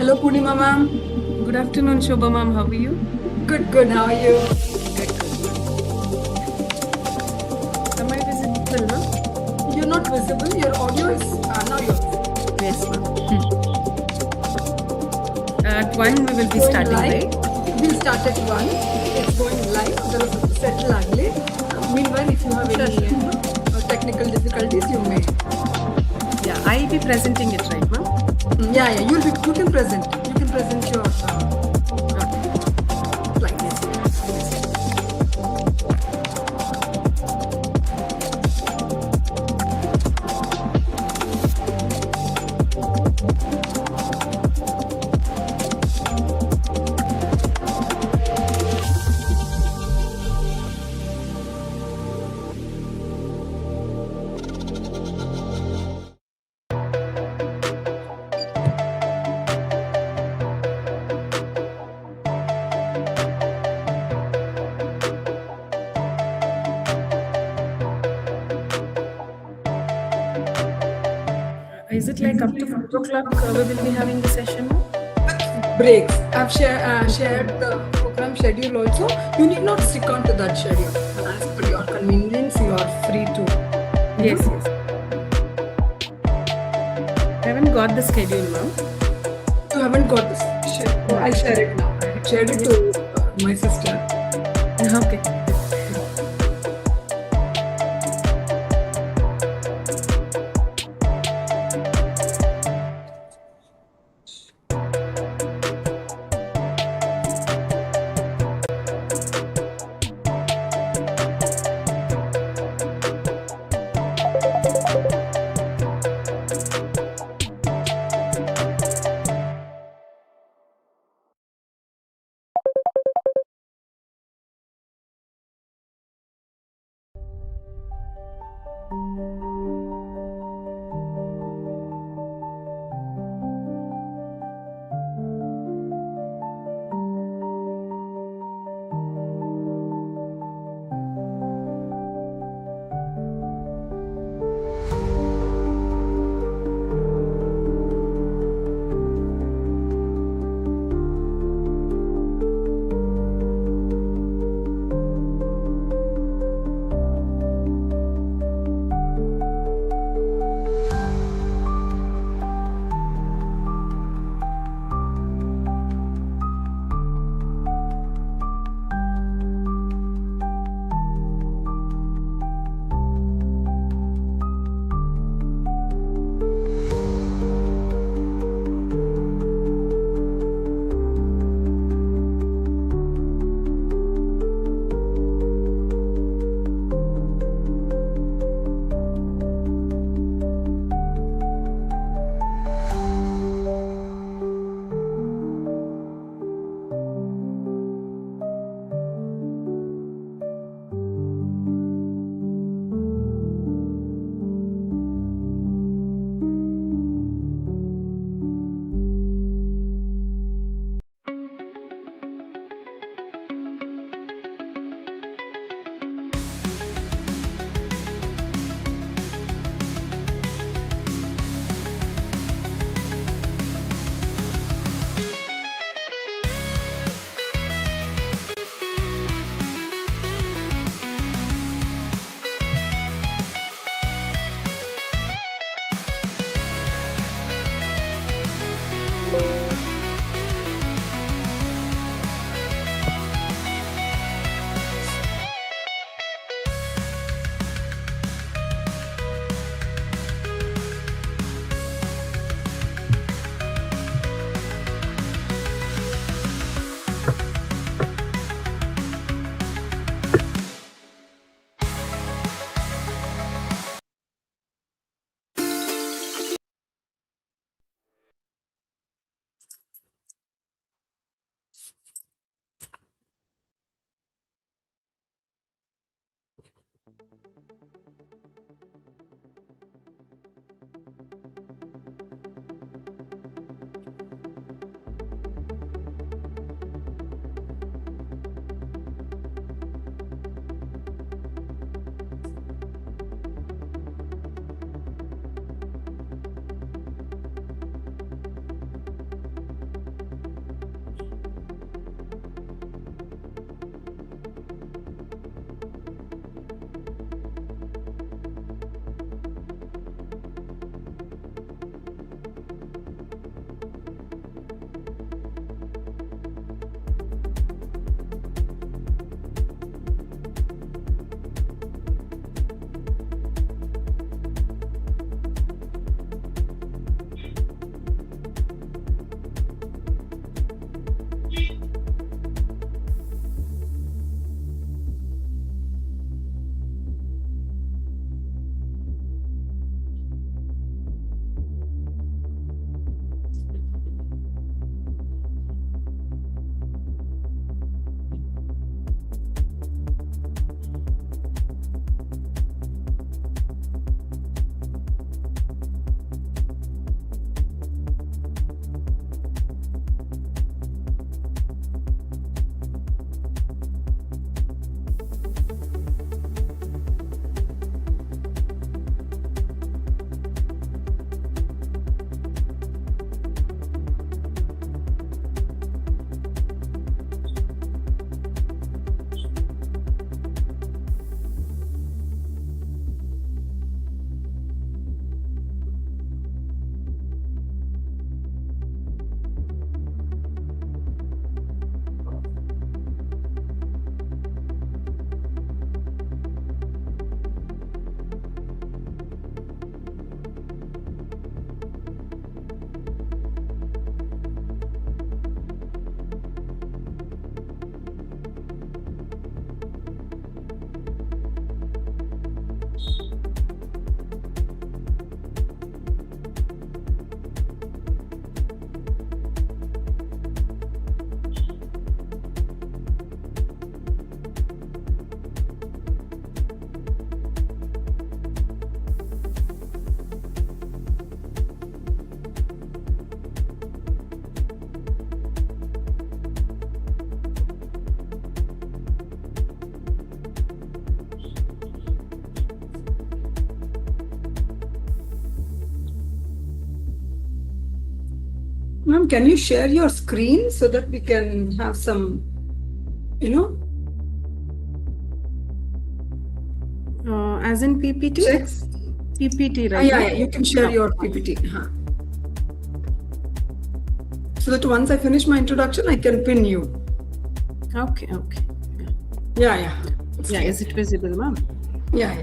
Hello, Purnima ma'am. Good afternoon, Shobha ma'am. How are you? Good, good. How are you? Good, good. Am I visible, ma'am? You're not visible. Your audio is now yours. Yes, ma'am. At 1 we will be Going starting, live. right? We'll start at 1. It's going live. There is settle ugly. Meanwhile, if you have any technical difficulties, you may. Yeah, I'll be presenting it, right, ma'am? Yeah. You can present. You can present your slides. Is it like up to 5 o'clock we will be having the session, ma'am? Breaks. I've shared the program schedule also. You need not stick on to that schedule. As per your convenience, you are free to. Yes, yes. I haven't got the schedule, ma'am. You haven't got this. I'll share it now. I shared it to my sister. Okay. Ma'am, can you share your screen so that we can have some, As in PPT? checks? PPT, right? Yeah, you can share your PPT. So that once I finish my introduction, I can pin you. Okay. Yeah. Yeah, is it visible, ma'am? Yeah.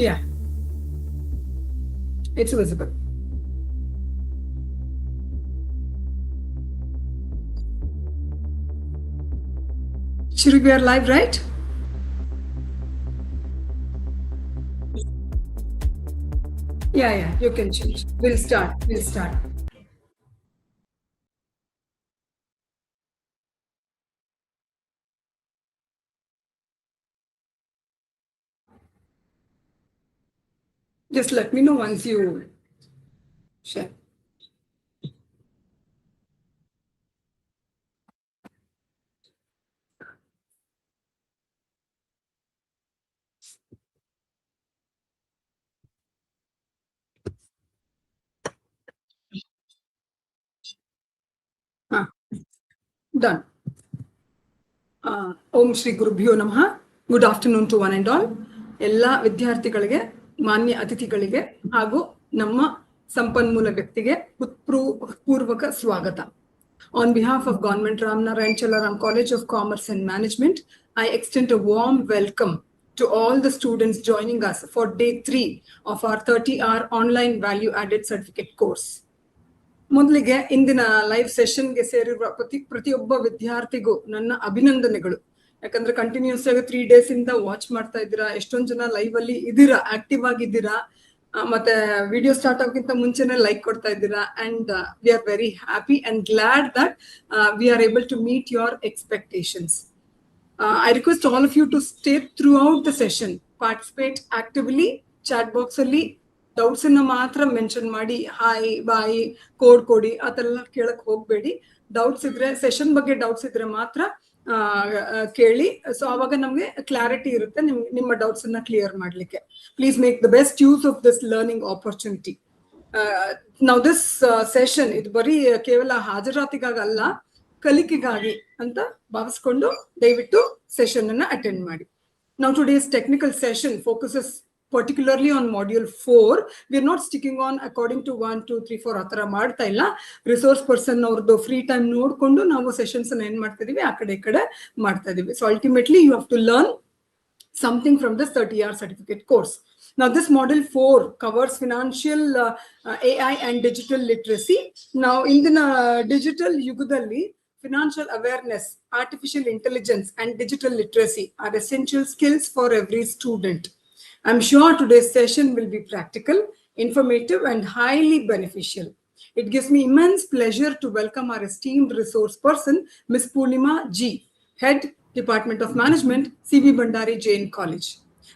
Yeah. It's visible. Should we are live, right? Yeah, you can change. We'll start. Just let me know once you share. Done. ಓಂ ಶ್ರೀ ಗುರುಭ್ಯೋ ನಮಃ. Good afternoon to one and all. ಎಲ್ಲ ವಿದ್ಯಾರ್ಥಿಗಳಿಗೆ, ಮಾನ್ಯ ಅತಿಥಿಗಳಿಗೆ ಹಾಗೂ ನಮ್ಮ ಸಂಪನ್ಮೂಲ ವ್ಯಕ್ತಿಗೆ ಪೂರ್ವಕ ಸ್ವಾಗತ. On behalf of Government Ramnarayan Chalaram College of Commerce and Management, I extend a warm welcome to all the students joining us for day 3 of our 30-hour online value-added certificate course. ಮೊದಲಿಗೆ ಇಂದಿನ live ಸೆಷನ್ಗೆ ಸೇರಿರುವ ಪ್ರತಿಯೊಬ್ಬ ವಿದ್ಯಾರ್ಥಿಗೂ ನನ್ನ ಅಭಿನಂದನೆಗಳು. ಯಾಕಂದ್ರೆ continuous ಆಗಿ 3 days ಇಂದ watch ಮಾಡ್ತಾ ಇದ್ದೀರಾ, ಎಷ್ಟೊಂದು ಜನ ಲೈವ್ ಅಲ್ಲಿ ಇದ್ದೀರಾ, ಆಕ್ಟಿವ್ ಆಗಿದ್ದೀರಾ, ಮತ್ತೆ ವಿಡಿಯೋ ಸ್ಟಾರ್ಟ್ ಆಗೋಕ್ಕಿಂತ ಮುಂಚೆನೆ ಲೈಕ್ ಕೊಡ್ತಾ ಇದ್ದೀರಾ. And we are very happy and glad that we are able to meet your expectations. I request all of you to stay throughout the session, participate actively, chat box ಅಲ್ಲಿ doubts ಅನ್ನ ಮಾತ್ರ mention ಮಾಡಿ, hi bye code ಕೊಡಿ ಅದೆಲ್ಲ ಕೇಳಕ್ ಹೋಗ್ಬೇಡಿ. Doubts ಇದ್ರೆ, session ಬಗ್ಗೆ ಡೌಟ್ಸ್ ಇದ್ರೆ ಮಾತ್ರ ಕೇಳಿ. ಸೊ ಅವಾಗ ನಮ್ಗೆ ಕ್ಲಾರಿಟಿ ಇರುತ್ತೆ ನಿಮ್ಮ ಡೌಟ್ಸ್ ಅನ್ನ ಕ್ಲಿಯರ್ ಮಾಡ್ಲಿಕ್ಕೆ. Please make the best use of this learning opportunity. ನಾವು ದಿಸ್ ಸೆಷನ್ ಇದು ಬರೀ ಕೇವಲ ಹಾಜರಾತಿಗಾಗಲ್ಲ, ಕಲಿಕೆಗಾಗಿ ಅಂತ ಭಾವಿಸ್ಕೊಂಡು ದಯವಿಟ್ಟು ಸೆಷನ್ ಅನ್ನ ಅಟೆಂಡ್ ಮಾಡಿ. Now today's technical session focuses particularly on module 4. We are not sticking on according to 1, 2, 3, 4 atara ಮಾಡ್ತಾ ಇಲ್ಲ. ರಿಸೋರ್ಸ್ ಪರ್ಸನ್ ಅವ್ರದ್ದು ಫ್ರೀ ಟೈಮ್ ನೋಡ್ಕೊಂಡು ನಾವು ಸೆಷನ್ಸ್ ಅನ್ನ ಏನ್ ಮಾಡ್ತಾ ಇದೀವಿ, ಆ ಕಡೆ ಈ ಕಡೆ ಮಾಡ್ತಾ ಇದೀವಿ. So ultimately you have to learn something from this 30-hour certificate course. Now this module 4 covers financial AI and digital literacy. Now in the digital yugadalli, financial awareness, artificial intelligence and digital literacy are essential skills for every student. I'm sure today's session will be practical, informative and highly beneficial. It gives me immense pleasure to welcome our esteemed resource person, Ms. Purnima G, Head, Department of Management, C.B. Bandari Jain College.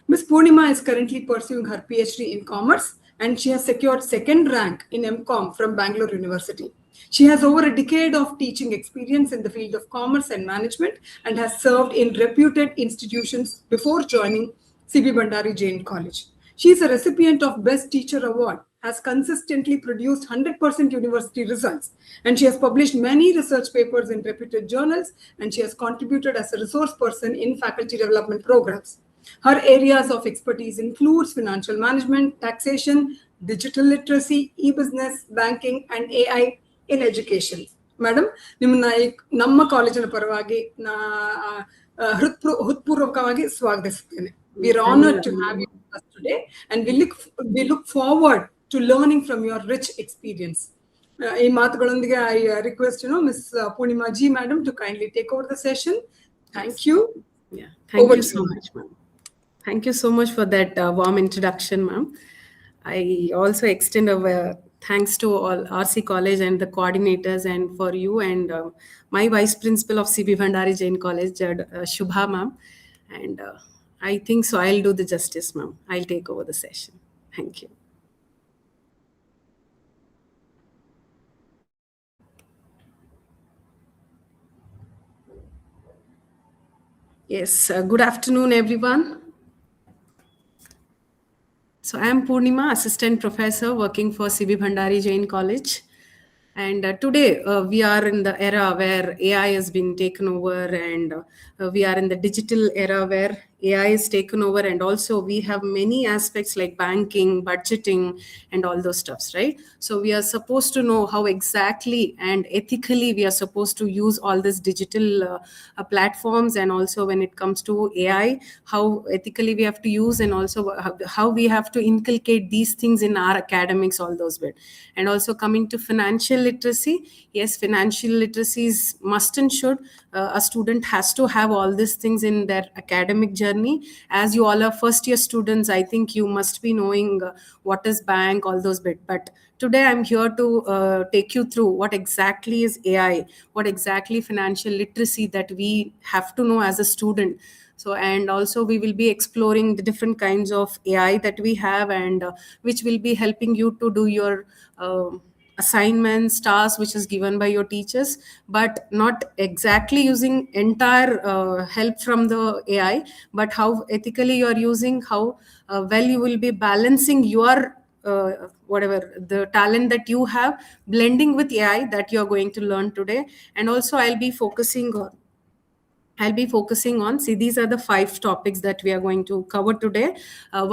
Ms. Purnima is currently pursuing her PhD in Commerce and she has secured second rank in MCOM from Bangalore University. She has over a decade of teaching experience in the field of commerce and management and has served in reputed institutions before joining C.B. Bandari Jain College. She is a recipient of Best Teacher Award, has consistently produced 100% university results, and she has published many research papers in reputed journals, and she has contributed as a resource person in faculty development programs. Her areas of expertise includes financial management, taxation, digital literacy, e-business, banking, and AI in education. Madam, ನಿಮ್ಮನ್ನ ನಮ್ಮ ಕಾಲೇಜಿನ ಪರವಾಗಿ ಹೃತ್ಪೂರ್ವಕವಾಗಿ ಸ್ವಾಗತಿಸುತ್ತೇನೆ. We are honored to have you with us today, and we look forward to learning from your rich experience. ಈ ಮಾತುಗಳೊಂದಿಗೆ I request Miss Purnima Ji, Madam, to kindly take over the session. Thank you. Yeah, thank Over you to so you. much, ma'am. Thank you so much for that warm introduction, ma'am. I also extend a thanks to all RC College and the coordinators, and for you and my Vice Principal of CB Bhandari Jain College, Shubha, ma'am. And I think so I'll do the justice, ma'am. I'll take over the session. Thank you. Yes, good afternoon, everyone. So I am Purnima, Assistant Professor working for CB Bhandari Jain College. And today we are in the era where AI has been taken over, and we are in the digital era where AI is taken over, and also we have many aspects like banking, budgeting, and all those stuffs, right? So we are supposed to know how exactly and ethically we are supposed to use all these digital platforms, and also when it comes to AI, how ethically we have to use, and also how we have to inculcate these things in our academics, all those bit. And also coming to financial literacy, yes, financial literacy is must and should. A student has to have all these things in their academic journey. As you all are first year students, I think you must be knowing what is bank, all those bit. But today I'm here to take you through what exactly is AI, what exactly financial literacy that we have to know as a student. So, and also we will be exploring the different kinds of AI that we have, and which will be helping you to do your assignments, tasks which is given by your teachers, but not exactly using entire help from the AI, but how ethically you are using, how well you will be balancing your whatever the talent that you have, blending with AI, that you are going to learn today. And also I'll be focusing on, see, these are the 5 topics that we are going to cover today.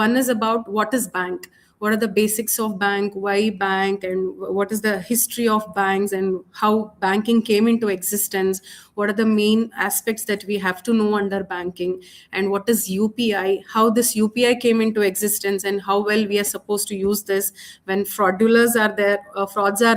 One is about what is bank, what are the basics of bank, why bank, and what is the history of banks and how banking came into existence, what are the main aspects that we have to know under banking, and what is UPI, how this UPI came into existence, and how well we are supposed to use this when frauds are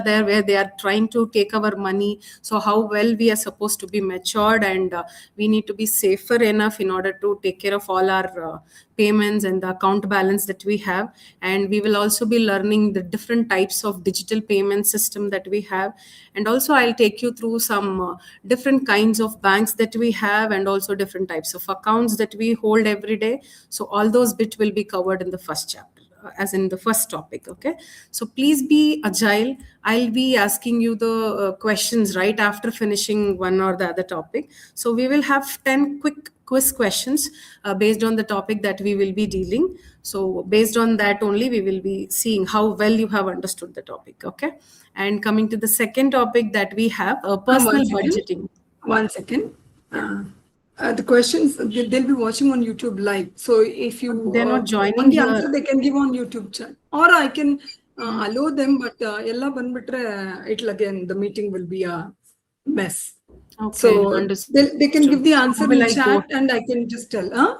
there where they are trying to take our money. So how well we are supposed to be matured, and we need to be safer enough in order to take care of all our payments and the account balance that we have. And we will also be learning the different types of digital payment system that we have. And also I'll take you through some different kinds of banks that we have, and also different types of accounts that we hold every day. So all those bits will be covered in the first chapter, as in the first topic. Okay, so please be agile. I'll be asking you the questions right after finishing one or the other topic. So we will have 10 quick quiz questions based on the topic that we will be dealing. So based on that only, we will be seeing how well you have understood the topic. Okay, and coming to the second topic that we have, personal budgeting. One second. The questions, they'll be watching on YouTube live. So if you They're not joining want the here. answer, they can give on YouTube chat. Or I can allow them, but ella banbitre, it'll again, the meeting will be a mess. Okay, So understood. they can give the answer How will in I chat, go? and I can just tell. Huh?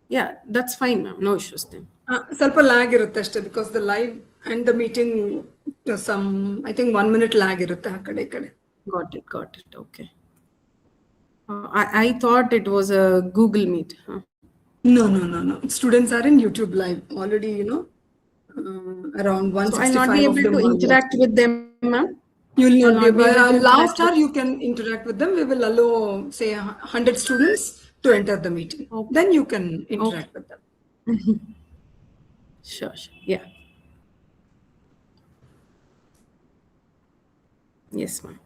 Yeah, that's fine, ma'am. No issues then. ಸ್ವಲ್ಪ lag ಇರುತ್ತೆ ಅಷ್ಟೇ, because the live and the meeting some I think 1 minute lag ಇರುತ್ತೆ ಆ ಕಡೆ ಈ ಕಡೆ. Got it. Okay. I thought it was a Google Meet. Huh? No. Students are in YouTube live already, around 165 So I'll not be able to interact with them, ma'am? You'll not be able to last hour you can interact with them. We will allow, say, 100 students to enter the meeting. Okay. Then you can interact with them. Sure. Yeah. Yes, ma'am.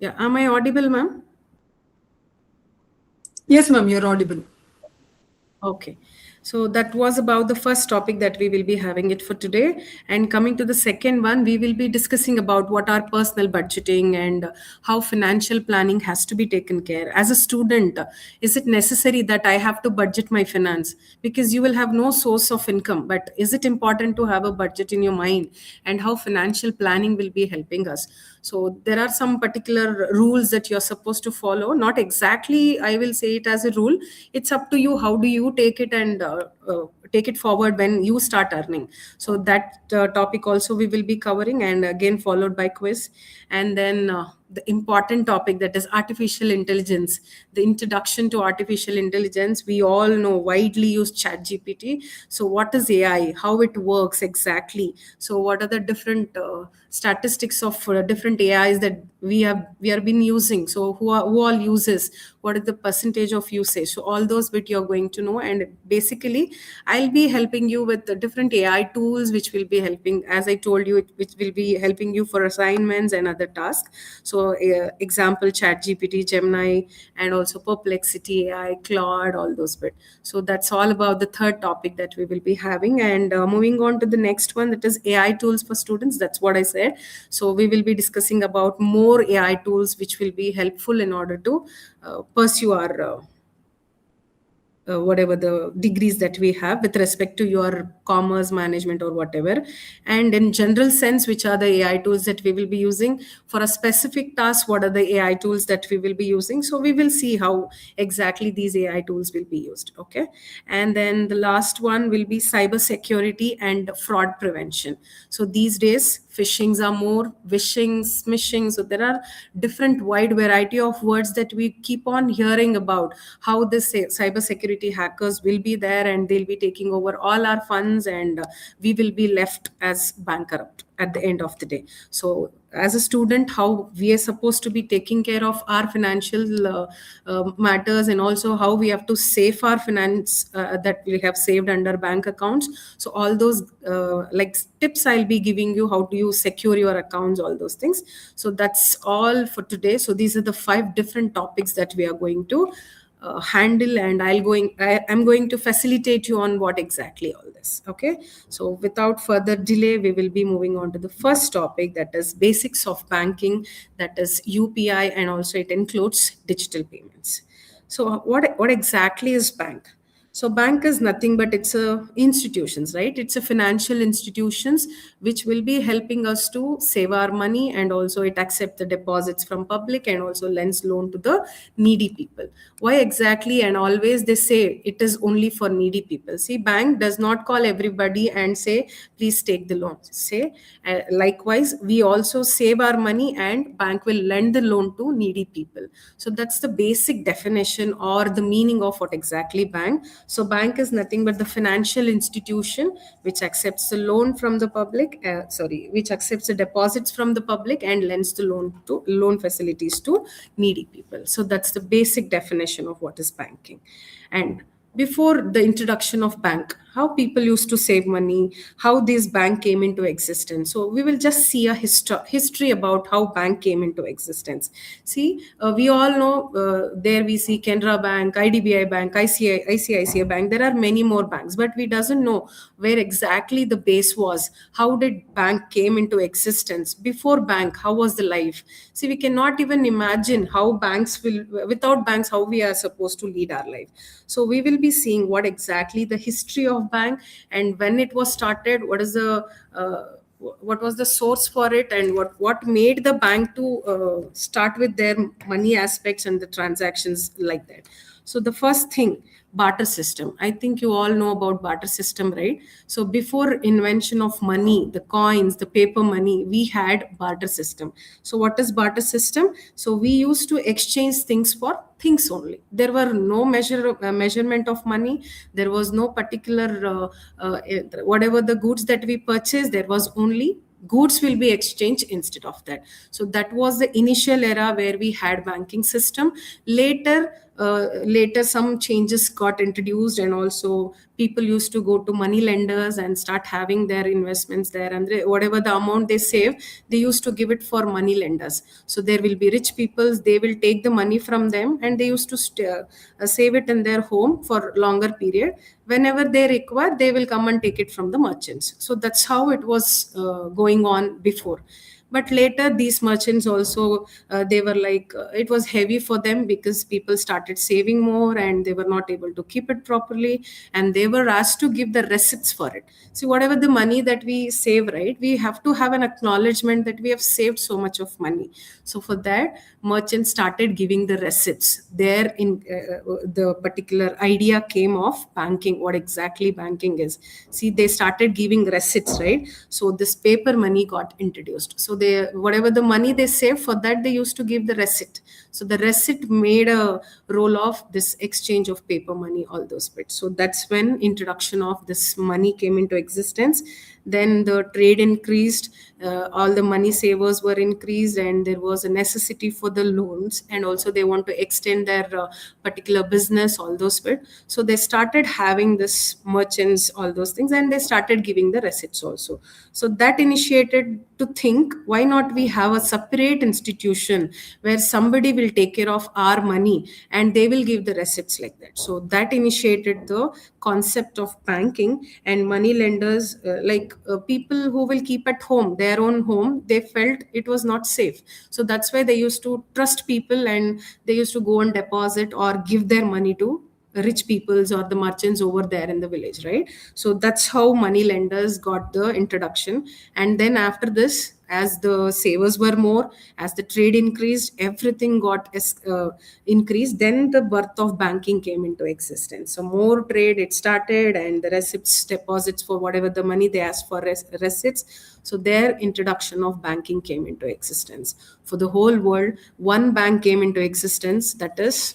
Yeah, am I audible, ma'am? Yes, ma'am, you're audible. Okay. So that was about the first topic that we will be having it for today. And coming to the second one, we will be discussing about what are personal budgeting and how financial planning has to be taken care. As a student, is it necessary that I have to budget my finance? Because you will have no source of income. But is it important to have a budget in your mind, and how financial planning will be helping us? So there are some particular rules that you're supposed to follow. Not exactly, I will say it as a rule. It's up to you. How do you take it and take it forward when you start earning? So that topic also we will be covering, and again followed by quiz. And then the important topic, that is artificial intelligence, the introduction to artificial intelligence. We all know widely used chat gpt. So what is AI, how it works exactly? So what are the different statistics of different AIs that we are been using? So who all uses, what is the percentage of usage? So all those bit you're going to know. And basically I'll be helping you with the different AI tools which will be helping, as I told you, which will be helping you for assignments and other tasks. So example, chat gpt, Gemini, and also Perplexity AI, Claude, all those bit. So that's all about the third topic that we will be having. And moving on to the next one, that is AI tools for students. That's what I said. So we will be discussing about more AI tools which will be helpful in order to pursue our whatever the degrees that we have with respect to your commerce management or whatever. And in general sense, which are the AI tools that we will be using for a specific task? What are the AI tools that we will be using? So we will see how exactly these AI tools will be used. Okay. And then the last one will be cyber security and fraud prevention. So these days phishings are more, wishing, smishing. So there are different wide variety of words that we keep on hearing about, how this cyber security hackers will be there and they'll be taking over all our funds, and we will be left as bankrupt at the end of the day. So as a student, how we are supposed to be taking care of our financial matters, and also how we have to save our finance that we have saved under bank accounts. So all those like tips I'll be giving you, how do you secure your accounts, all those things. So that's all for today. So these are the 5 different topics that we are going to handle, and I'm going to facilitate you on what exactly all this. Okay. So without further delay, we will be moving on to the first topic, that is basics of banking, that is UPI, and also it includes digital payments. So what exactly is bank? So bank is nothing but it's a institutions, right? It's a financial institutions which will be helping us to save our money, and also it accept the deposits from public and also lends loan to the needy people. Why exactly? And always they say it is only for needy people. See, bank does not call everybody and say please take the loan. Say likewise, we also save our money and bank will lend the loan to needy people. So that's the basic definition or the meaning of what exactly bank. So bank is nothing but the financial institution which accepts the loan from the public, which accepts the deposits from the public and lends the loan facilities to needy people. So that's the basic definition of what is banking. And before the introduction of bank, how people used to save money, how this bank came into existence. So we will just see a history about how bank came into existence. See, we all know, there we see Canara Bank, IDBI Bank, ICICI Bank. There are many more banks, but we doesn't know where exactly the base was. How did bank came into existence? Before bank, how was the life? See, we cannot even imagine how without banks, how we are supposed to lead our life. So we will be seeing what exactly the history of bank, and when it was started, what was the source for it, and what made the bank to start with their money aspects and the transactions like that. So the first thing, barter system. I think you all know about barter system, right? So before invention of money, the coins, the paper money, we had barter system. So what is barter system? So we used to exchange things for things only. There were no measurement of money. There was no particular whatever the goods that we purchased, there was only goods will be exchanged instead of that. So that was the initial era where we had banking system. Later later some changes got introduced, and also people used to go to money lenders and start having their investments there, and whatever the amount they save, they used to give it for money lenders. So there will be rich people, they will take the money from them, and they used to save it in their home for longer period. Whenever they require, they will come and take it from the merchants. So that's how it was going on before. But later these merchants also, they were like, it was heavy for them because people started saving more and they were not able to keep it properly, and they were asked to give the receipts for it. See, whatever the money that we save, right, we have to have an acknowledgement that we have saved so much of money. So for that, merchants started giving the receipts there. In the particular idea came of banking, what exactly banking is. See, they started giving receipts, right? So this paper money got introduced. So they, whatever the money they saved, for that they used to give the receipt. So the receipt made a role of this exchange of paper money, all those bits. So that's when introduction of this money came into existence. Then the trade increased, all the money savers were increased, and there was a necessity for the loans, and also they want to extend their particular business, all those bits. So they started having this merchants, all those things, and they started giving the receipts also. So that initiated to think, why not we have a separate institution where somebody will take care of our money and they will give the receipts like that. So that initiated the concept of banking. And money lenders, people who will keep at home, their own home, they felt it was not safe. So that's why they used to trust people, and they used to go and deposit or give their money to rich peoples or the merchants over there in the village, right? So that's how money lenders got the introduction. And then after this, as the savers were more, as the trade increased, everything got increased, then the birth of banking came into existence. So more trade it started, and the receipts, deposits for whatever the money they asked for, receipts. So their introduction of banking came into existence for the whole world. One bank came into existence, that is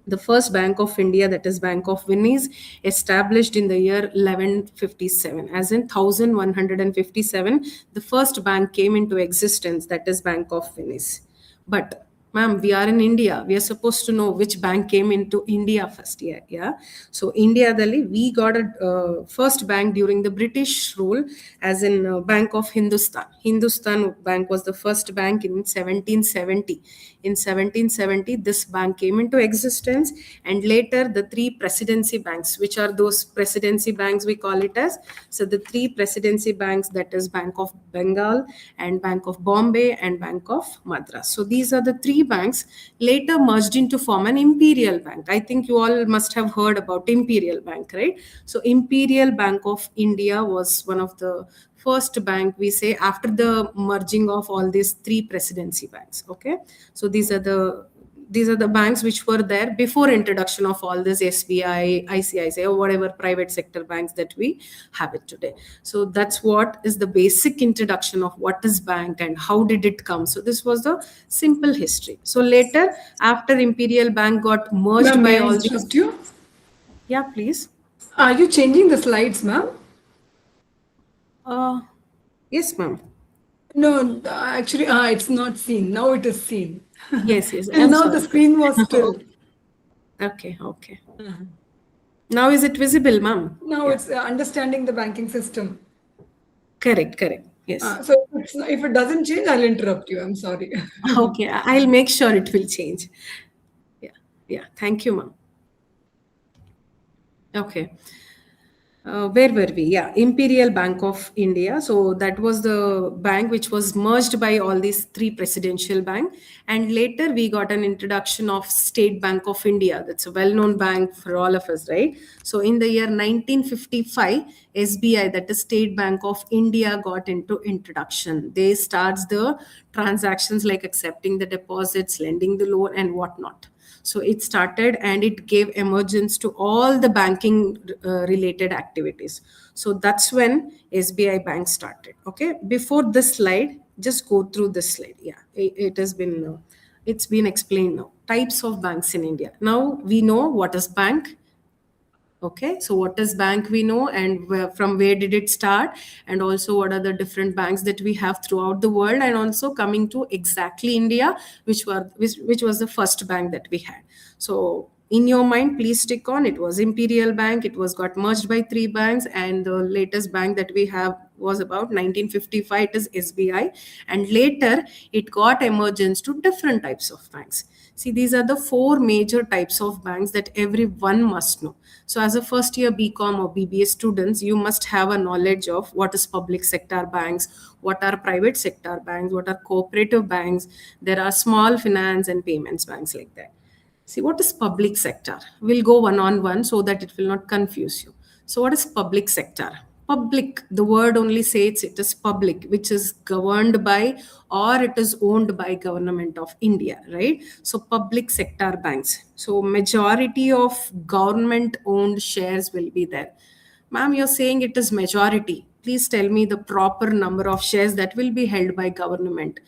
the first Bank of India, that is Bank of Venice, established in the year 1157. As in 1157, the first bank came into existence, that is Bank of Venice. But ma'am, we are in India. We are supposed to know which bank came into India first. Yeah. So India, we got a first bank during the British rule, as in Bank of Hindustan. Hindustan Bank was the first bank in 1770. In 1770, this bank came into existence, and later the three presidency banks, which are those presidency banks we call it as. So the three presidency banks, that is Bank of Bengal and Bank of Bombay and Bank of Madras. So these are the three banks later merged into form an Imperial Bank. I think you all must have heard about Imperial Bank, right? So Imperial Bank of India was one of the first bank, we say, after the merging of all these three presidency banks. Okay, so these are the banks which were there before introduction of all this SBI, ICICI, or whatever private sector banks that we have it today. So that's what is the basic introduction of what is bank and how did it come. So this was the simple history. So later, after Imperial Bank got merged Ma'am, by may I all interrupt you? Yeah, please. Are you changing the slides, ma'am? Yes, ma'am. No, actually, it's not seen. Now it is seen. Yes. And I'm now sorry. the screen was still. Okay. Now is it visible, ma'am? Now it's understanding the banking system. Correct. Yes. So if it doesn't change, I'll interrupt you. I'm sorry. Okay, I'll make sure it will change. Yeah. Thank you, ma'am. Okay. Where were we? Yeah, Imperial Bank of India. So that was the bank which was merged by all these three presidential bank. And later we got an introduction of State Bank of India. That's a well-known bank for all of us, right? So in the year 1955, SBI, that is State Bank of India, got into introduction. They starts the transactions like accepting the deposits, lending the loan, and whatnot. So it started, and it gave emergence to all the banking related activities. So that's when SBI Bank started. Okay. Before this slide, just go through this slide. Yeah, it has been, it's been explained now. Types of banks in India. Now we know what is bank. Okay, so what is bank we know, and from where did it start, and also what are the different banks that we have throughout the world, and also coming to exactly India, which was the first bank that we had. So in your mind, please stick on, it was Imperial Bank, it was got merged by three banks, and the latest bank that we have was about 1955, it is SBI, and later it got emergence to different types of banks. See, these are the four major types of banks that everyone must know. So, as a first year BCom or BBA students, you must have a knowledge of what is public sector banks, what are private sector banks, what are cooperative banks. There are small finance and payments banks like that. See, what is public sector? We'll go one on one so that it will not confuse you. So, what is public sector? Public, the word only says it is public, which is governed by or it is owned by government of India, right? So, public sector banks. So, majority of government owned shares will be there. Ma'am, you're saying it is majority. Please tell me the proper number of shares that will be held by government.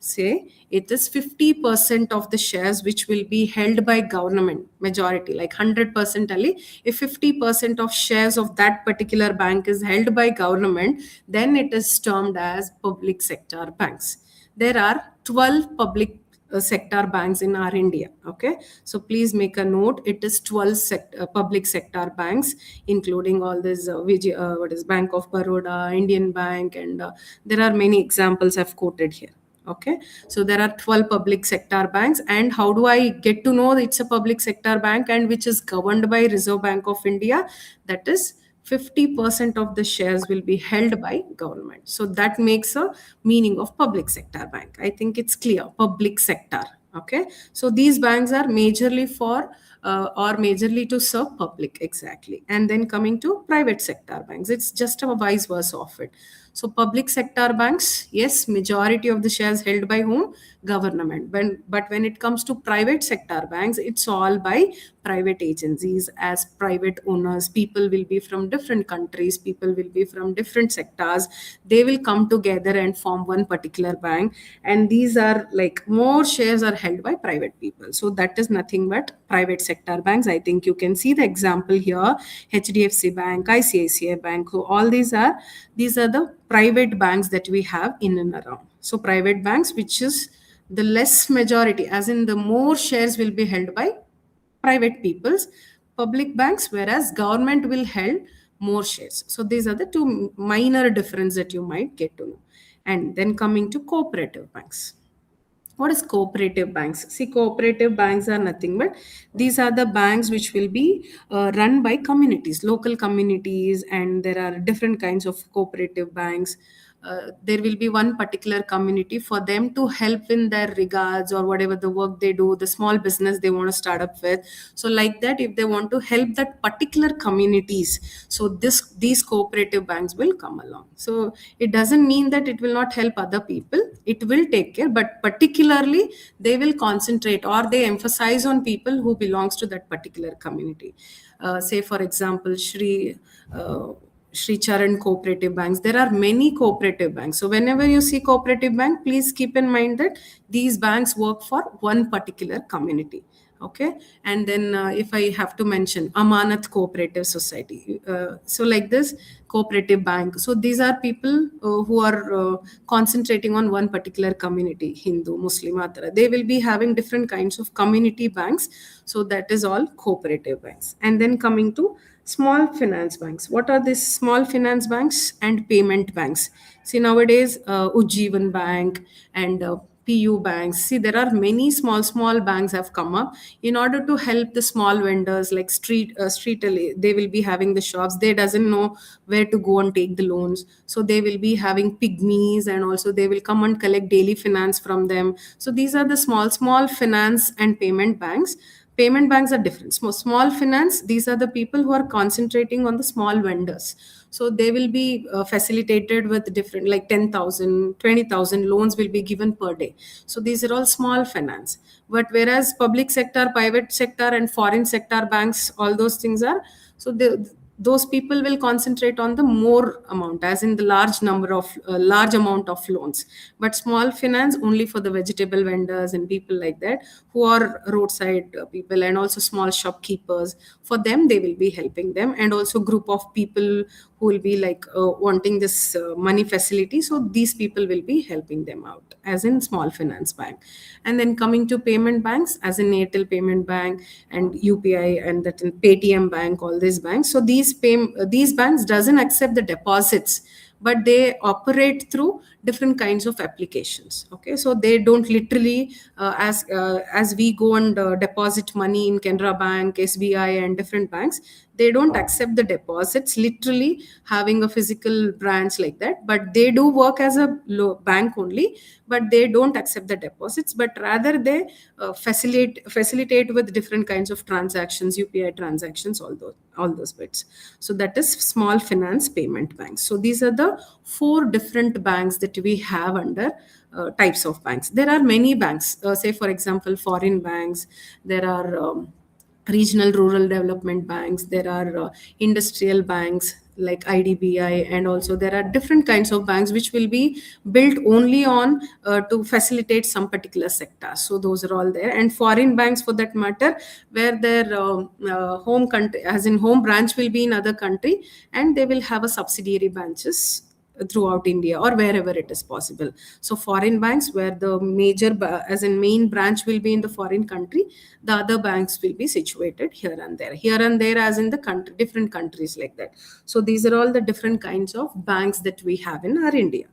Say it is 50% of the shares which will be held by government, majority, like 100% only. If 50% of shares of that particular bank is held by government, then it is termed as public sector banks. There are 12 public sector banks in our India. Okay, so please make a note. It is 12 public sector banks, including all this what is Bank of Baroda, Indian Bank, and there are many examples I've quoted here. Okay, so there are 12 public sector banks. And how do I get to know it's a public sector bank and which is governed by Reserve Bank of India? That is 50% of the shares will be held by government. So that makes a meaning of public sector bank. I think it's clear, public sector. Okay, so these banks are majorly for or majorly to serve public, exactly. And then coming to private sector banks, it's just a vice versa of it. So public sector banks, yes, majority of the shares held by whom? Government. But when it comes to private sector banks, it's all by private agencies as private owners. People will be from different countries, people will be from different sectors. They will come together and form one particular bank. And these are like more shares are held by private people. So that is nothing but private sector banks. I think you can see the example here, HDFC Bank, ICICI Bank. So all these are the private banks that we have in and around. So private banks, which is the less majority, as in the more shares will be held by private peoples. Public banks, whereas government will held more shares. So these are the two minor difference that you might get to know. And then coming to cooperative banks. What is cooperative banks? See, cooperative banks are nothing but these are the banks which will be run by communities, local communities, and there are different kinds of cooperative banks. There will be one particular community for them to help in their regards or whatever the work they do, the small business they want to start up with. So like that, if they want to help that particular communities, so these cooperative banks will come along. So it doesn't mean that it will not help other people, it will take care, but particularly they will concentrate or they emphasize on people who belongs to that particular community. Say for example, Sri Charan cooperative banks. There are many cooperative banks. So whenever you see cooperative bank, please keep in mind that these banks work for one particular community. Okay, and then if I have to mention Amanat Cooperative Society, so like this cooperative bank. So these are people who are concentrating on one particular community, Hindu, Muslim, Atara. They will be having different kinds of community banks. So that is all cooperative banks. And then coming to small finance banks. What are these small finance banks and payment banks? See, nowadays, Ujjivan Bank and PU banks. See, there are many small banks have come up in order to help the small vendors like street. They will be having the shops. They doesn't know where to go and take the loans. So they will be having pygmies, and also they will come and collect daily finance from them. So these are the small finance and payment banks. Payment banks are different. Small finance, these are the people who are concentrating on the small vendors. So they will be facilitated with different, like 10,000, 20,000 loans will be given per day. So these are all small finance. But whereas public sector, private sector, and foreign sector banks, all those things are, so those people will concentrate on the more amount, as in the large amount of loans. But small finance only for the vegetable vendors and people like that, who are roadside people, and also small shopkeepers. For them, they will be helping them, and also group of people who will be like wanting this money facility. So these people will be helping them out, as in small finance bank. And then coming to payment banks, as in Airtel Payment Bank and UPI and that in Paytm Bank, all these banks. So these banks doesn't accept the deposits, but they operate through different kinds of applications. Okay, so they don't literally as we go and deposit money in Canara Bank, SBI, and different banks. They don't accept the deposits literally having a physical branch like that, but they do work as a bank only, but they don't accept the deposits, but rather they facilitate with different kinds of transactions, UPI transactions, all those bits. So that is small finance payment banks. So these are the 4 different banks that we have under types of banks. There are many banks, say for example foreign banks. There are regional rural development banks. There are industrial banks like IDBI, and also there are different kinds of banks which will be built only on to facilitate some particular sector. So those are all there. And foreign banks, for that matter, where their home country, as in home branch, will be in other country, and they will have a subsidiary branches throughout India or wherever it is possible. So foreign banks, where the as in main branch will be in the foreign country, the other banks will be situated here and there, as in the country, different countries like that. So these are all the different kinds of banks that we have in our India.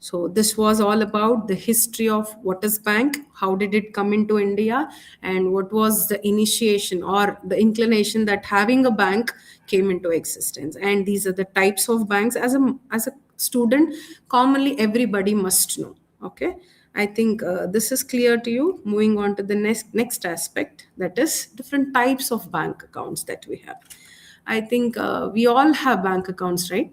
So this was all about the history of what is bank, how did it come into India, and what was the initiation or the inclination that having a bank came into existence. And these are the types of banks. As a student, commonly everybody must know. Okay, I think this is clear to you. Moving on to the next aspect, that is different types of bank accounts that we have. I think we all have bank accounts, right?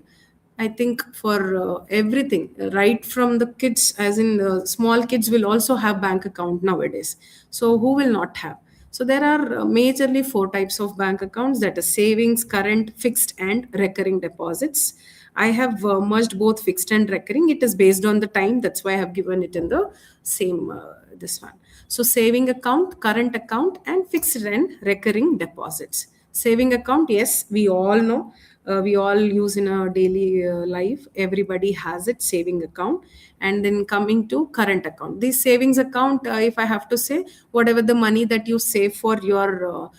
I think for everything, right from the kids, as in small kids will also have bank account nowadays. So who will not have? So there are majorly 4 types of bank accounts, that is savings, current, fixed, and recurring deposits. I have merged both fixed and recurring. It is based on the time. That's why I have given it in the same this one. So saving account, current account, and fixed and recurring deposits. Saving account, yes, we all know. We all use in our daily life. Everybody has it, saving account. And then coming to current account, this savings account, if I have to say, whatever the money that you save for your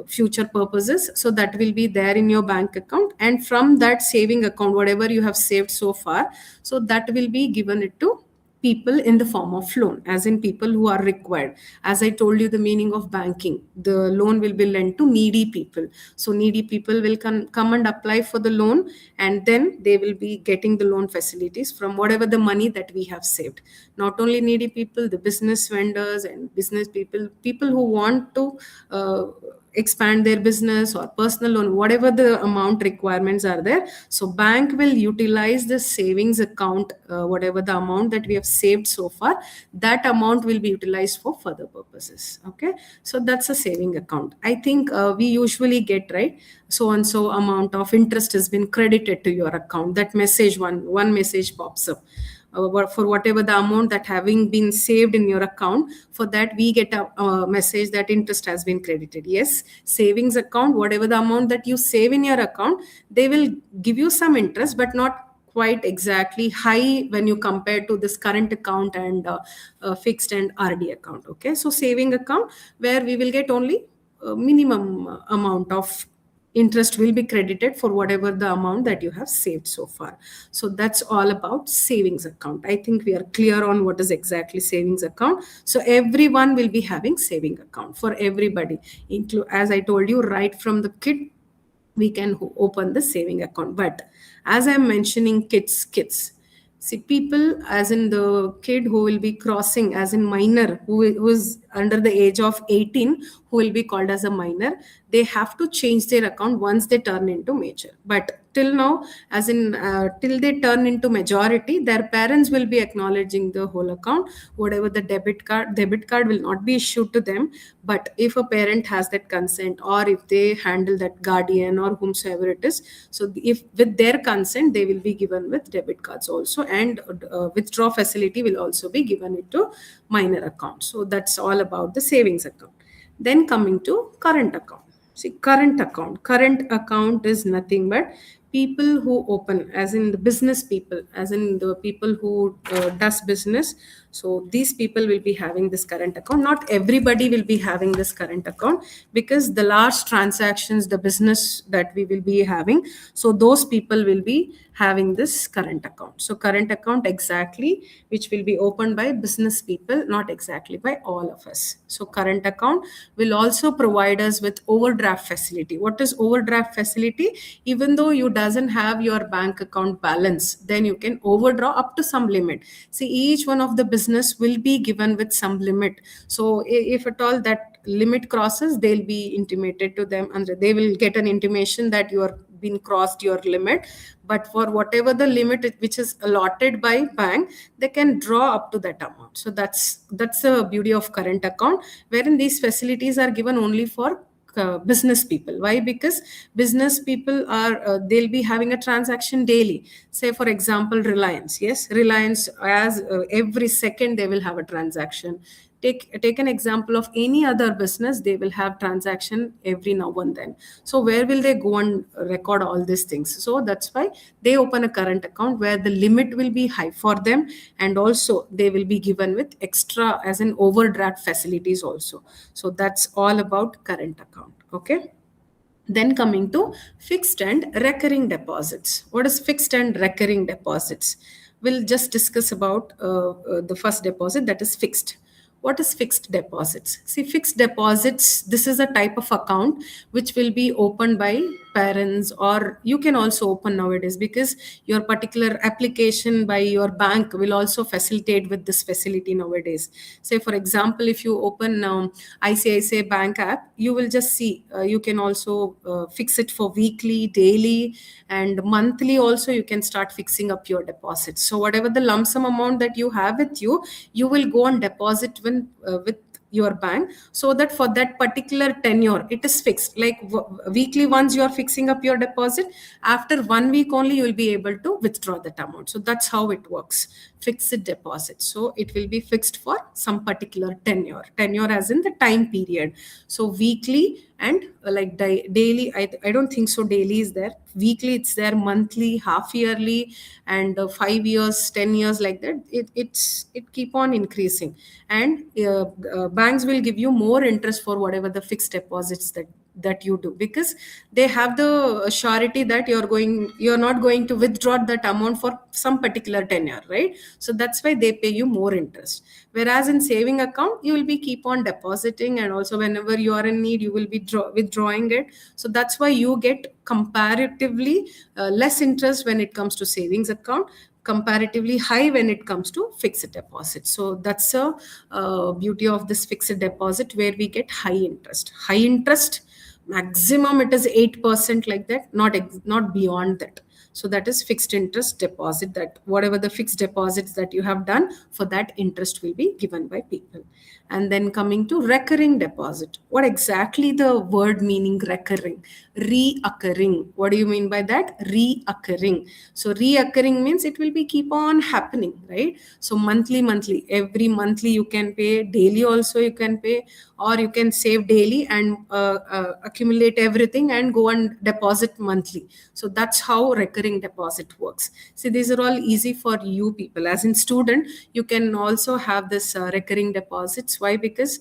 future purposes, so that will be there in your bank account. And from that saving account, whatever you have saved so far, so that will be given it to people in the form of loan, as in people who are required. As I told you, the meaning of banking, the loan will be lent to needy people. So needy people will come and apply for the loan, and then they will be getting the loan facilities from whatever the money that we have saved. Not only needy people, the business vendors and business people who want to expand their business or personal loan, whatever the amount requirements are there. So bank will utilize the savings account, whatever the amount that we have saved so far, that amount will be utilized for further purposes. Okay, so that's a saving account. I think we usually get, right, so and so amount of interest has been credited to your account. That message, one message pops up. For whatever the amount that having been saved in your account, for that we get a message that interest has been credited. Yes, savings account, whatever the amount that you save in your account, they will give you some interest, but not quite exactly high when you compare to this current account and fixed and RD account. Okay, so saving account, where we will get only minimum amount of interest will be credited for whatever the amount that you have saved so far. So that's all about savings account. I think we are clear on what is exactly savings account. So everyone will be having saving account, for everybody, as I told you, right from the kid we can open the saving account. But as I'm mentioning kids, see, people, as in the kid who will be crossing, as in minor, who is under the age of 18 who will be called as a minor, they have to change their account once they turn into major. But till now, as in till they turn into majority, their parents will be acknowledging the whole account. Whatever the debit card will not be issued to them. But if a parent has that consent, or if they handle that guardian or whomsoever it is, so if with their consent, they will be given with debit cards also, and withdraw facility will also be given into minor account. So that's all about the savings account. Then coming to current account. See, current account is nothing but people who open, as in the business people, as in the people who does business. So these people will be having this current account. Not everybody will be having this current account, because the large transactions, the business that we will be having, so those people will be having this current account. So current account exactly, which will be opened by business people, not exactly by all of us. So current account will also provide us with overdraft facility. What is overdraft facility? Even though you doesn't have your bank account balance, then you can overdraw up to some limit. See, each one of the business will be given with some limit. So if at all that limit crosses, they'll be intimated to them, and they will get an intimation that you are been crossed your limit. But for whatever the limit which is allotted by bank, they can draw up to that amount. So that's the beauty of current account, wherein these facilities are given only for business people. Why? Because business people are they'll be having a transaction daily. Say for example, Reliance. Yes, Reliance, as every second they will have a transaction. Take an example of any other business, they will have transaction every now and then. So where will they go and record all these things? So that's why they open a current account, where the limit will be high for them, and also they will be given with extra, as in overdraft facilities also. So that's all about current account. Okay. Then coming to fixed and recurring deposits. What is fixed and recurring deposits? We'll just discuss about the first deposit, that is fixed. What is fixed deposits? See, fixed deposits, this is a type of account which will be opened by parents, or you can also open nowadays, because your particular application by your bank will also facilitate with this facility nowadays. Say for example, if you open ICICI Bank app, you will just see you can also fix it for weekly, daily, and monthly also. You can start fixing up your deposits. So whatever the lump sum amount that you have with you, you will go and deposit with your bank, so that for that particular tenure it is fixed. Like weekly once you are fixing up your deposit, after 1 week only you will be able to withdraw that amount. So that's how it works, fixed deposit. So it will be fixed for some particular tenure as in the time period. So weekly and like daily, I don't think so daily is there. Weekly it's there, monthly, half yearly, and 5 years, 10 years, like that. It keep on increasing, and banks will give you more interest for whatever the fixed deposits that you do, because they have the surety that you're not going to withdraw that amount for some particular tenure, right? So that's why they pay you more interest. Whereas in saving account, you will be keep on depositing, and also whenever you are in need, you will be withdrawing it. So that's why you get comparatively less interest when it comes to savings account, comparatively high when it comes to fixed deposit. So that's a beauty of this fixed deposit, where we get high interest. Maximum it is 8%, like that, not beyond that. So that is fixed interest deposit, that whatever the fixed deposits that you have done, for that interest will be given by people. And then coming to recurring deposit. What exactly the word meaning recurring? Reoccurring. What do you mean by that? Reoccurring. So reoccurring means it will be keep on happening, right? So monthly, every monthly you can pay, daily also you can pay, or you can save daily and accumulate everything and go and deposit monthly. So that's how recurring deposit works. See, these are all easy for you people. As in student, you can also have this recurring deposits. Why? Because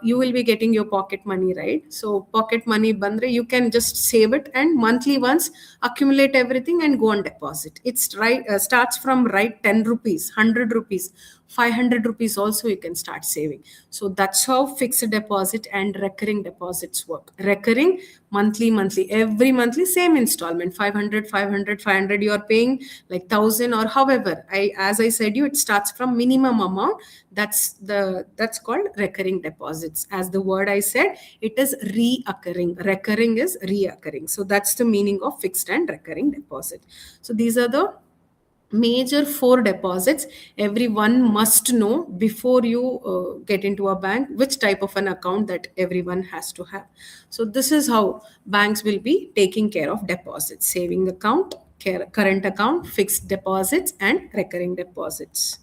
you will be getting your pocket money, right? So pocket money bandre, you can just save it, and monthly once accumulate everything and go and deposit. It's right, starts from 10 rupees, 100 rupees, 500 rupees also you can start saving. So that's how fixed deposit and recurring deposits work. Recurring, monthly, every monthly same installment, 500 400, 500, you are paying like 1,000 or however. As I said you, it starts from minimum amount. That's called recurring deposits. As the word I said, it is reoccurring. Recurring is reoccurring. So that's the meaning of fixed and recurring deposit. So these are the major 4 deposits everyone must know before you get into a bank, which type of an account that everyone has to have. So this is how banks will be taking care of deposits: saving account, current account, fixed deposits, and recurring deposits.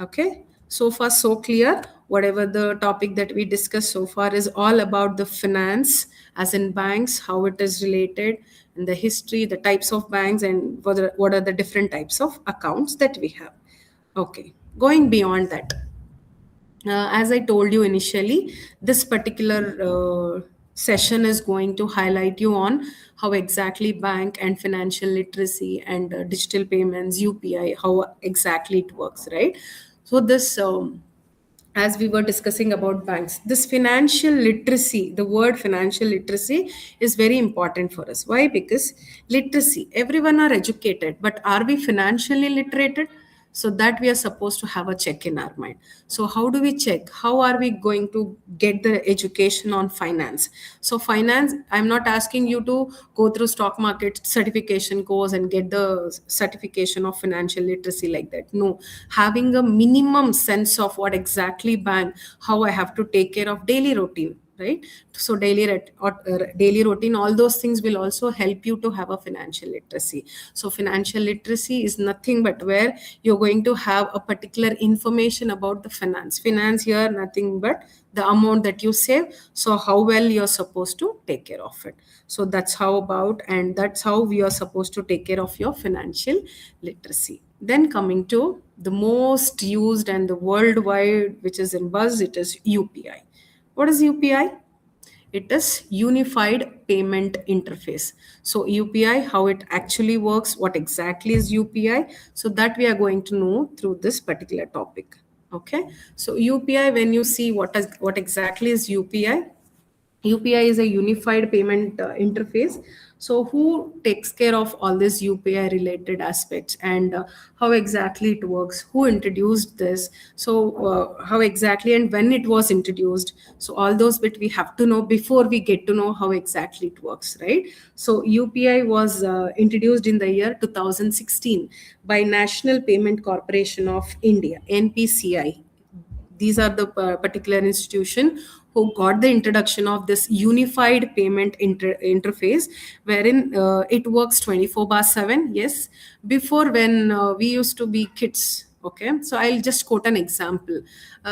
Okay, so far so clear. Whatever the topic that we discussed so far is all about the finance, as in banks, how it is related, and the history, the types of banks, and what are the different types of accounts that we have. Okay, going beyond that, as I told you initially, this particular session is going to highlight you on how exactly bank and financial literacy and digital payments, UPI, how exactly it works, right? So this, as we were discussing about banks, this financial literacy, the word financial literacy is very important for us. Why? Because literacy, everyone are educated, but are we financially literated? So that we are supposed to have a check in our mind. So how do we check? How are we going to get the education on finance? So finance, I'm not asking you to go through stock market certification course and get the certification of financial literacy like that. No, having a minimum sense of what exactly bank, how I have to take care of daily routine, right? So daily routine, all those things will also help you to have a financial literacy. So financial literacy is nothing but where you're going to have a particular information about the finance here, nothing but the amount that you save, so how well you're supposed to take care of it. So that's how we are supposed to take care of your financial literacy. Then coming to the most used and the worldwide, which is in buzz, it is UPI. What is UPI? It is Unified Payment Interface. So UPI, how it actually works, what exactly is UPI? So that we are going to know through this particular topic. Okay. So UPI, when you see what exactly is UPI, UPI is a unified payment interface. So who takes care of all these UPI related aspects, and how exactly it works? Who introduced this? So how exactly and when it was introduced? So all those bit we have to know before we get to know how exactly it works, right? So UPI was introduced in the year 2016 by National Payment Corporation of India, NPCI. These are the particular institution who got the introduction of this unified payment interface, wherein it works 24/7. Yes, before when we used to be kids. Okay, so I'll just quote an example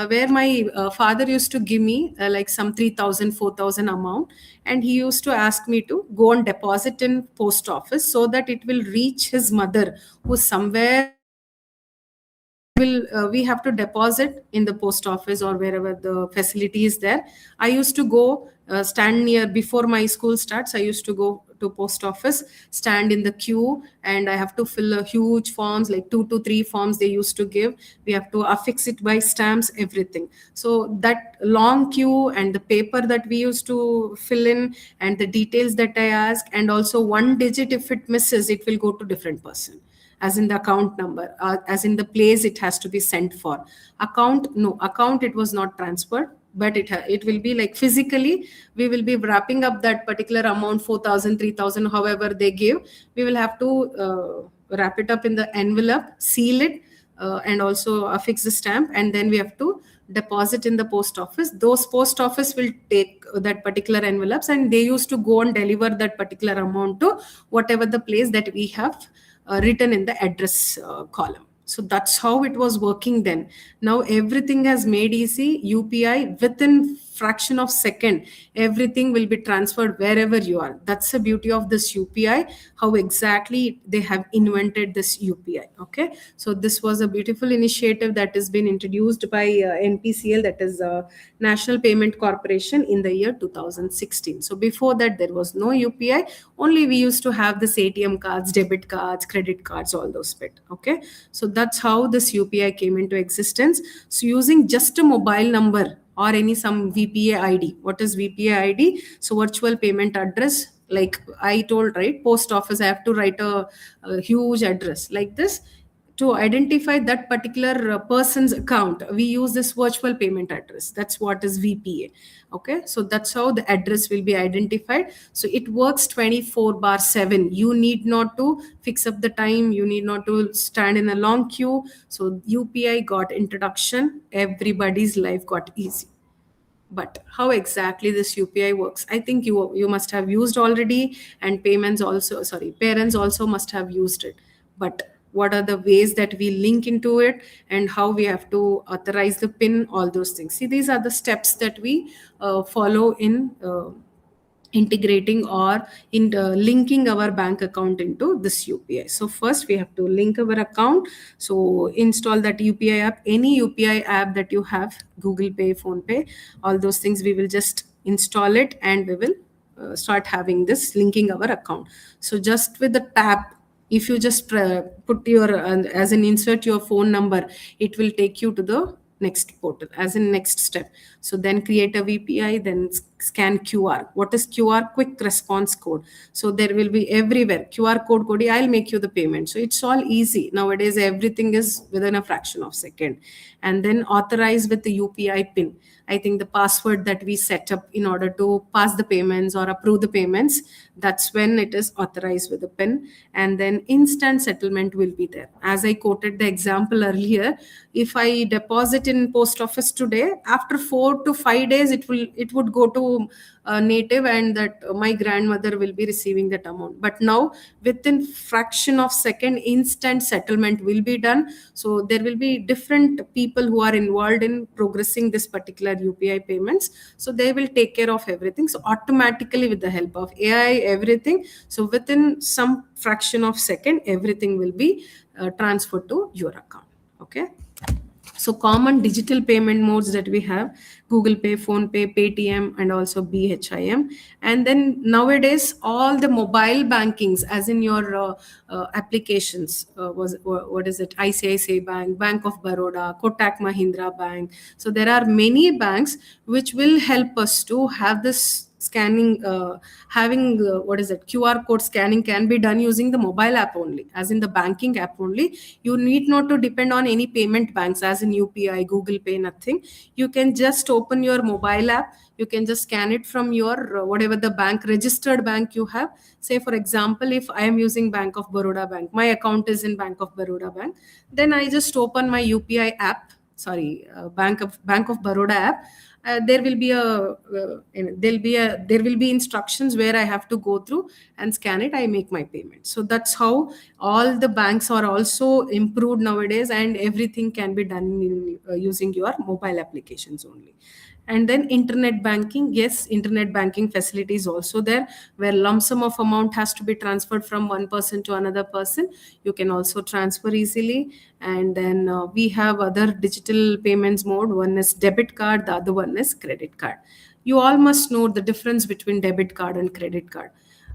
where my father used to give me like some 3,000, 4,000 amount, and he used to ask me to go and deposit in post office so that it will reach his mother who's somewhere. We have to deposit in the post office or wherever the facility is there. I used to go stand near before my school starts. I used to go to post office, stand in the queue, and I have to fill a huge forms, like 2 to 3 forms they used to give. We have to affix it by stamps, everything. So that long queue and the paper that we used to fill in and the details that I ask, and also one digit, if it misses, it will go to different person, as in the account number, as in the place it has to be sent for. Account it was not transferred, but it will be like physically we will be wrapping up that particular amount, 4,000, 3,000, however they give. We will have to wrap it up in the envelope, seal it, and also affix the stamp, and then we have to deposit in the post office. Those post office will take that particular envelopes, and they used to go and deliver that particular amount to whatever the place that we have written in the address column. So that's how it was working then. Now everything has made easy. UPI, within fraction of second, everything will be transferred wherever you are. That's the beauty of this UPI, how exactly they have invented this UPI. Okay, so this was a beautiful initiative that has been introduced by NPCL, that is National Payment Corporation, in the year 2016. So before that there was no UPI, only we used to have this ATM cards, debit cards, credit cards, all those bit. Okay, so that's how this UPI came into existence. So using just a mobile number or some VPA ID. What is VPA ID? So virtual payment address, like I told, right, post office, I have to write a huge address like this. To identify that particular person's account, we use this virtual payment address. That's what is VPA. Okay, so that's how the address will be identified. So it works 24/7. You need not to fix up the time, you need not to stand in a long queue. So UPI got introduction, everybody's life got easy. But how exactly this UPI works, I think you must have used already, and parents also must have used it. But what are the ways that we link into it, and how we have to authorize the PIN, all those things. See, these are the steps that we follow in integrating or in linking our bank account into this UPI. So first we have to link our account. So install that UPI app, any UPI app that you have, Google Pay, Phone Pay, all those things, we will just install it, and we will start having this linking our account. So just with the tap, if you just put your as an insert your phone number, it will take you to the next portal as in next step. So then create a VPI, then scan QR. What is QR? Quick response code. So there will be everywhere QR code, I'll make you the payment. So it's all easy nowadays, everything is within a fraction of second. And then authorize with the UPI PIN. I think the password that we set up in order to pass the payments or approve the payments, that's when it is authorized with the PIN. And then instant settlement will be there. As I quoted the example earlier, if I deposit in post office today, after 4 to 5 days, it would go to native, and that my grandmother will be receiving that amount. But now within fraction of second, instant settlement will be done. So there will be different people who are involved in progressing this particular UPI payments. So they will take care of everything. So automatically with the help of AI, everything. So within some fraction of second, everything will be transferred to your account. Okay. So common digital payment modes that we have: Google Pay, Phone Pay, Paytm, and also BHIM. And then nowadays, all the mobile bankings, as in your applications, what is it? ICICI Bank, Bank of Baroda, Kotak Mahindra Bank. So there are many banks which will help us to have this scanning, having QR code scanning can be done using the mobile app only, as in the banking app only. You need not to depend on any payment banks as in UPI, Google Pay, nothing. You can just open your mobile app, you can just scan it from your whatever the bank, registered bank you have. Say for example, if I am using Bank of Baroda Bank, my account is in Bank of Baroda Bank, then I just open my UPI app, Bank of Baroda app. There will be instructions where I have to go through and scan it. I make my payment. So that's how all the banks are also improved nowadays, and everything can be done in, using your mobile applications only. And then internet banking, yes, internet banking facility is also there, where lump sum of amount has to be transferred from one person to another person. You can also transfer easily. And then we have other digital payments mode. One is debit card, the other one is credit card. You all must know the difference between debit card and credit card.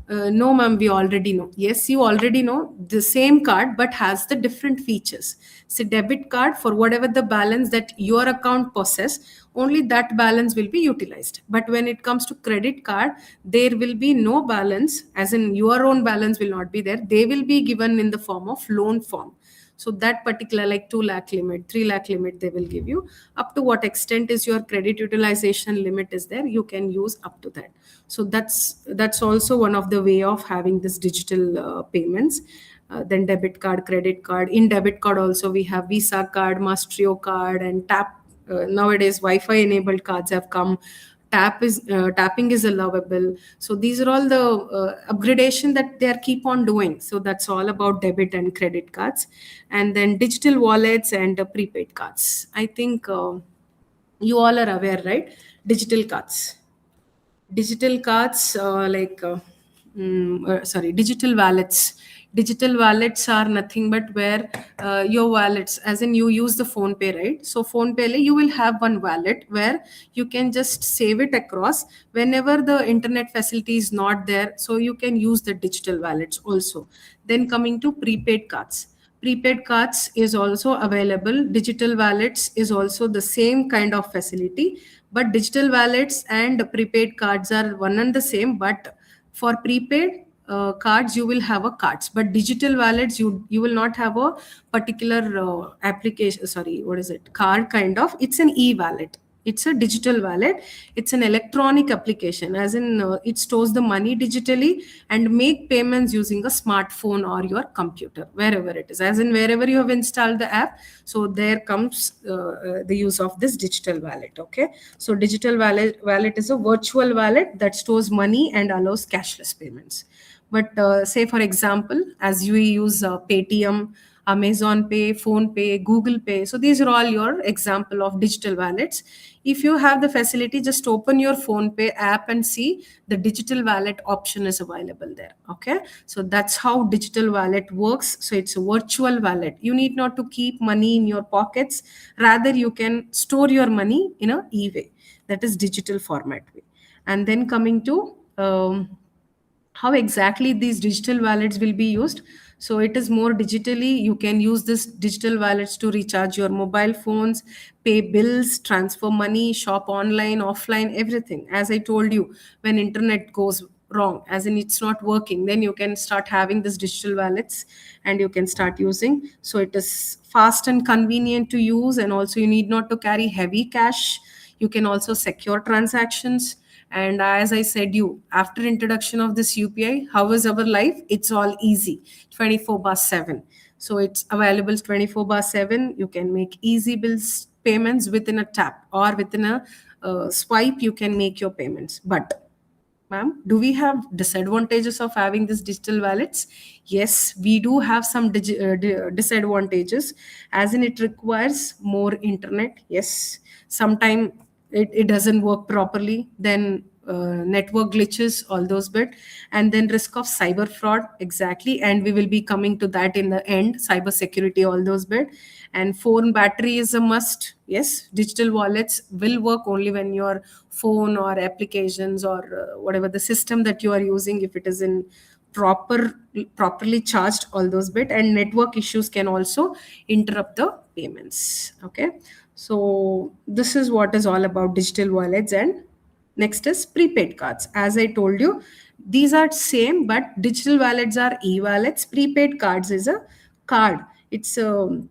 No, ma'am, we already know. Yes, you already know the same card, but has the different features. So debit card, for whatever the balance that your account possess, only that balance will be utilized. But when it comes to credit card, there will be no balance, as in your own balance will not be there. They will be given in the form of loan form. So that particular, like 2 lakh limit, 3 lakh limit, they will give you. Up to what extent is your credit utilization limit is there, you can use up to that. So that's also one of the way of having this digital payments. Then debit card, credit card. In debit card also we have Visa card, Maestro card, and tap. Nowadays Wi-Fi enabled cards have come. Tapping is allowable. So these are all the upgradation that they are keep on doing. So that's all about debit and credit cards. And then digital wallets and prepaid cards. I think you all are aware, right? Digital cards, digital wallets. Digital wallets are nothing but where your wallets, as in you use the Phone Pay, right? So Phone Pay, you will have one wallet where you can just save it across whenever the internet facility is not there. So you can use the digital wallets also. Then coming to prepaid cards. Prepaid cards is also available. Digital wallets is also the same kind of facility, but digital wallets and prepaid cards are one and the same, but For prepaid cards, you will have a cards, but digital wallets, you will not have a particular application. Sorry, what is it? Card kind of. It's an e-wallet. It's a digital wallet. It's an electronic application, as in it stores the money digitally and make payments using a smartphone or your computer, wherever it is, as in wherever you have installed the app. So there comes the use of this digital wallet. Okay, so digital wallet is a virtual wallet that stores money and allows cashless payments. But say, for example, as you use Paytm, Amazon Pay, Phone Pay, Google Pay. So these are all your example of digital wallets. If you have the facility, just open your Phone Pay app and see the digital wallet option is available there. Okay. So that's how digital wallet works. So it's a virtual wallet. You need not to keep money in your pockets. Rather, you can store your money in a e-way. That is digital format way. And then coming to how exactly these digital wallets will be used. So it is more digitally. You can use this digital wallets to recharge your mobile phones, pay bills, transfer money, shop online, offline, everything. As I told you, when internet goes wrong, as in it's not working, then you can start having this digital wallets and you can start using. So it is fast and convenient to use, and also you need not to carry heavy cash. You can also secure transactions. And as I said you, after introduction of this UPI, how is our life? It's all easy, 24/7. So it's available 24/7. You can make easy bills payments within a tap, or within a swipe, you can make your payments. But ma'am, do we have disadvantages of having this digital wallets? Yes, we do have some disadvantages, as in it requires more internet. Yes, sometimes it doesn't work properly. Then network glitches, all those bit, and then risk of cyber fraud. Exactly, and we will be coming to that in the end. Cyber security, all those bit, and phone battery is a must. Yes, digital wallets will work only when your phone or applications or whatever the system that you are using, if it is in properly charged, all those bit. And network issues can also interrupt the payments. Okay, so this is what is all about digital wallets. And next is prepaid cards. As I told you, these are same, but digital wallets are e-wallets. Prepaid cards is a card. It's a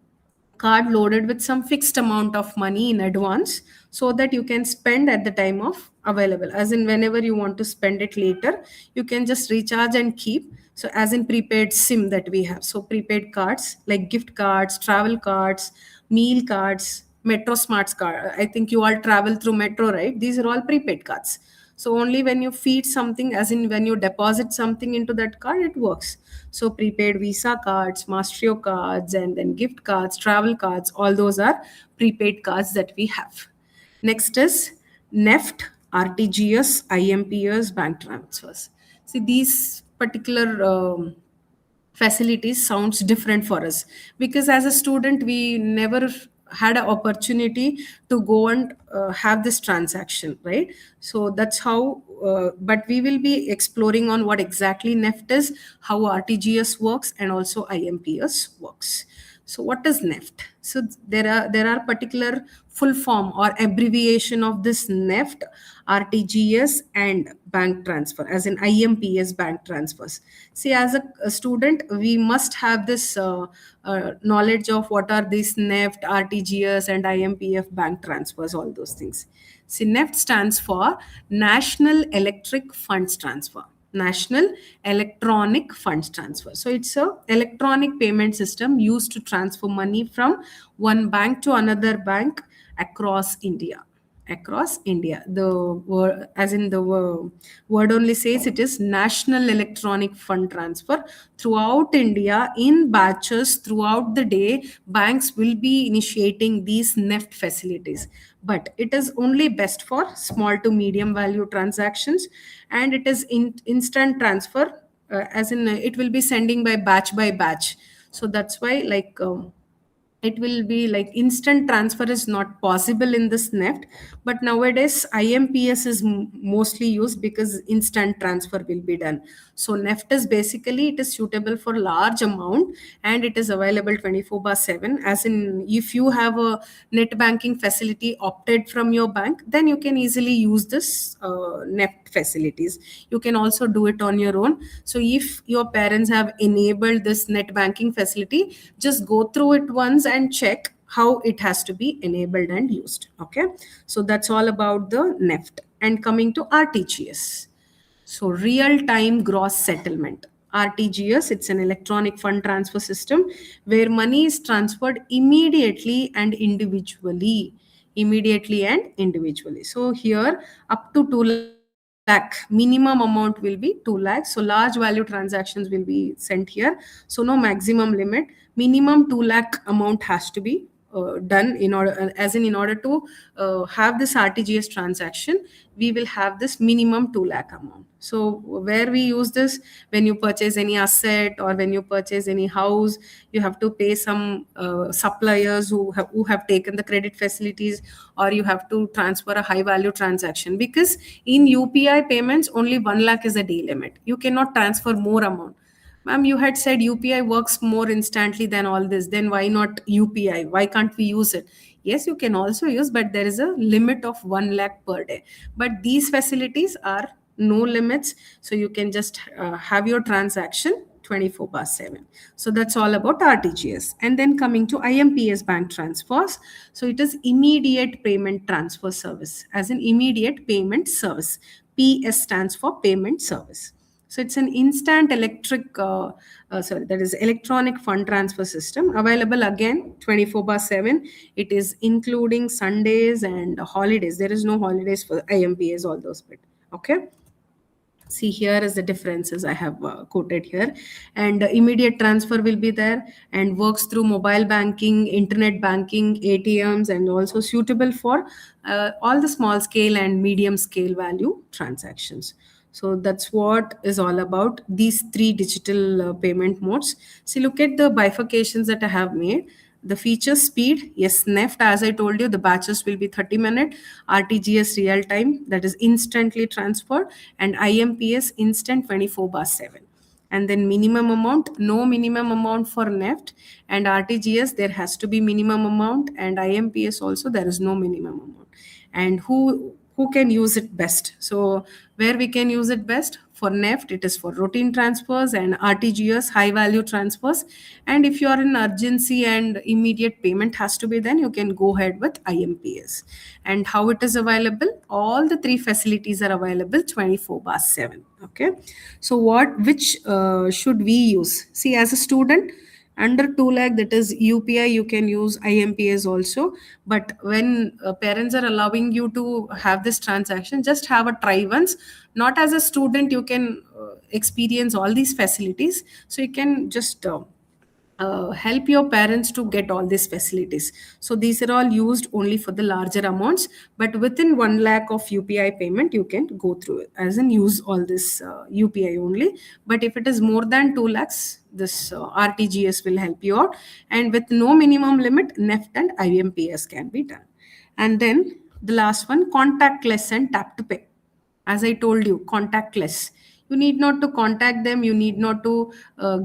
card loaded with some fixed amount of money in advance, so that you can spend at the time of available, as in whenever you want to spend it later, you can just recharge and keep. So as in prepaid SIM that we have. So prepaid cards like gift cards, travel cards, meal cards, Metro Smarts card. I think you all travel through Metro, right? These are all prepaid cards. So only when you feed something, as in when you deposit something into that card, it works. So prepaid Visa cards, Maestro cards, and then gift cards, travel cards, all those are prepaid cards that we have. Next is NEFT, RTGS, IMPS, bank transfers. See, these particular facilities sounds different for us, because as a student we never had an opportunity to go and have this transaction, right? So that's how but we will be exploring on what exactly NEFT is, how RTGS works, and also IMPS works. So what is NEFT? So there are particular full form or abbreviation of this NEFT, RTGS, and bank transfer, as in IMPS bank transfers. See, as a student, we must have this knowledge of what are these NEFT, RTGS, and IMPF bank transfers, all those things. See, NEFT stands for National Electric Funds Transfer. National Electronic Funds Transfer. So it's a electronic payment system used to transfer money from one bank to another bank across India. Across India. The word, as in the word only says, it is National Electronic Fund Transfer throughout India in batches throughout the day. Banks will be initiating these NEFT facilities, but it is only best for small to medium value transactions, and it is instant transfer, as in it will be sending by batch. So that's why, like, it will be like instant transfer is not possible in this NEFT, but nowadays IMPS is mostly used because instant transfer will be done. So NEFT is basically, it is suitable for large amount and it is available 24/7. As in, if you have a net banking facility opted from your bank, then you can easily use this NEFT facilities. You can also do it on your own. So if your parents have enabled this net banking facility, just go through it once and check how it has to be enabled and used. Okay, so that's all about the NEFT. And coming to RTGS, so real time gross settlement. RTGS, it's an electronic fund transfer system where money is transferred immediately and individually. So here up to 2 lakh, minimum amount will be 2 lakhs. So large value transactions will be sent here. So no maximum limit. Minimum 2 lakh amount has to be done in order, in order to have this RTGS transaction, we will have this minimum 2 lakh amount. So where we use this, when you purchase any asset or when you purchase any house, you have to pay some suppliers who have taken the credit facilities, or you have to transfer a high value transaction, because in UPI payments only 1 lakh is a day limit. You cannot transfer more amount. Ma'am, you had said UPI works more instantly than all this. Then why not UPI? Why can't we use it? Yes, you can also use, but there is a limit of 1 lakh per day. But these facilities are no limits. So you can just have your transaction 24/7. So that's all about RTGS. And then coming to IMPS bank transfers. So it is immediate payment transfer service, as an immediate payment service. PS stands for payment service. So it's an instant that is electronic fund transfer system, available again 24/7. It is including Sundays and holidays. There is no holidays for IMPS, all those bit. Okay. See, here is the differences I have quoted here. And immediate transfer will be there and works through mobile banking, internet banking, ATMs, and also suitable for all the small scale and medium scale value transactions. So that's what is all about these three digital payment modes. See, look at the bifurcations that I have made. The feature speed, yes, NEFT, as I told you, the batches will be 30-minute. RTGS real time, that is instantly transferred, and IMPS instant 24/7. And then minimum amount, no minimum amount for NEFT, and RTGS there has to be minimum amount, and IMPS also there is no minimum amount. And who can use it best? So where we can use it best? For NEFT, it is for routine transfers, and RTGS high value transfers. And if you are in urgency and immediate payment has to be, then you can go ahead with IMPS. And how it is available? All the three facilities are available 24/7. Okay. So which should we use? See, as a student, under 2 lakh, that is UPI, you can use IMPS also. But when parents are allowing you to have this transaction, just have a try once. Not as a student, you can experience all these facilities. So you can just help your parents to get all these facilities. So these are all used only for the larger amounts, but within 1 lakh of UPI payment, you can go through it, as in use all this UPI only. But if it is more than 2 lakhs, this RTGS will help you out. And with no minimum limit, NEFT and IMPS can be done. And then the last one, contactless and tap to pay. As I told you, contactless. You need not to contact them. You need not to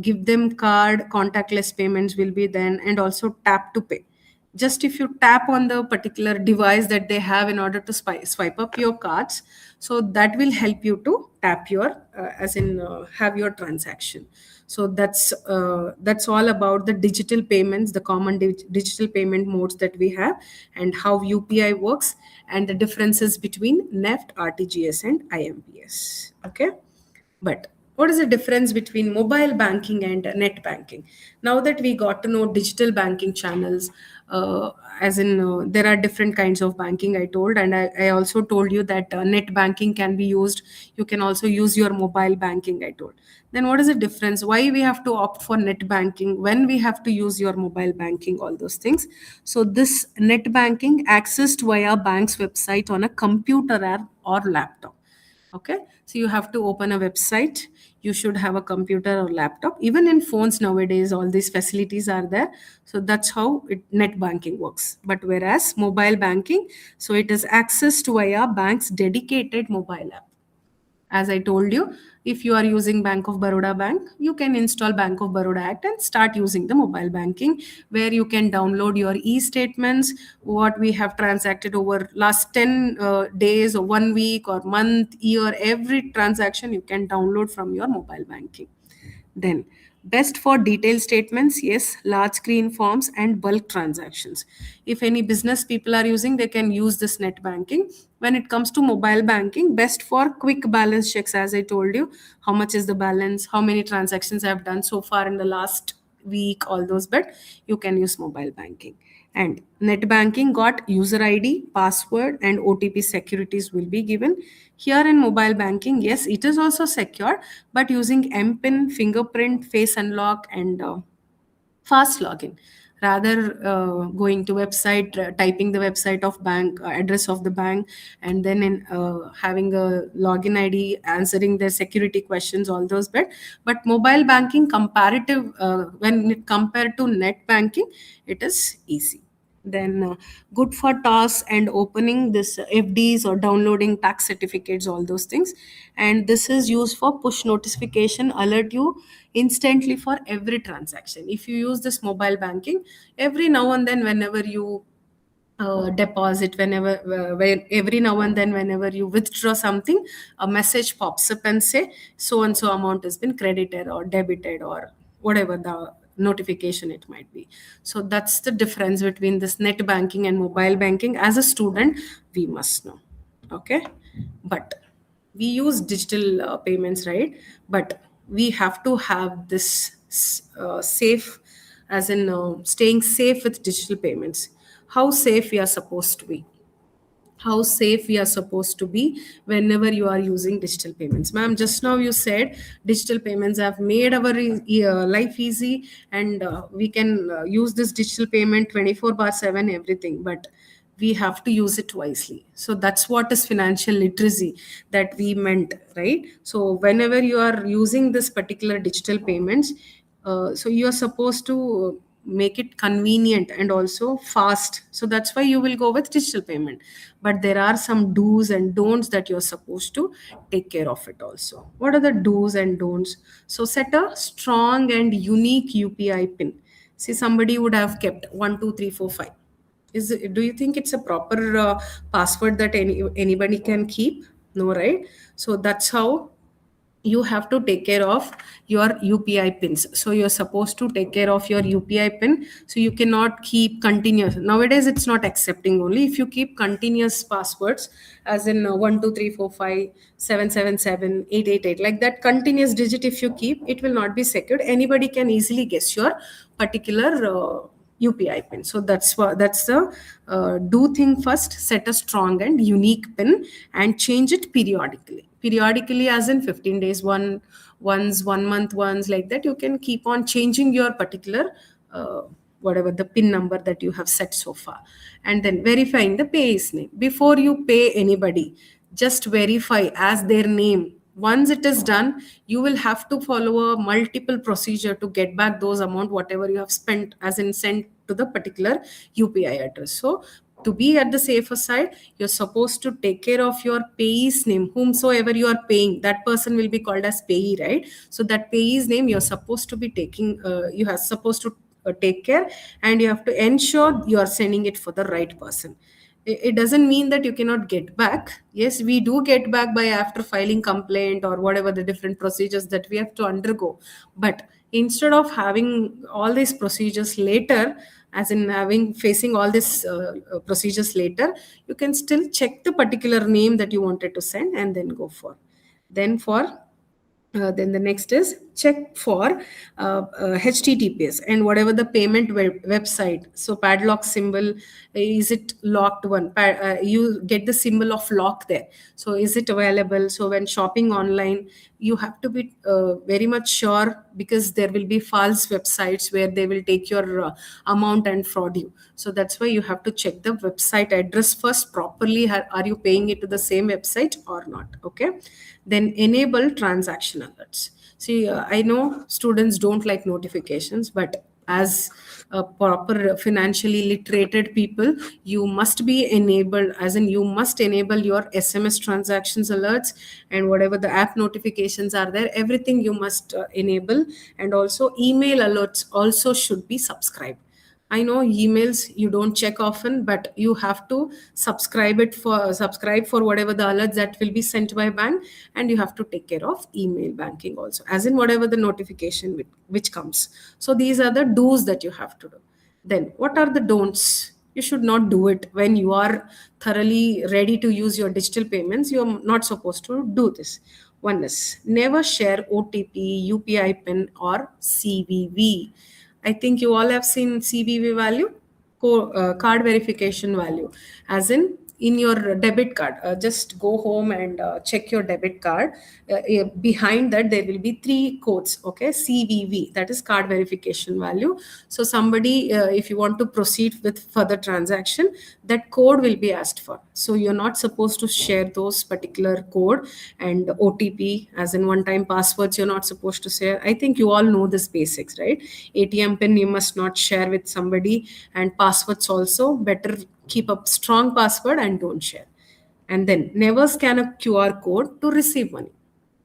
give them card. Contactless payments will be then, and also tap to pay. Just if you tap on the particular device that they have in order to swipe up your cards, so that will help you to tap your, have your transaction. So that's all about the digital payments, the common digital payment modes that we have, and how UPI works, and the differences between NEFT, RTGS, and IMPS. Okay. But what is the difference between mobile banking and net banking? Now that we got to know digital banking channels, there are different kinds of banking, I told. And I also told you that net banking can be used. You can also use your mobile banking, I told. Then what is the difference? Why we have to opt for net banking when we have to use your mobile banking, all those things? So this net banking accessed via bank's website on a computer or laptop. Okay, so you have to open a website. You should have a computer or laptop. Even in phones nowadays, all these facilities are there. So that's how net banking works. But whereas mobile banking, so it is accessed via bank's dedicated mobile app. As I told you, if you are using Bank of Baroda Bank, you can install Bank of Baroda app and start using the mobile banking, where you can download your e-statements, what we have transacted over last 10 days or 1 week or month, year, every transaction you can download from your mobile banking. Then, best for detailed statements, yes, large screen forms and bulk transactions. If any business people are using, they can use this net banking. When it comes to mobile banking, best for quick balance checks, as I told you, how much is the balance, how many transactions I have done so far in the last week, all those, but you can use mobile banking. And net banking got user ID, password, and OTP securities will be given. Here in mobile banking, yes, it is also secure, but using MPIN, fingerprint, face unlock, and fast login, rather going to website, typing the website of bank, address of the bank, and then in having a login ID, answering their security questions, all those. But mobile banking comparative, when it compared to net banking, it is easy. Then good for tasks and opening this FDs or downloading tax certificates, all those things. And this is used for push notification, alert you instantly for every transaction. If you use this mobile banking, every now and then, whenever you deposit, every now and then, whenever you withdraw something, a message pops up and say so and so amount has been credited or debited, or whatever the notification it might be. So that's the difference between this net banking and mobile banking. As a student, we must know. Okay, but we use digital payments, right? But we have to have this safe, as in staying safe with digital payments. How safe we are supposed to be? How safe we are supposed to be whenever you are using digital payments? Ma'am, just now you said digital payments have made our life easy, and we can use this digital payment 24/7, everything, but we have to use it wisely. So that's what is financial literacy that we meant, right? So whenever you are using this particular digital payments, so you are supposed to make it convenient and also fast. So that's why you will go with digital payment. But there are some do's and don'ts that you're supposed to take care of it also. What are the do's and don'ts? So set a strong and unique UPI pin. See, somebody would have kept 12345. Do you think it's a proper password that anybody can keep? No, right? So that's how you have to take care of your UPI pins. So you're supposed to take care of your UPI pin. So you cannot keep continuous. Nowadays, it's not accepting only. If you keep continuous passwords, as in 12345 777 888, like that continuous digit, if you keep, it will not be secured. Anybody can easily guess your particular UPI pin. So that's the do thing first. Set a strong and unique pin and change it periodically. Periodically, as in 15 days, once, 1 month once, like that. You can keep on changing your particular whatever the pin number that you have set so far. And then verifying the payee's name. Before you pay anybody, just verify as their name. Once it is done, you will have to follow a multiple procedure to get back those amount, whatever you have spent, as in sent to the particular UPI address. So to be at the safer side, you're supposed to take care of your payee's name. Whomsoever you are paying, that person will be called as payee, right? So that payee's name, you're supposed to be taking, you are supposed to take care, and you have to ensure you are sending it for the right person. It doesn't mean that you cannot get back. Yes, we do get back by after filing complaint or whatever the different procedures that we have to undergo. But instead of having all these procedures later, as in having facing all these procedures later, you can still check the particular name that you wanted to send and then go for. Then the next is check for HTTPS and whatever the payment website. So padlock symbol, is it locked one? You get the symbol of lock there. So is it available? So when shopping online, you have to be very much sure, because there will be false websites where they will take your amount and fraud you. So that's why you have to check the website address first properly. Are you paying it to the same website or not? Okay. Then enable transaction alerts. See, I know students don't like notifications, but as a proper financially literated people, you must be enabled, as in you must enable your SMS transactions alerts and whatever the app notifications are there, everything you must enable. And also email alerts also should be subscribed. I know emails you don't check often, but you have to subscribe for whatever the alerts that will be sent by bank, and you have to take care of email banking also, as in whatever the notification which comes. So these are the do's that you have to do. Then what are the don'ts? You should not do it when you are thoroughly ready to use your digital payments. You are not supposed to do this. One is never share OTP, UPI PIN, or CVV. I think you all have seen CVV value, card verification value, as in your debit card. Just go home and check your debit card. Behind that, there will be 3 codes. Okay, CVV, that is card verification value. So somebody, if you want to proceed with further transaction, that code will be asked for. So you're not supposed to share those particular code, and OTP, as in one-time passwords, you're not supposed to share. I think you all know this basics, right? ATM pin you must not share with somebody, and passwords also better keep a strong password and don't share. And then never scan a QR code to receive money.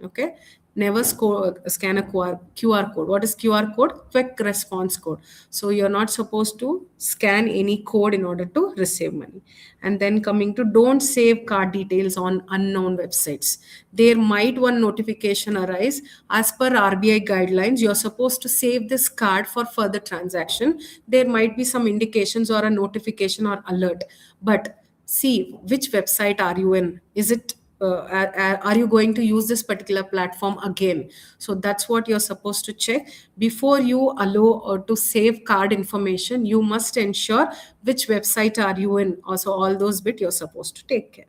Okay, never scan a QR code. What is QR code? Quick response code. So you're not supposed to scan any code in order to receive money. And then coming to, don't save card details on unknown websites. There might one notification arise. As per RBI guidelines, you're supposed to save this card for further transaction. There might be some indications or a notification or alert, but see which website are you in. Is it are you going to use this particular platform again? So that's what you're supposed to check before you allow to save card information. You must ensure which website are you in. Also all those bit you're supposed to take care.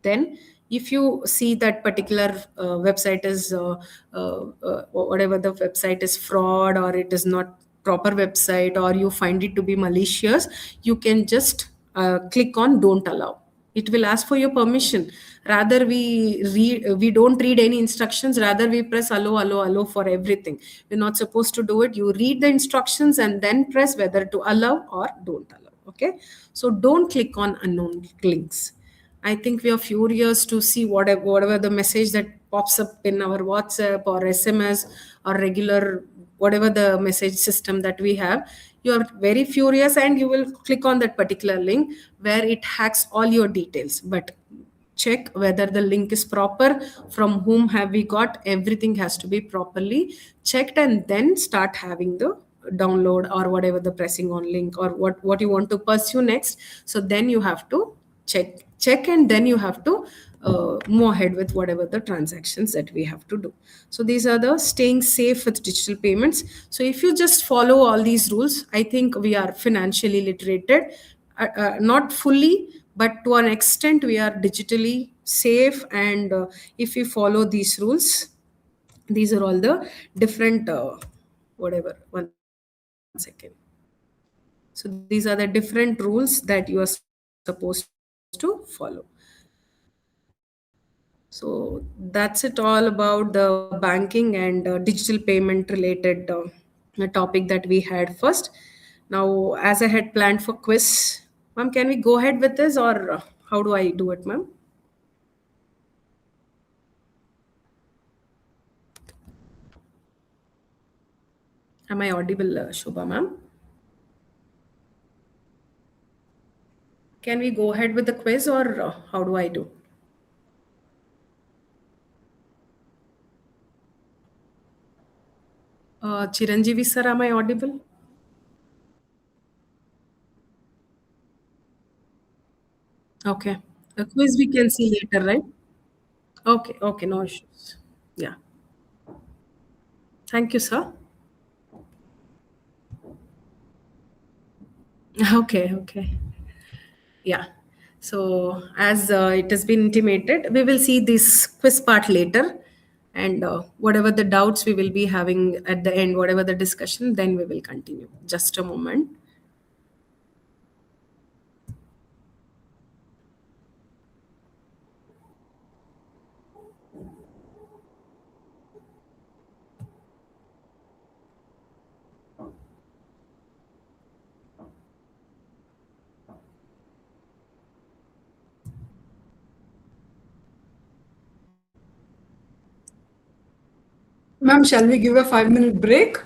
Then if you see that particular website is whatever the website is fraud, or it is not proper website, or you find it to be malicious, you can just click on don't allow. It will ask for your permission. Rather we don't read any instructions, rather we press allow for everything. We're not supposed to do it. You read the instructions and then press whether to allow or don't allow. Okay, so don't click on unknown links. I think we are furious to see whatever the message that pops up in our WhatsApp or SMS or regular, whatever the message system that we have. You are very furious and you will click on that particular link where it hacks all your details. But check whether the link is proper, from whom have we got, everything has to be properly checked, and then start having the download or whatever the pressing on link or what you want to pursue next. So then you have to check and then you have to move ahead with whatever the transactions that we have to do. So these are the staying safe with digital payments. So if you just follow all these rules, I think we are financially literated, not fully, but to an extent we are digitally safe. And if we follow these rules, these are all the different whatever, one second. So these are the different rules that you are supposed to follow. So that's it all about the banking and digital payment related topic that we had first. Now, as I had planned for quiz, ma'am, can we go ahead with this, or how do I do it, ma'am? Am I audible, Shobha, ma'am? Can we go ahead with the quiz, or how do I do? Chiranjeevi sir, am I audible? Okay. The quiz we can see later, right? Okay, no issues. Yeah. Thank you, sir. Okay. Yeah. So, as it has been intimated, we will see this quiz part later. And whatever the doubts we will be having at the end, whatever the discussion, then we will continue. Just a moment. Ma'am, shall we give a 5-minute break?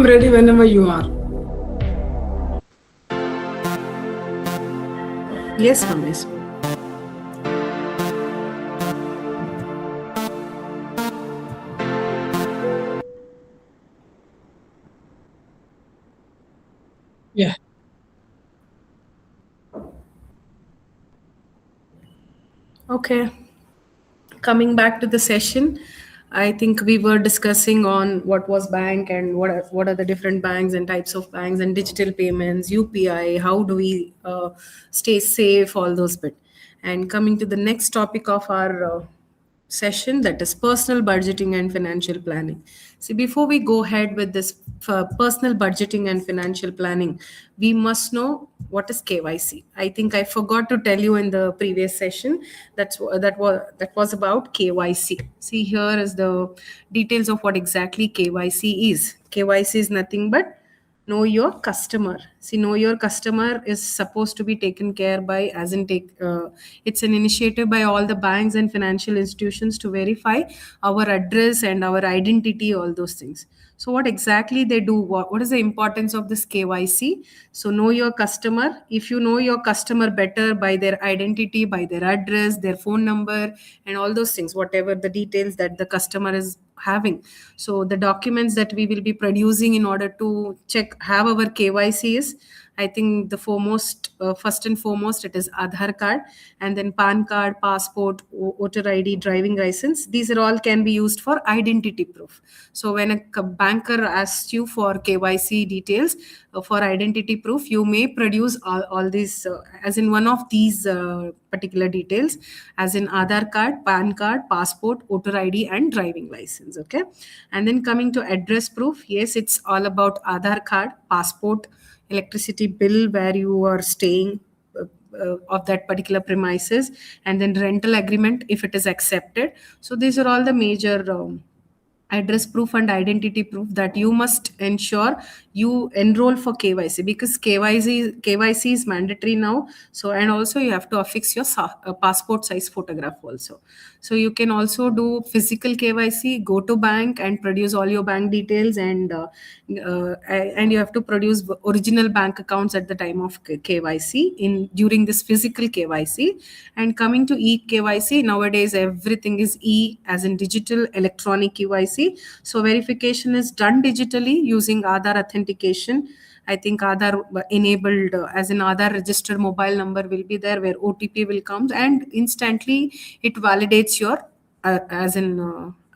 I'm ready whenever you are. Yes, ma'am. Yes, ma'am. Yeah. Okay. Coming back to the session, I think we were discussing on what was bank and what are the different banks and types of banks and digital payments, UPI, how do we stay safe, all those bit. And coming to the next topic of our session, that is personal budgeting and financial planning. See, before we go ahead with this personal budgeting and financial planning, we must know what is KYC. I think I forgot to tell you in the previous session that was about KYC. See, here is the details of what exactly KYC is. KYC is nothing but know your customer. See, know your customer is supposed to be taken care by, as in it's an initiative by all the banks and financial institutions to verify our address and our identity, all those things. So what exactly they do, what is the importance of this KYC? So know your customer. If you know your customer better by their identity, by their address, their phone number, and all those things, whatever the details that the customer is having. So the documents that we will be producing in order to check have our KYC is, I think the first and foremost, it is Aadhaar card, and then PAN card, passport, voter ID, driving license. These are all can be used for identity proof. So when a banker asks you for KYC details for identity proof, you may produce all these as in one of these particular details, as in Aadhaar card, PAN card, passport, voter ID, and driving license. Okay, and then coming to address proof, yes, it's all about Aadhaar card, passport, electricity bill where you are staying of that particular premises, and then rental agreement if it is accepted. So these are all the major address proof and identity proof that you must ensure you enroll for KYC, because KYC is mandatory now. So, and also you have to affix your passport size photograph also. So you can also do physical KYC, go to bank and produce all your bank details, and you have to produce original bank accounts at the time of KYC in during this physical KYC. And coming to eKYC, nowadays everything is as in digital electronic KYC. So verification is done digitally using Aadhaar authentication. I think Aadhaar enabled, as in Aadhaar registered mobile number will be there where OTP will come and instantly it validates your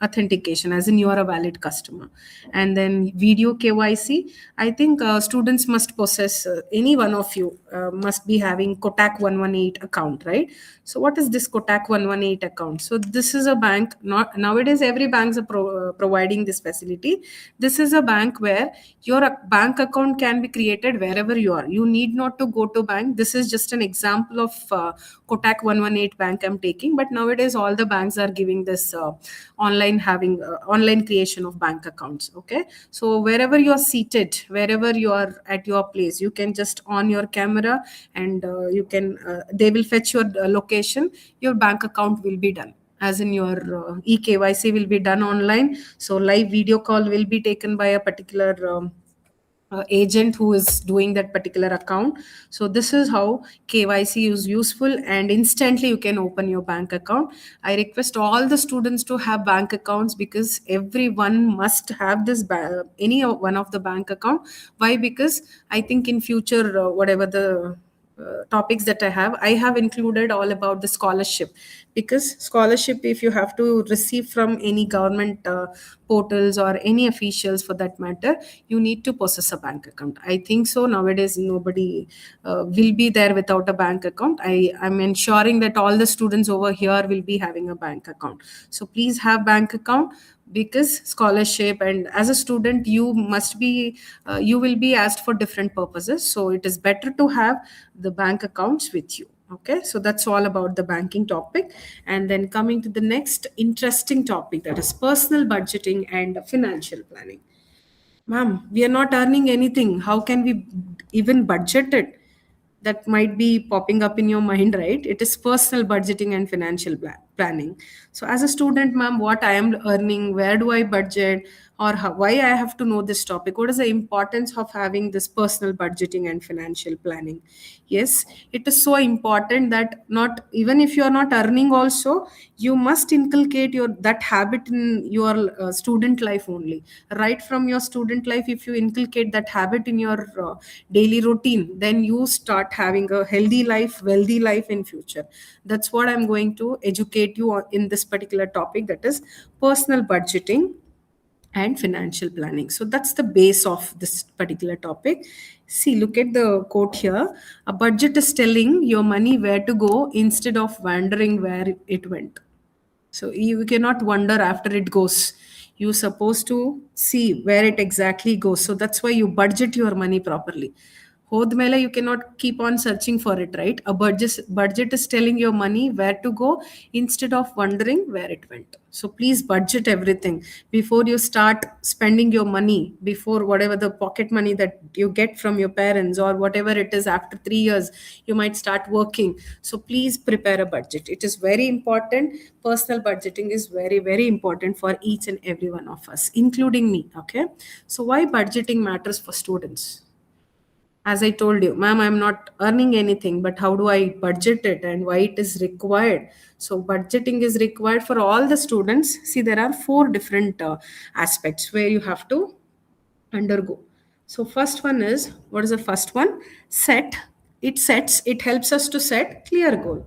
authentication, as in you are a valid customer. And then video KYC, I think students must possess, any one of you must be having Kotak 118 account, right? So what is this Kotak 118 account? So this is a bank, not nowadays every banks are providing this facility. This is a bank where your bank account can be created wherever you are. You need not to go to bank. This is just an example of Kotak 118 bank I'm taking, but nowadays all the banks are giving this online creation of bank accounts. Okay, so wherever you're seated, wherever you are at your place, you can just on your camera and you can they will fetch your location, your bank account will be done, as in your eKYC will be done online. So live video call will be taken by a particular agent who is doing that particular account. So this is how KYC is useful, and instantly you can open your bank account. I request all the students to have bank accounts, because everyone must have this any one of the bank account. Why? Because I think in future whatever the topics that I have included all about the scholarship, because scholarship, if you have to receive from any government portals or any officials for that matter, you need to possess a bank account. I think so nowadays nobody will be there without a bank account. I'm ensuring that all the students over here will be having a bank account. So please have bank account, because scholarship, and as a student you must be you will be asked for different purposes, so it is better to have the bank accounts with you. Okay, so that's all about the banking topic. And then coming to the next interesting topic, that is personal budgeting and financial planning. Ma'am, we are not earning anything, how can we even budget it? That might be popping up in your mind, right? It is personal budgeting and financial planning. So as a student, ma'am, what I am earning, where do I budget, or why I have to know this topic? What is the importance of having this personal budgeting and financial planning? Yes, it is so important that not even if you are not earning also, you must inculcate your that habit in your student life only. Right from your student life, if you inculcate that habit in your daily routine, then you start having a healthy life, wealthy life in future. That's what I'm going to educate you on in this particular topic, that is personal budgeting and financial planning. So that's the base of this particular topic. See, look at the quote here. A budget is telling your money where to go instead of wondering where it went. So you cannot wonder after it goes. You're supposed to see where it exactly goes. So that's why you budget your money properly. Hodmela, you cannot keep on searching for it, right? A budget is telling your money where to go instead of wondering where it went. So please budget everything before you start spending your money, before whatever the pocket money that you get from your parents or whatever it is. After 3 years you might start working. So please prepare a budget. It is very important. Personal budgeting is very, very important for each and every one of us, including me. Okay, so why budgeting matters for students? As I told you, ma'am, I'm not earning anything, but how do I budget it and why it is required? So, budgeting is required for all the students. See, there are four different aspects where you have to undergo. So, first one is, what is the first one? Set. It helps us to set clear goal,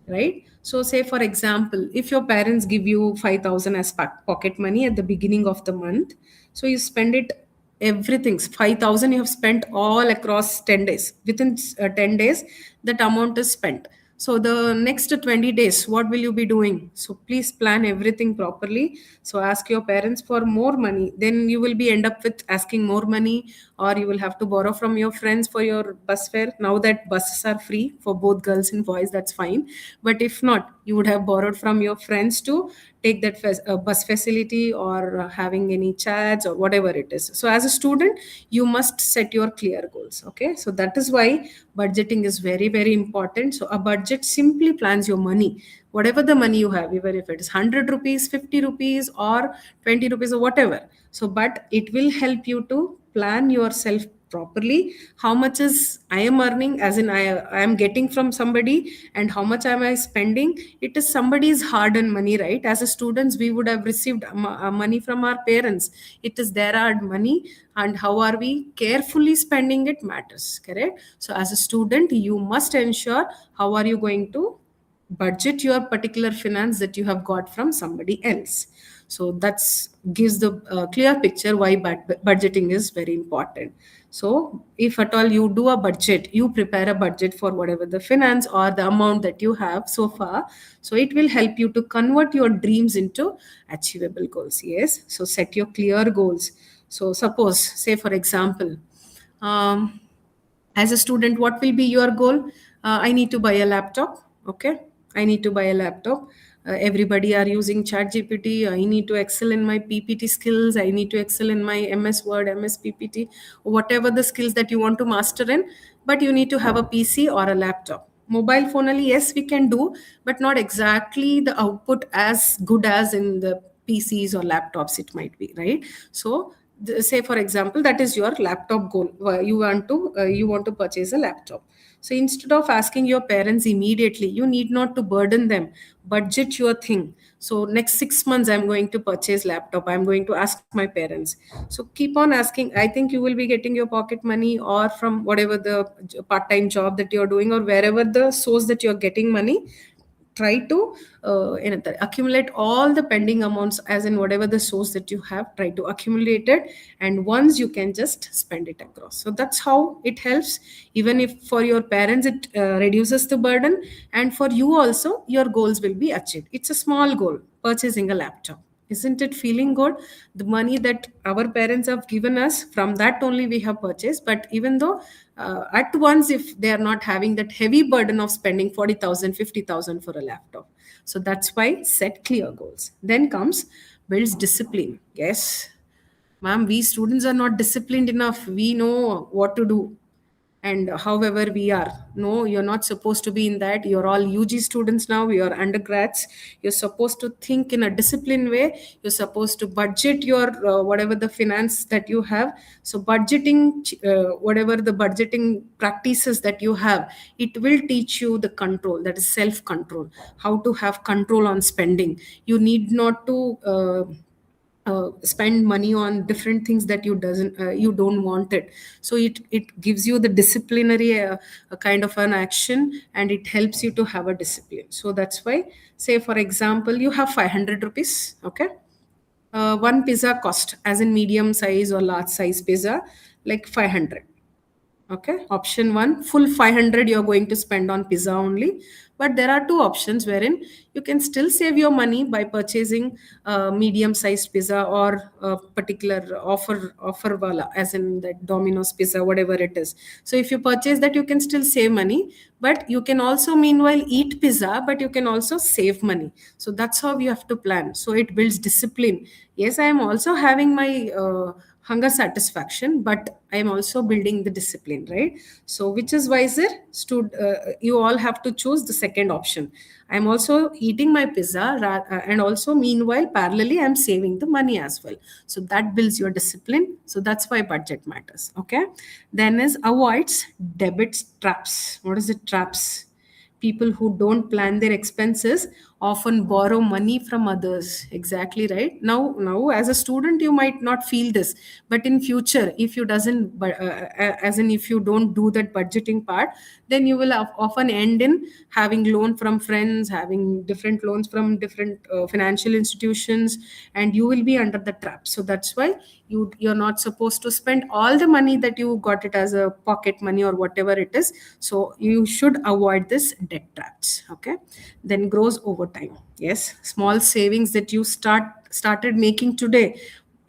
right? So, say for example, if your parents give you 5,000 as pocket money at the beginning of the month, so you spend it everything 5,000 you have spent all across 10 days. Within 10 days that amount is spent. So the next 20 days, what will you be doing? So please plan everything properly. So ask your parents for more money. Then you will be end up with asking more money, or you will have to borrow from your friends for your bus fare. Now that buses are free for both girls and boys, that's fine. But if not, you would have borrowed from your friends to take that bus facility, or having any chats or whatever it is. So as a student, you must set your clear goals. Okay, so that is why budgeting is very, very important. So a budget simply plans your money, whatever the money you have, even if it is 100 rupees, 50 rupees, or 20 rupees, or whatever. So but it will help you to plan yourself properly. How much is I am earning, as in I am getting from somebody, and how much am I spending? It is somebody's hard earned money, right? As a students, we would have received money from our parents. It is their hard money, and how are we carefully spending it matters, correct? So as a student, you must ensure how are you going to budget your particular finance that you have got from somebody else. So that's gives the clear picture why budgeting is very important. So if at all you do a budget, you prepare a budget for whatever the finance or the amount that you have so far, so it will help you to convert your dreams into achievable goals. Yes, so set your clear goals. So suppose, say for example, um, as a student, what will be your goal? I need to buy a laptop. Okay, I need to buy a laptop. Everybody are using chat gpt. I need to excel in my ppt skills. I need to excel in my ms word, ms ppt, whatever the skills that you want to master in. But you need to have a pc or a laptop. Mobile phone only, yes, we can do, but not exactly the output as good as in the pcs or laptops it might be, right? So say for example, that is your laptop goal. You want to purchase a laptop. So instead of asking your parents immediately, you need not to burden them. Budget your thing. So next 6 months I'm going to purchase laptop, I'm going to ask my parents. So keep on asking. I think you will be getting your pocket money, or from whatever the part-time job that you're doing, or wherever the source that you're getting money. Try to accumulate all the pending amounts, as in whatever the source that you have, try to accumulate it, and once you can just spend it across. So that's how it helps. Even if for your parents it reduces the burden, and for you also your goals will be achieved. It's a small goal, purchasing a laptop. Isn't it feeling good? The money that our parents have given us, from that only we have purchased. But even though at once, if they are not having that heavy burden of spending 40,000, 50,000 for a laptop. So that's why set clear goals. Then comes builds discipline. Yes, ma'am, we students are not disciplined enough. We know what to do, and however we are. No, you're not supposed to be in that. You're all UG students now, you're undergrads. You're supposed to think in a disciplined way. You're supposed to budget your whatever the finance that you have. So budgeting, whatever the budgeting practices that you have, it will teach you the control, that is self control, how to have control on spending. You need not to spend money on different things that you don't want it. So it gives you the disciplinary a kind of an action, and it helps you to have a discipline. So that's why, say for example, you have 500 rupees, okay. One pizza cost, as in medium size or large size pizza, like 500. Okay, option one, full 500 you're going to spend on pizza only. But there are two options wherein you can still save your money by purchasing a medium sized pizza or a particular offer wala, as in that Domino's pizza, whatever it is. So if you purchase that, you can still save money, but you can also meanwhile eat pizza, but you can also save money. So that's how you have to plan. So it builds discipline. Yes, I am also having my hunger satisfaction, but I am also building the discipline, right? So which is wiser? You all have to choose the second option. I'm also eating my pizza, and also meanwhile parallelly I'm saving the money as well. So that builds your discipline. So that's why budget matters. Okay. Then is avoids debit traps. What is it? Traps. People who don't plan their expenses often borrow money from others. Exactly right. Now as a student you might not feel this, but in future, if you doesn't as in if you don't do that budgeting part, then you will often end in having loan from friends, having different loans from different financial institutions, and you will be under the trap. So that's why you're not supposed to spend all the money that you got it as a pocket money or whatever it is. So you should avoid this debt traps. Okay. Then grows over time. Yes, small savings that you started making today,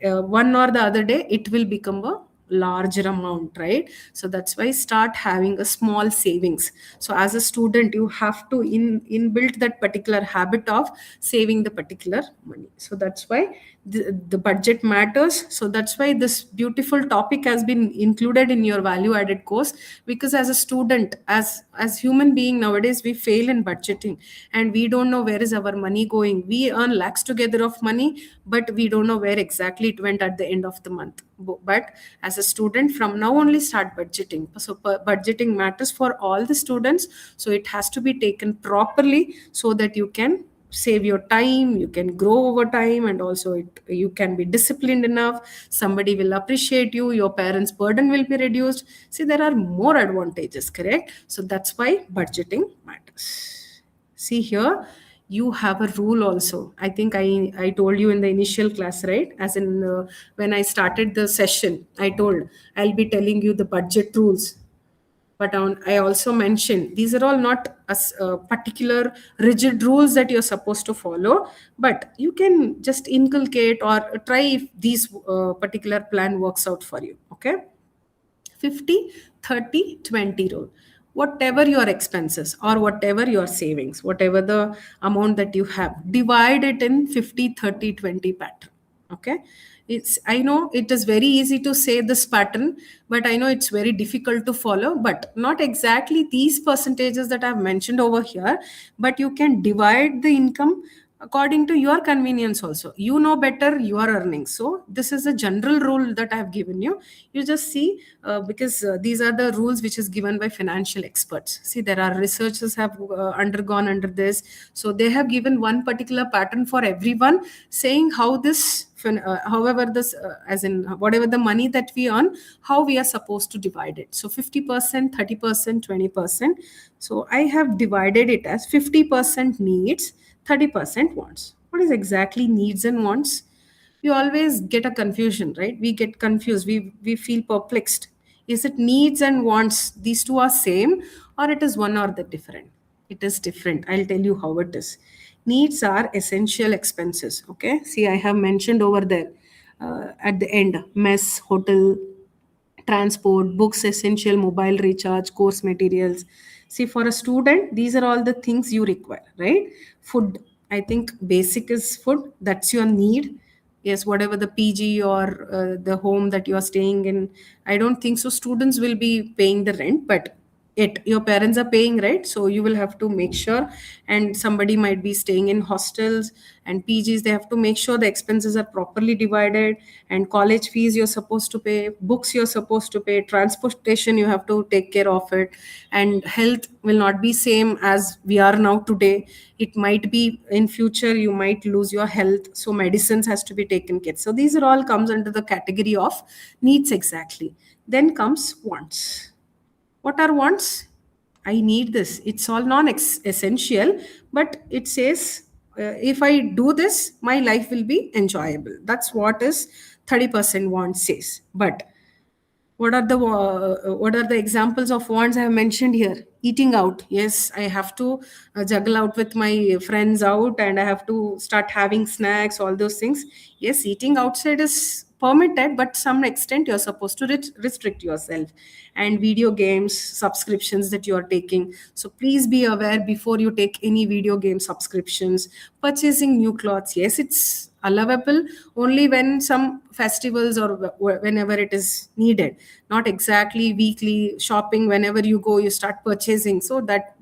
one or the other day it will become a larger amount, right? So that's why start having a small savings. So as a student you have to inbuilt that particular habit of saving the particular money. So that's why the budget matters. So that's why this beautiful topic has been included in your value added course, because as a student, as human being, nowadays we fail in budgeting and we don't know where is our money going. We earn lakhs together of money, but we don't know where exactly it went at the end of the month. But as a student, from now only start budgeting. So budgeting matters for all the students. So it has to be taken properly so that you can save your time, you can grow over time, and also you can be disciplined enough. Somebody will appreciate you, your parents burden will be reduced. See, there are more advantages, correct? So that's why budgeting matters. See here, you have a rule also. I think I told you in the initial class, right? As in when I started the session, I told I'll be telling you the budget rules. But I also mentioned these are all not particular rigid rules that you're supposed to follow, but you can just inculcate or try if these particular plan works out for you. Okay. 50-30-20 rule. Whatever your expenses or whatever your savings, whatever the amount that you have, divide it in 50-30-20 pattern. Okay. I know it is very easy to say this pattern, but I know it's very difficult to follow, but not exactly these percentages that I've mentioned over here, but you can divide the income according to your convenience also. You know better your earnings. So this is a general rule that I have given you. You just see, because these are the rules which is given by financial experts. See, there are researchers have undergone under this. So they have given one particular pattern for everyone, saying how this however this as in whatever the money that we earn, how we are supposed to divide it. So 50%, 30%, 20%. So I have divided it as 50% needs, 30% wants. What is exactly needs and wants? You always get a confusion, right? We get confused, we feel perplexed. Is it needs and wants, these two are same, or it is one or the different? It is different. I'll tell you how it is. Needs are essential expenses. Okay, see, I have mentioned over there at the end: mess, hotel, transport, books, essential, mobile recharge, course materials. See, for a student, these are all the things you require, right? Food, I think basic is food, that's your need. Yes, whatever the PG or the home that you are staying in, I don't think so students will be paying the rent, but your parents are paying, right? So you will have to make sure. And somebody might be staying in hostels and PGs, they have to make sure the expenses are properly divided. And college fees you're supposed to pay, books you're supposed to pay, transportation you have to take care of it. And health will not be same as we are now today. It might be in future you might lose your health, so medicines has to be taken care. So these are all comes under the category of needs. Exactly. Then comes wants. What are wants? I need this. It's all non-essential, but it says if I do this, my life will be enjoyable. That's what is 30% want says. But what are the examples of wants I have mentioned here? Eating out. Yes, I have to juggle out with my friends out, and I have to start having snacks, all those things. Yes, eating outside is permitted, but some extent you're supposed to restrict yourself. And video games subscriptions that you are taking, so please be aware before you take any video game subscriptions. Purchasing new clothes, yes, it's allowable only when some festivals or whenever it is needed, not exactly weekly shopping. Whenever you go, you start purchasing, so that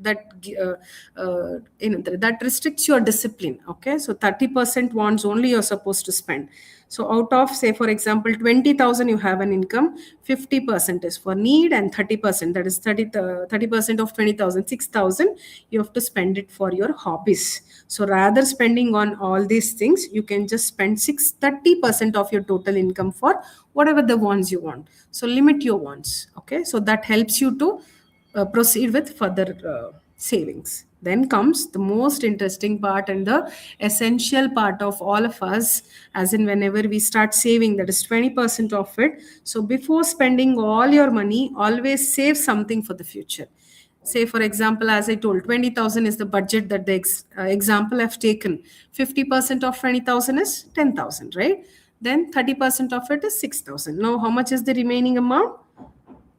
restricts your discipline. Okay, so 30% wants only you're supposed to spend. So out of, say for example, 20,000 you have an income, 50% is for need, and 30%, that is 30% of 20,000, 6,000, you have to spend it for your hobbies. So rather spending on all these things, you can just spend 30% of your total income for whatever the wants you want. So limit your wants. Okay, so that helps you to proceed with further savings. Then comes the most interesting part and the essential part of all of us, as in whenever we start saving, that is 20% of it. So before spending all your money, always save something for the future. Say for example, as I told, 20,000 is the budget that the example I've taken. 50% of 20,000 is 10,000, right? Then 30% of it is 6,000. Now how much is the remaining amount?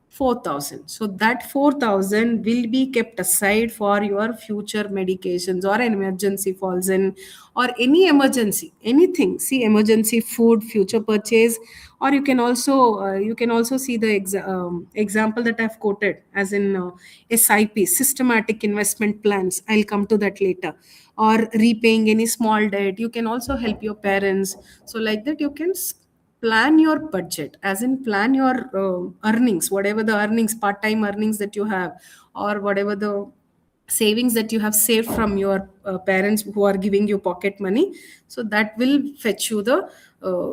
4,000. So that 4,000 will be kept aside for your future medications, or an emergency falls in, or any emergency, anything. See, emergency food, future purchase, or you can also see the example that I've quoted, as in SIP, systematic investment plans. I'll come to that later. Or repaying any small debt. You can also help your parents. So like that, you can plan your budget, as in plan your earnings, whatever the earnings, part-time earnings that you have, or whatever the savings that you have saved from your parents who are giving you pocket money. So that will fetch you the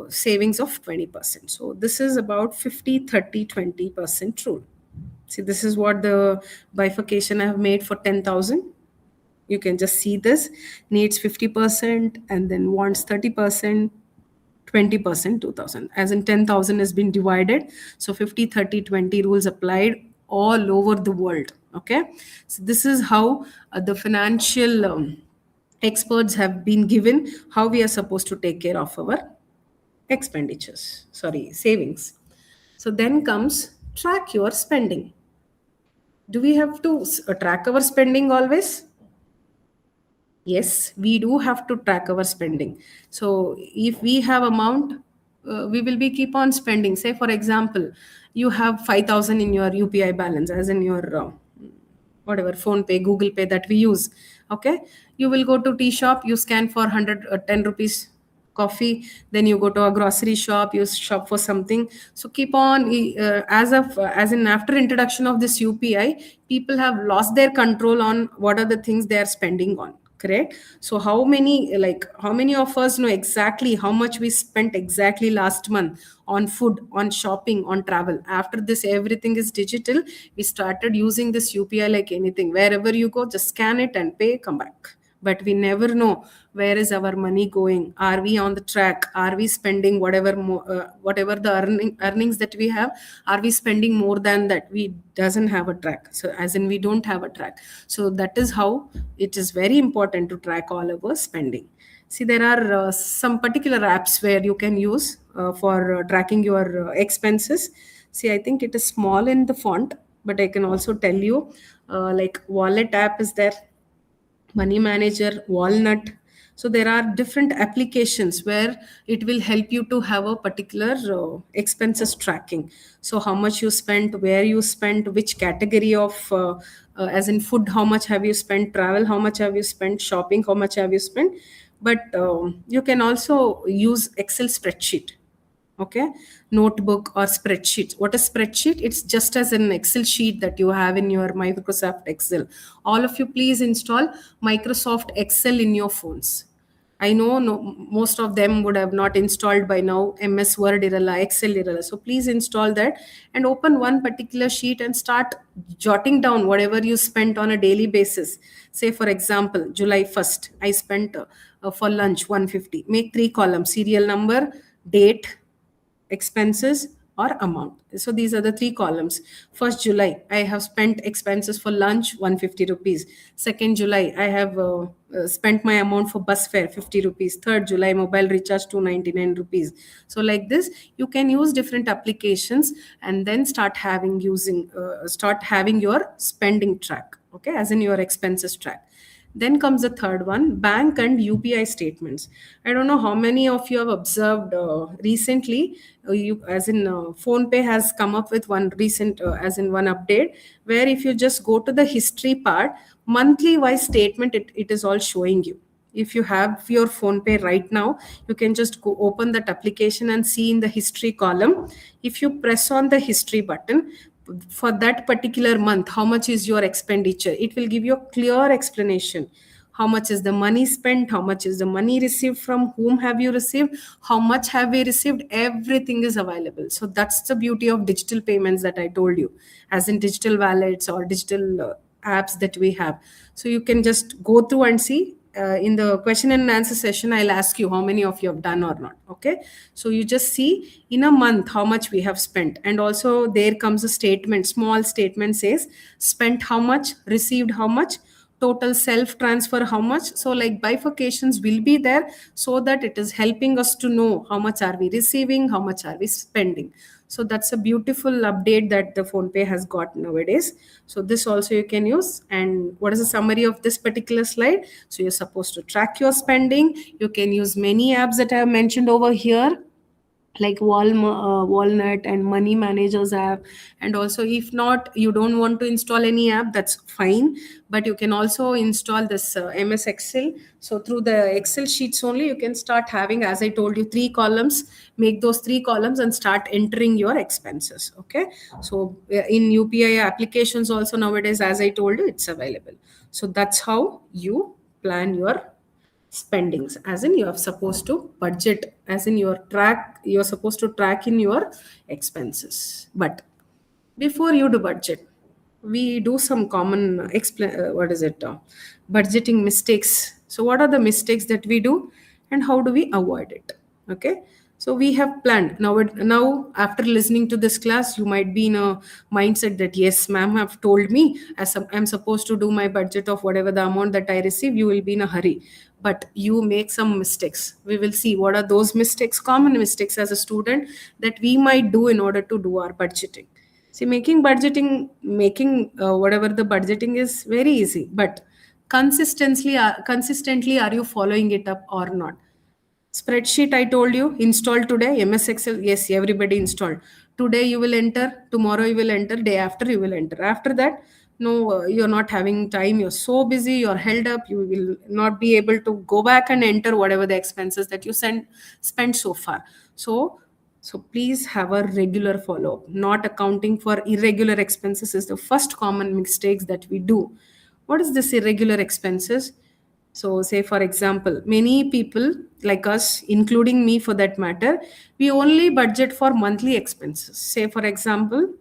savings of 20%. So this is about 50 30 20% rule. See, this is what the bifurcation I have made for 10,000. You can just see this: needs 50%, and then wants 30%, 20%, 2,000. As in 10,000 has been divided. So 50 30 20 rules applied all over the world. Okay, so this is how the financial experts have been given how we are supposed to take care of our savings. So then comes track your spending. Do we have to track our spending always? Yes, we do have to track our spending. So if we have amount, we will be keep on spending. Say for example, you have 5,000 in your UPI balance, as in your whatever phone pay, Google Pay that we use. Okay, you will go to tea shop, you scan for 10 rupees coffee, then you go to a grocery shop, you shop for something. So keep on as in after introduction of this UPI, people have lost their control on what are the things they are spending on. Correct. So how many of us know exactly how much we spent exactly last month on food, on shopping, on travel? After this, everything is digital. We started using this UPI like anything. Wherever you go, just scan it and pay, come back. But we never know where is our money going. Are we on the track? Are we spending whatever the earnings that we have? Are we spending more than that? We doesn't have a track. So as in we don't have a track. So that is how it is very important to track all our spending. See, there are some particular apps where you can use for tracking your expenses. See, I think it is small in the font, but I can also tell you, like Wallet app is there, Money Manager, Walnut, So there are different applications where it will help you to have a particular expenses tracking. So how much you spent, where you spent, which category of as in food, how much have you spent, travel, how much have you spent, shopping, how much have you spent. But you can also use Excel spreadsheet. Okay, notebook or spreadsheet. What is spreadsheet? It's just as an Excel sheet that you have in your Microsoft Excel. All of you, please install Microsoft Excel in your phones. I know most of them would have not installed by now MS Word irala, Excel irala. So please install that and open one particular sheet and start jotting down whatever you spent on a daily basis. Say for example, July 1st, I spent for lunch 150. Make 3 columns: serial number, date, expenses, or amount. So these are the 3 columns. 1st July, I have spent expenses for lunch 150 rupees. 2nd July, I have spent my amount for bus fare 50 rupees. 3rd July, mobile recharge 299 rupees. So like this, you can use different applications and then start having your spending track, okay, as in your expenses track. Then comes the third one, bank and UPI statements. I don't know how many of you have observed recently, PhonePe has come up with one recent, one update, where if you just go to the history part, monthly wise statement, it is all showing you. If you have your PhonePe right now, you can just go open that application and see in the history column. If you press on the history button, for that particular month, how much is your expenditure? It will give you a clear explanation. How much is the money spent? How much is the money received? From whom have you received? How much have we received? Everything is available. So that's the beauty of digital payments that I told you, as in digital wallets or digital apps that we have. So you can just go through and see. In the question and answer session, I'll ask you how many of you have done or not. Okay, so you just see in a month how much we have spent, and also there comes a statement, small statement says spent how much, received how much, total self transfer how much. So like bifurcations will be there, so that it is helping us to know how much are we receiving, how much are we spending. So that's a beautiful update that the PhonePe has got nowadays. So this also you can use. And what is the summary of this particular slide? So you're supposed to track your spending. You can use many apps that I have mentioned over here, like Walnut and Money Managers app. And also, if not, you don't want to install any app, that's fine, but you can also install this MS Excel. So through the Excel sheets only, you can start having, as I told you, 3 columns. Make those 3 columns and start entering your expenses. Okay, so in UPI applications also nowadays, as I told you, it's available. So that's how you plan your spendings, as in you are supposed to budget, as in you're supposed to track in your expenses. But before you do budget, we do some common budgeting mistakes. So what are the mistakes that we do and how do we avoid it? Okay, so we have planned now after listening to this class, you might be in a mindset that yes, ma'am have told me as I'm supposed to do my budget of whatever the amount that I receive. You will be in a hurry, but you make some mistakes. We will see what are those mistakes, common mistakes as a student, that we might do in order to do our budgeting. See, making whatever the budgeting is very easy, but consistently are you following it up or not? Spreadsheet, I told you, install today. MS Excel, yes, everybody installed. Today you will enter, tomorrow you will enter, day after you will enter. After that, no, you're not having time. You're so busy, you're held up. You will not be able to go back and enter whatever the expenses that you spent so far. So please have a regular follow-up. Not accounting for irregular expenses is the first common mistakes that we do. What is this irregular expenses? So say for example, many people like us, including me for that matter, we only budget for monthly expenses. Say for example,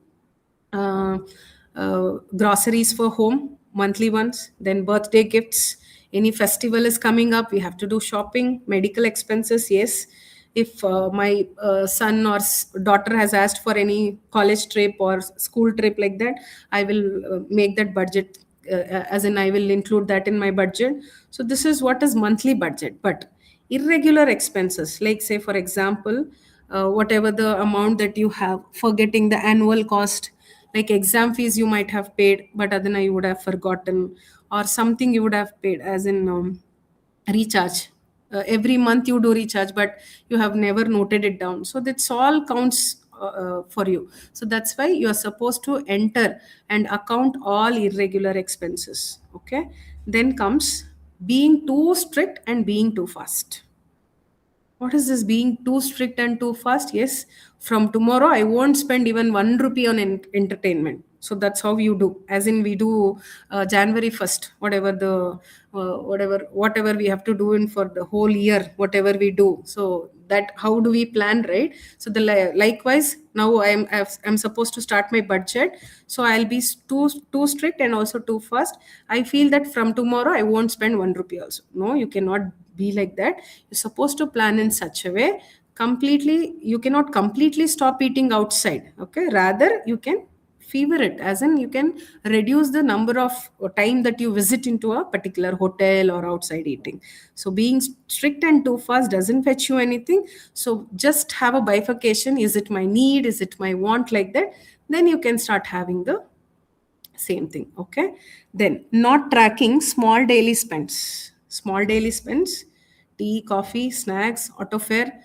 groceries for home, monthly ones, then birthday gifts, any festival is coming up, we have to do shopping, medical expenses, yes. If my son or daughter has asked for any college trip or school trip like that, I will make that budget, as in I will include that in my budget. So this is what is monthly budget. But irregular expenses, like say for example, whatever the amount that you have, forgetting the annual cost, like exam fees you might have paid, but Adana you would have forgotten, or something you would have paid, as in recharge. every month you do recharge, but you have never noted it down. So that's all counts for you. So that's why you are supposed to enter and account all irregular expenses. Okay. Then comes being too strict and being too fast. What is this being too strict and too fast? Yes, from tomorrow I won't spend even 1 rupee on entertainment. So that's how you do. As in, we do January 1st, whatever the whatever we have to do in for the whole year, whatever we do. So that how do we plan, right? So the likewise now I'm supposed to start my budget. So I'll be too strict and also too fast. I feel that from tomorrow I won't spend 1 rupee also. No, you cannot be like that. You're supposed to plan in such a way. Completely, you cannot completely stop eating outside. Okay, rather you can fever it, as in you can reduce the number of time that you visit into a particular hotel or outside eating. So being strict and too fast doesn't fetch you anything. So just have a bifurcation. Is it my need? Is it my want? Like that. Then you can start having the same thing. Okay. Then not tracking small daily spends. Small daily spends, tea, coffee, snacks, auto fare.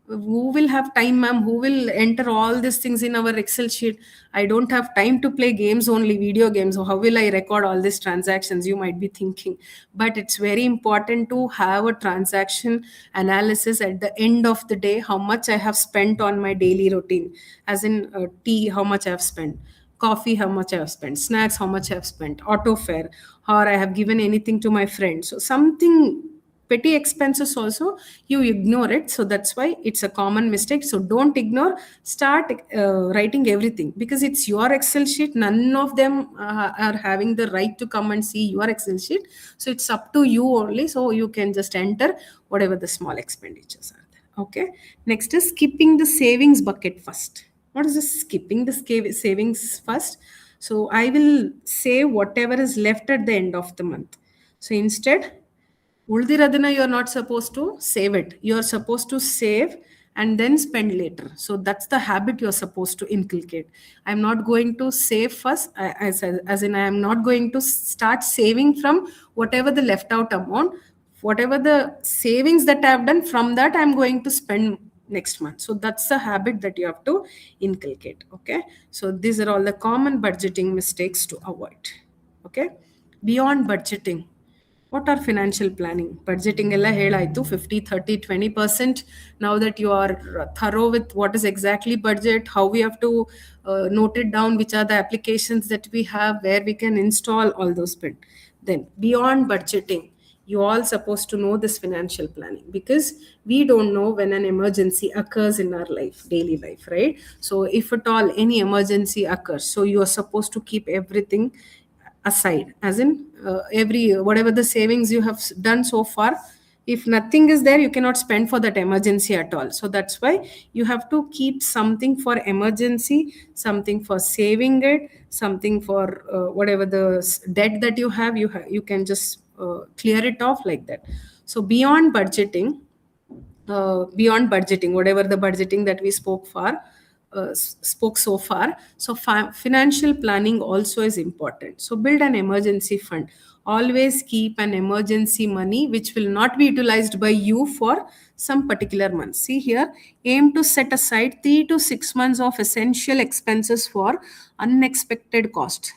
Who will have time, ma'am? Who will enter all these things in our Excel sheet? I don't have time to play games, only video games. So how will I record all these transactions? You might be thinking. But it's very important to have a transaction analysis at the end of the day, how much I have spent on my daily routine. As in tea, how much I have spent, coffee, how much I have spent, snacks, how much I have spent, auto fare, or I have given anything to my friend. So something petty expenses also you ignore it. So that's why it's a common mistake. So don't ignore, start writing everything, because it's your Excel sheet. None of them are having the right to come and see your Excel sheet. So it's up to you only. So you can just enter whatever the small expenditures are there. Okay. Next is skipping the savings bucket first. What is this skipping the savings first? So I will save whatever is left at the end of the month. So instead, uldiradana, you're not supposed to save it. You're supposed to save and then spend later. So that's the habit you're supposed to inculcate. I'm not going to save first, as in I am not going to start saving from whatever the left out amount. Whatever the savings that I've done, from that I'm going to spend next month. So that's the habit that you have to inculcate. Okay. So these are all the common budgeting mistakes to avoid. Okay. Beyond budgeting, what are financial planning? Budgeting ella helaitu 50, 30, 20%. Now that you are thorough with what is exactly budget, how we have to note it down, which are the applications that we have, where we can install all those bit. Then beyond budgeting, you all supposed to know this financial planning, because we don't know when an emergency occurs in our life, daily life, right? So if at all any emergency occurs, so you are supposed to keep everything aside, as in every whatever the savings you have done so far, if nothing is there, you cannot spend for that emergency at all. So that's why you have to keep something for emergency, something for saving it, something for whatever the debt that you have, you can just clear it off like that. So beyond budgeting, whatever the budgeting that we spoke so far. So financial planning also is important. So build an emergency fund. Always keep an emergency money which will not be utilized by you for some particular month. See here, aim to set aside 3 to 6 months of essential expenses for unexpected cost.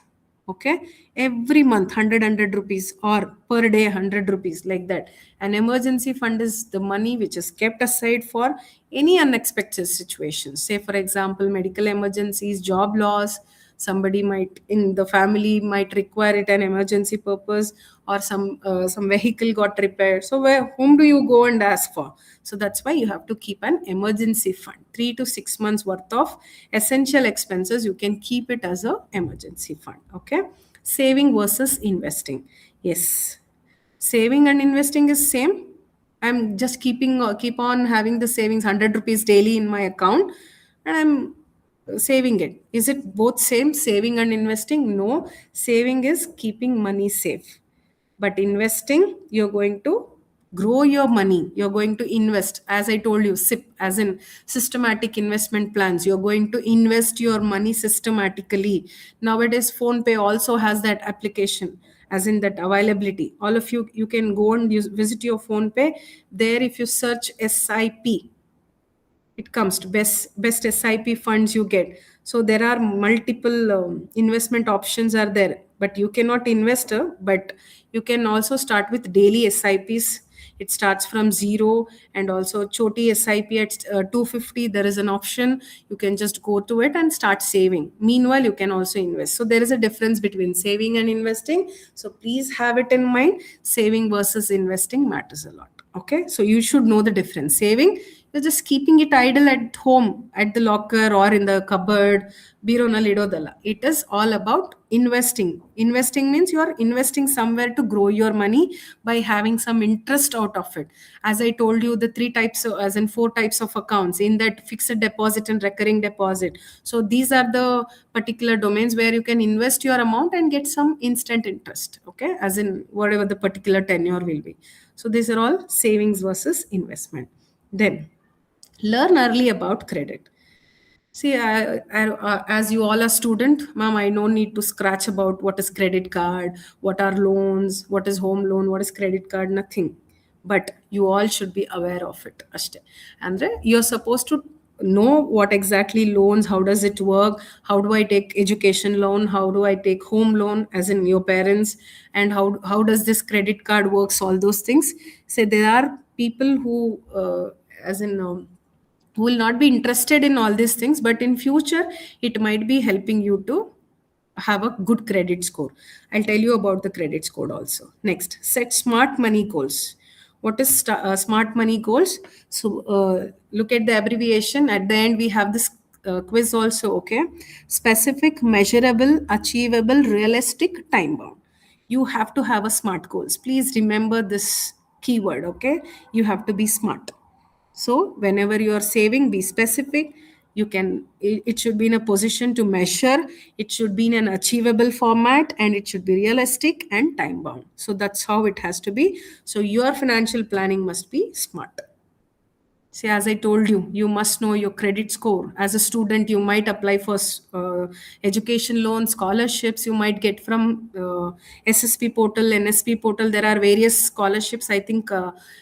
Okay, every month 100 rupees, or per day 100 rupees, like that. An emergency fund is the money which is kept aside for any unexpected situations. Say for example, medical emergencies, job loss, somebody might in the family might require it an emergency purpose, or some vehicle got repaired. So whom do you go and ask for? So that's why you have to keep an emergency fund. 3 to 6 months worth of essential expenses, you can keep it as a emergency fund. Okay. Saving versus investing. Yes, saving and investing is same. I'm just keep on having the savings 100 rupees daily in my account, and I'm saving it. Is it both same, saving and investing? No, saving is keeping money safe, but investing, you're going to grow your money. You're going to invest, as I told you, SIP, as in systematic investment plans. You're going to invest your money systematically. Nowadays PhonePe also has that application, as in that availability. All of you can go and visit your PhonePe. There, if you search SIP, it comes to best SIP funds you get. So there are multiple investment options are there, but you cannot invest, but you can also start with daily SIPs. It starts from 0, and also Choti SIP at 250. There is an option. You can just go to it and start saving. Meanwhile, you can also invest. So there is a difference between saving and investing. So please have it in mind. Saving versus investing matters a lot. Okay, so you should know the difference. Saving, you're just keeping it idle at home, at the locker or in the cupboard. It is all about investing. Investing means you are investing somewhere to grow your money by having some interest out of it. As I told you, the 4 types of accounts, in that fixed deposit and recurring deposit. So these are the particular domains where you can invest your amount and get some instant interest. Okay, as in whatever the particular tenure will be. So these are all savings versus investment. Then learn early about credit. See, as you all are student, ma'am, I no need to scratch about what is credit card, what are loans, what is home loan, what is credit card, nothing. But you all should be aware of it. Ashte. Andre, you're supposed to know what exactly loans, how does it work, how do I take education loan, how do I take home loan, as in your parents, and how does this credit card works, all those things. Say there are people who, who will not be interested in all these things, but in future it might be helping you to have a good credit score. I'll tell you about the credit score also. Next, set smart money goals. What is smart money goals? So look at the abbreviation. At the end we have this quiz also. Okay, specific, measurable, achievable, realistic, time bound. You have to have a smart goals. Please remember this keyword. Okay, you have to be smart. So whenever you are saving, be specific. You can, it should be in a position to measure, it should be in an achievable format, and it should be realistic and time bound. So that's how it has to be. So your financial planning must be smart. See, as I told you, you must know your credit score. As a student, you might apply for education loans, scholarships. You might get from SSP portal, NSP portal. There are various scholarships. I think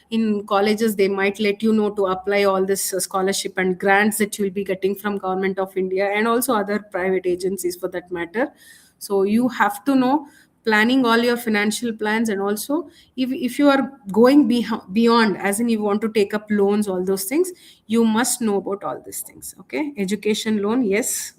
in colleges, they might let you know to apply all this scholarship and grants that you will be getting from Government of India, and also other private agencies for that matter. So you have to know planning all your financial plans, and also if you are going beyond, as in you want to take up loans, all those things, you must know about all these things. Okay, education loan, yes.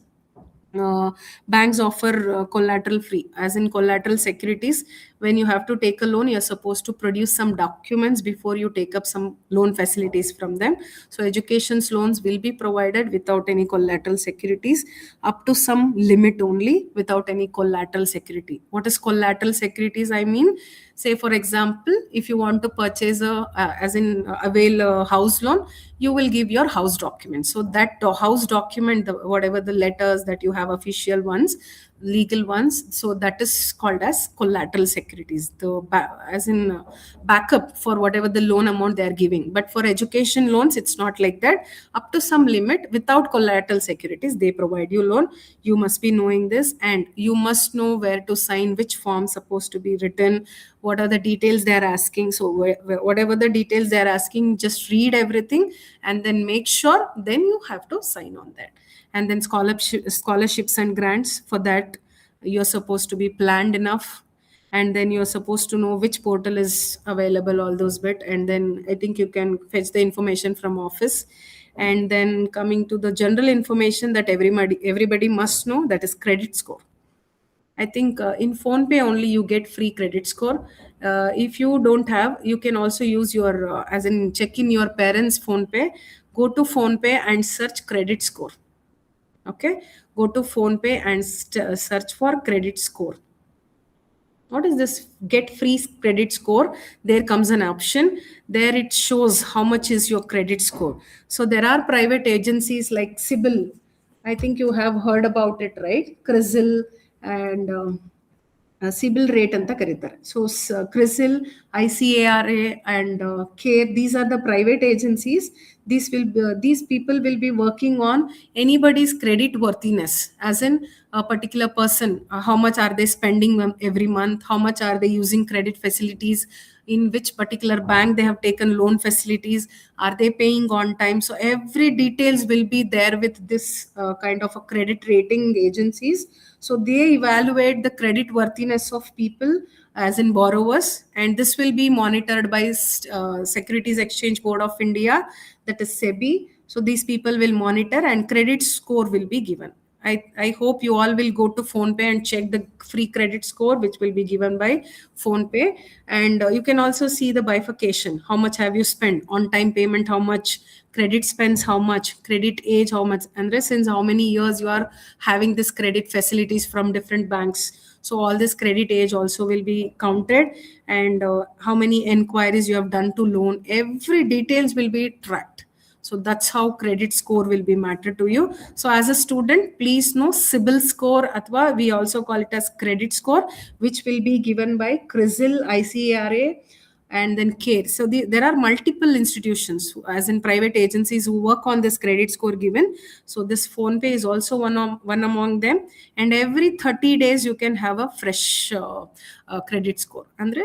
Banks offer collateral free, as in collateral securities. When you have to take a loan, you're supposed to produce some documents before you take up some loan facilities from them. So education loans will be provided without any collateral securities, up to some limit only, without any collateral security. What is collateral securities? I mean, say for example, if you want to purchase avail a house loan, you will give your house document. So that house document, whatever the letters that you have, official ones, legal ones, so that is called as collateral securities, backup for whatever the loan amount they are giving. But for education loans, it's not like that. Up to some limit, without collateral securities, they provide you loan. You must be knowing this, and you must know where to sign, which form supposed to be written, what are the details they are asking. So whatever the details they are asking, just read everything and then make sure, then you have to sign on that. And then scholarships and grants, for that you're supposed to be planned enough, and then you're supposed to know which portal is available, all those bit. And then I think you can fetch the information from office. And then coming to the general information that everybody must know, that is credit score. I think in PhonePe only you get free credit score. If you don't have, you can also use your, as in check in your parents' PhonePe. Go to PhonePe and search credit score. Okay, go to PhonePe and search for credit score. What is this? Get free credit score. There comes an option. There it shows how much is your credit score. So there are private agencies like CIBIL. I think you have heard about it, right? CRISIL and CIBIL rate anta karitare. So CRISIL, ICARA and CARE, these are the private agencies. these people will be working on anybody's credit worthiness, as in a particular person, how much are they spending every month, how much are they using credit facilities, in which particular bank they have taken loan facilities, are they paying on time. So every details will be there with this kind of a credit rating agencies. So they evaluate the credit worthiness of people, as in borrowers, and this will be monitored by Securities Exchange Board of India, that is SEBI. So these people will monitor and credit score will be given. I hope you all will go to PhonePe and check the free credit score, which will be given by PhonePe. And you can also see the bifurcation. How much have you spent? On time payment, how much? Credit spends, how much? Credit age, how much? And since how many years you are having this credit facilities from different banks. So all this credit age also will be counted, and how many enquiries you have done to loan. Every details will be tracked. So that's how credit score will be matter to you. So as a student, please know CIBIL score, athwa we also call it as credit score, which will be given by CRISIL, ICARA, and then CARE. So there are multiple institutions, as in private agencies, who work on this credit score given. So this PhonePe is also one among them. And every 30 days, you can have a fresh credit score. Andre,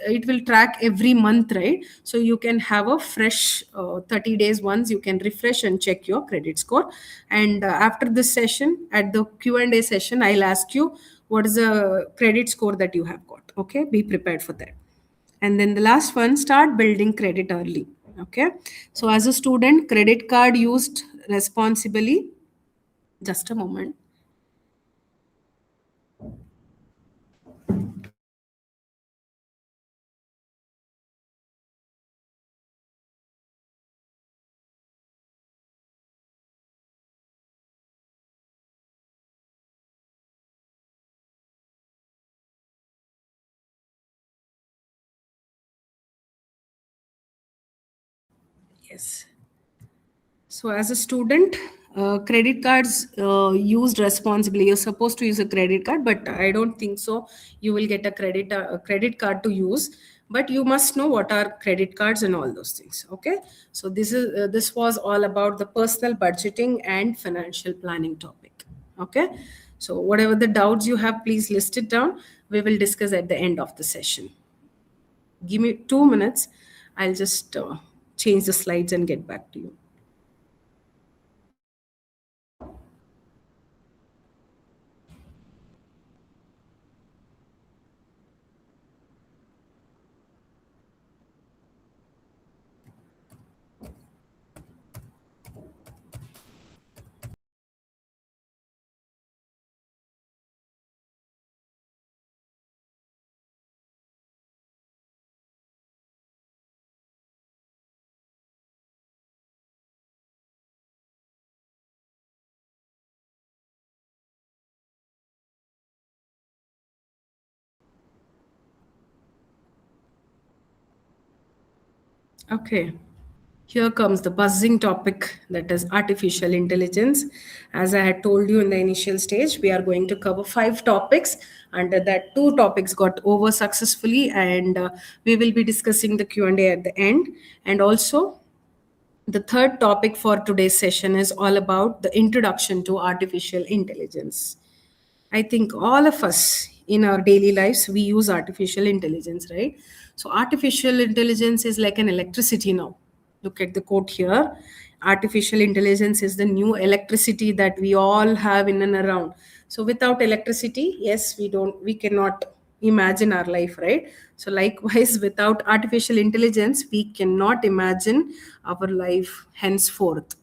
it will track every month, right? So you can have a fresh 30 days once, you can refresh and check your credit score. And after this session, at the Q&A session, I'll ask you what is the credit score that you have got. Okay, be prepared for that. And then the last one, start building credit early. Okay, so as a student, credit card used responsibly. Just a moment. Yes. So as a student, credit cards used responsibly. You're supposed to use a credit card, but I don't think so. You will get a credit card to use, but you must know what are credit cards and all those things. Okay. So this was all about the personal budgeting and financial planning topic. Okay. So whatever the doubts you have, please list it down. We will discuss at the end of the session. Give me 2 minutes. I'll just change the slides and get back to you. Okay, here comes the buzzing topic, that is artificial intelligence. As I had told you in the initial stage, we are going to cover 5 topics. Under that, 2 topics got over successfully, and we will be discussing the Q&A at the end. And also, the third topic for today's session is all about the introduction to artificial intelligence. I think all of us in our daily lives, we use artificial intelligence, right? So artificial intelligence is like an electricity now. Look at the quote here. Artificial intelligence is the new electricity that we all have in and around. So without electricity, yes, we cannot imagine our life, right? So likewise, without artificial intelligence, we cannot imagine our life henceforth.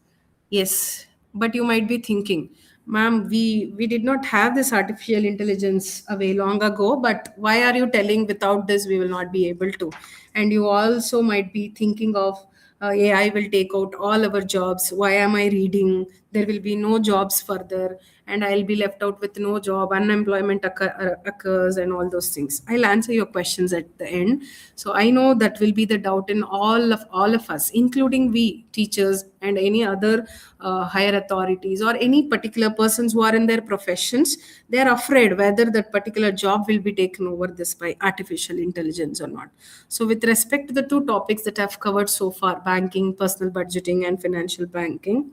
Yes, but you might be thinking, ma'am, we did not have this artificial intelligence away long ago, but why are you telling without this we will not be able to? And you also might be thinking of AI will take out all our jobs. Why am I reading there will be no jobs further, and I'll be left out with no job, unemployment occurs, and all those things. I'll answer your questions at the end. So I know that will be the doubt in all of us, including we teachers and any other higher authorities or any particular persons who are in their professions. They are afraid whether that particular job will be taken over this by artificial intelligence or not. So with respect to the two topics that I've covered so far, banking, personal budgeting, and financial planning,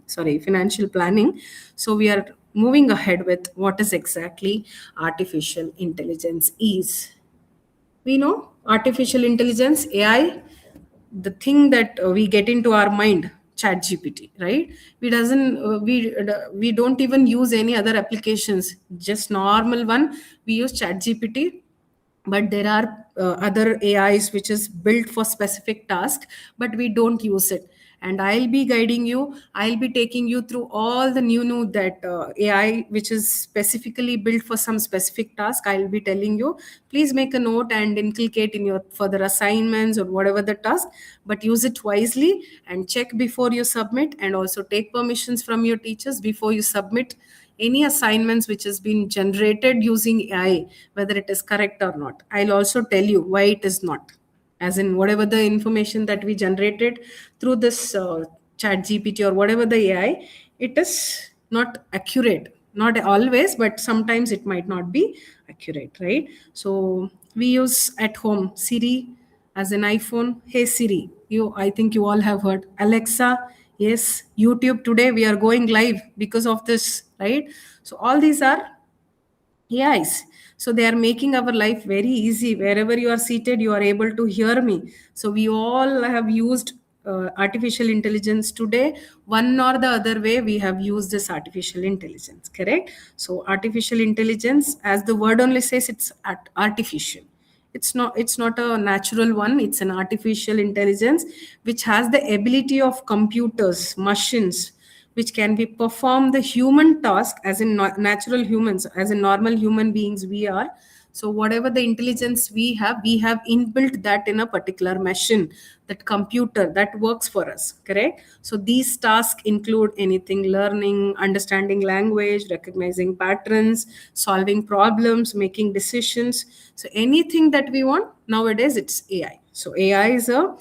so we are moving ahead with what is exactly artificial intelligence is. We know artificial intelligence, AI, the thing that we get into our mind, chat gpt, right? We don't even use any other applications, just normal one. We use chat gpt, but there are other ais which is built for specific task, but we don't use it. And I'll be guiding you, I'll be taking you through all the new that ai which is specifically built for some specific task. I'll be telling you, please make a note and inculcate in your further assignments or whatever the task, but use it wisely and check before you submit, and also take permissions from your teachers before you submit any assignments which has been generated using AI, whether it is correct or not. I'll also tell you why it is not. As in, whatever the information that we generated through this chat GPT or whatever the AI, it is not accurate. Not always, but sometimes it might not be accurate, right? So we use at home Siri as an iPhone. Hey Siri, I think you all have heard. Alexa, yes. YouTube, today we are going live because of this, right? So all these are AIs. So they are making our life very easy. Wherever you are seated, you are able to hear me. So we all have used artificial intelligence today. One or the other way, we have used this artificial intelligence, correct? So artificial intelligence, as the word only says, it's artificial. It's not a natural one. It's an artificial intelligence which has the ability of computers, machines, which can be perform the human task, as in natural humans, as in normal human beings we are. So whatever the intelligence we have inbuilt that in a particular machine, that computer that works for us, correct? So these tasks include anything: learning, understanding language, recognizing patterns, solving problems, making decisions. So anything that we want nowadays, it's AI. So AI is a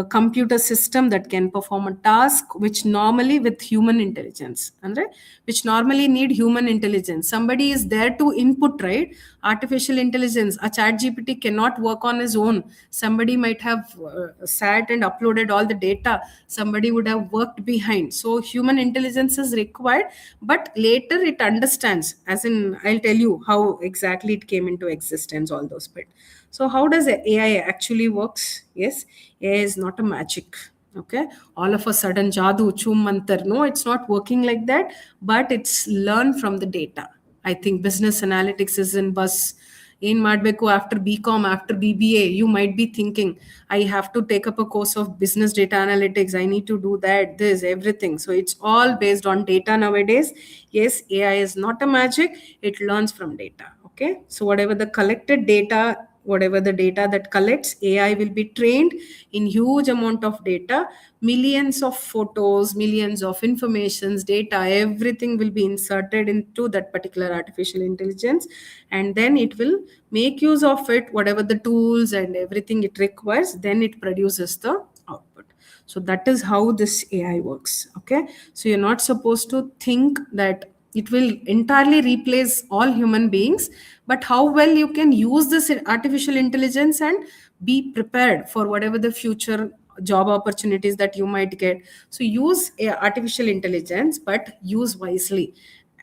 computer system that can perform a task which normally with human intelligence, and right, which normally need human intelligence. Somebody is there to input, right? Artificial intelligence, a chat gpt cannot work on his own. Somebody might have sat and uploaded all the data. Somebody would have worked behind. So human intelligence is required, but later it understands, as in I'll tell you how exactly it came into existence, all those bits. So how does AI actually works? Yes, AI is not a magic. Okay, all of a sudden jadoo chum mantar. No, it's not working like that. But it's learned from the data. I think business analytics is in bus. In Madbeku, after BCom, after BBA, you might be thinking, I have to take up a course of business data analytics. I need to do that, this, everything. So it's all based on data nowadays. Yes, AI is not a magic. It learns from data. Okay, so whatever the collected data, whatever the data that collects, AI will be trained in huge amount of data, millions of photos, millions of informations, data, everything will be inserted into that particular artificial intelligence, and then it will make use of it, whatever the tools and everything it requires, then it produces the output. So that is how this AI works. Okay, so you're not supposed to think that it will entirely replace all human beings, but how well you can use this artificial intelligence and be prepared for whatever the future job opportunities that you might get. So use artificial intelligence, but use wisely.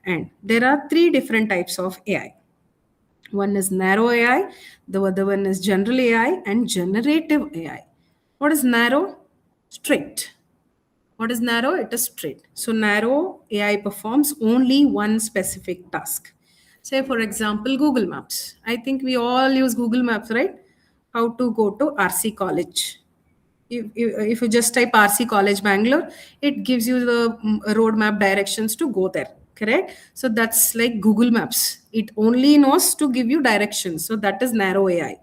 And there are 3 different types of AI. One is narrow AI, the other one is general AI, and generative AI. What is narrow? Straight. What is narrow? It is straight. So narrow AI performs only one specific task. Say, for example, Google Maps. I think we all use Google Maps, right? How to go to RC College. If you just type RC College Bangalore, it gives you the roadmap directions to go there, correct? So that's like Google Maps. It only knows to give you directions. So that is narrow AI.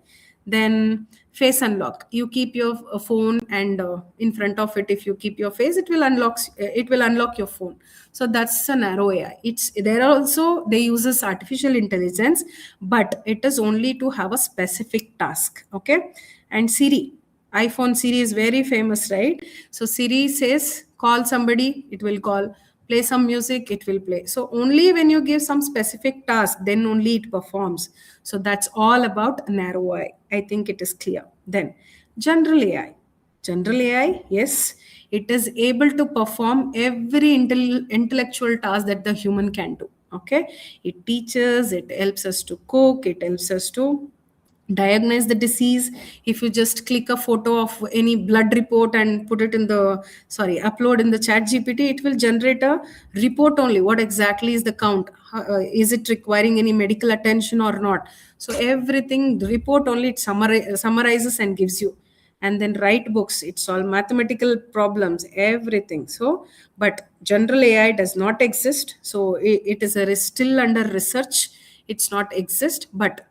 Then face unlock. You keep your phone, and in front of it, if you keep your face, it will unlock your phone. So that's a narrow AI. It's there also, they uses artificial intelligence, but it is only to have a specific task. Okay. And Siri, iPhone Siri is very famous, right? So Siri says, call somebody, it will call. Play some music, it will play. So only when you give some specific task, then only it performs. So that's all about narrow AI. I think it is clear. Then general AI. General AI, yes, it is able to perform every intellectual task that the human can do. Okay. It teaches, it helps us to cook, it helps us to diagnose the disease. If you just click a photo of any blood report and put it in the upload in the chat gpt, it will generate a report only, what exactly is the count, is it requiring any medical attention or not. So everything, the report only, it summarizes and gives you. And then write books, it's all mathematical problems, everything. So but general AI does not exist, so it is still under research. It's not exist, but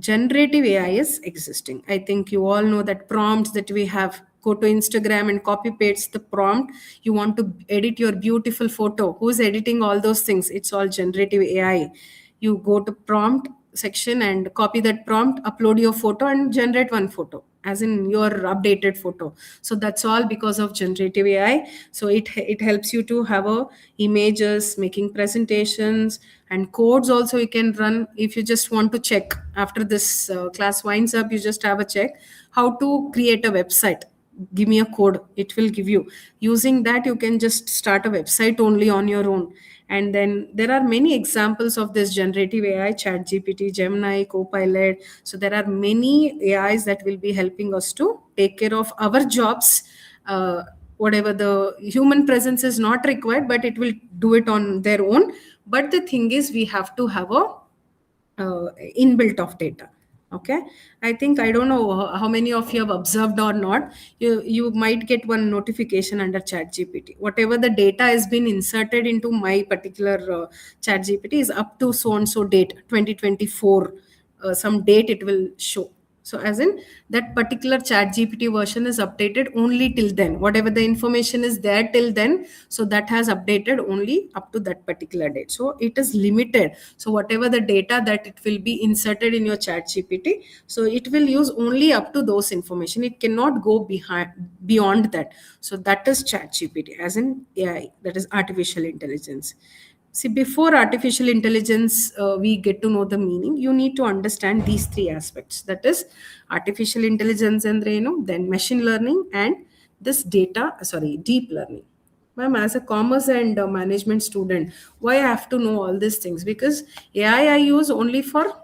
generative AI is existing. I think you all know that prompts that we have. Go to Instagram and copy paste the prompt. You want to edit your beautiful photo. Who's editing all those things? It's all generative AI. You go to prompt section and copy that prompt, upload your photo, and generate one photo, as in your updated photo. So that's all because of generative AI. So it helps you to have a images, making presentations, and codes also you can run. If you just want to check after this class winds up, you just have a check how to create a website, give me a code, it will give you. Using that, you can just start a website only on your own. And then there are many examples of this generative AI: chat gpt, gemini, copilot. So there are many AIs that will be helping us to take care of our jobs. Whatever the human presence is not required, but it will do it on their own. But the thing is, we have to have a inbuilt of data. Okay. I think, I don't know how many of you have observed or not, you might get one notification under chat gpt, whatever the data has been inserted into my particular chat gpt is up to so and so date, 2024, some date it will show. So as in, that particular chat gpt version is updated only till then, whatever the information is there till then, so that has updated only up to that particular date. So it is limited. So whatever the data that it will be inserted in your chat gpt, so it will use only up to those information, it cannot go beyond that. So that is chat gpt, as in AI, that is artificial intelligence. See, before artificial intelligence, we get to know the meaning, you need to understand these three aspects. That is artificial intelligence, and then machine learning, and this deep learning. Ma'am, as a commerce and management student, why I have to know all these things? Because AI I use only for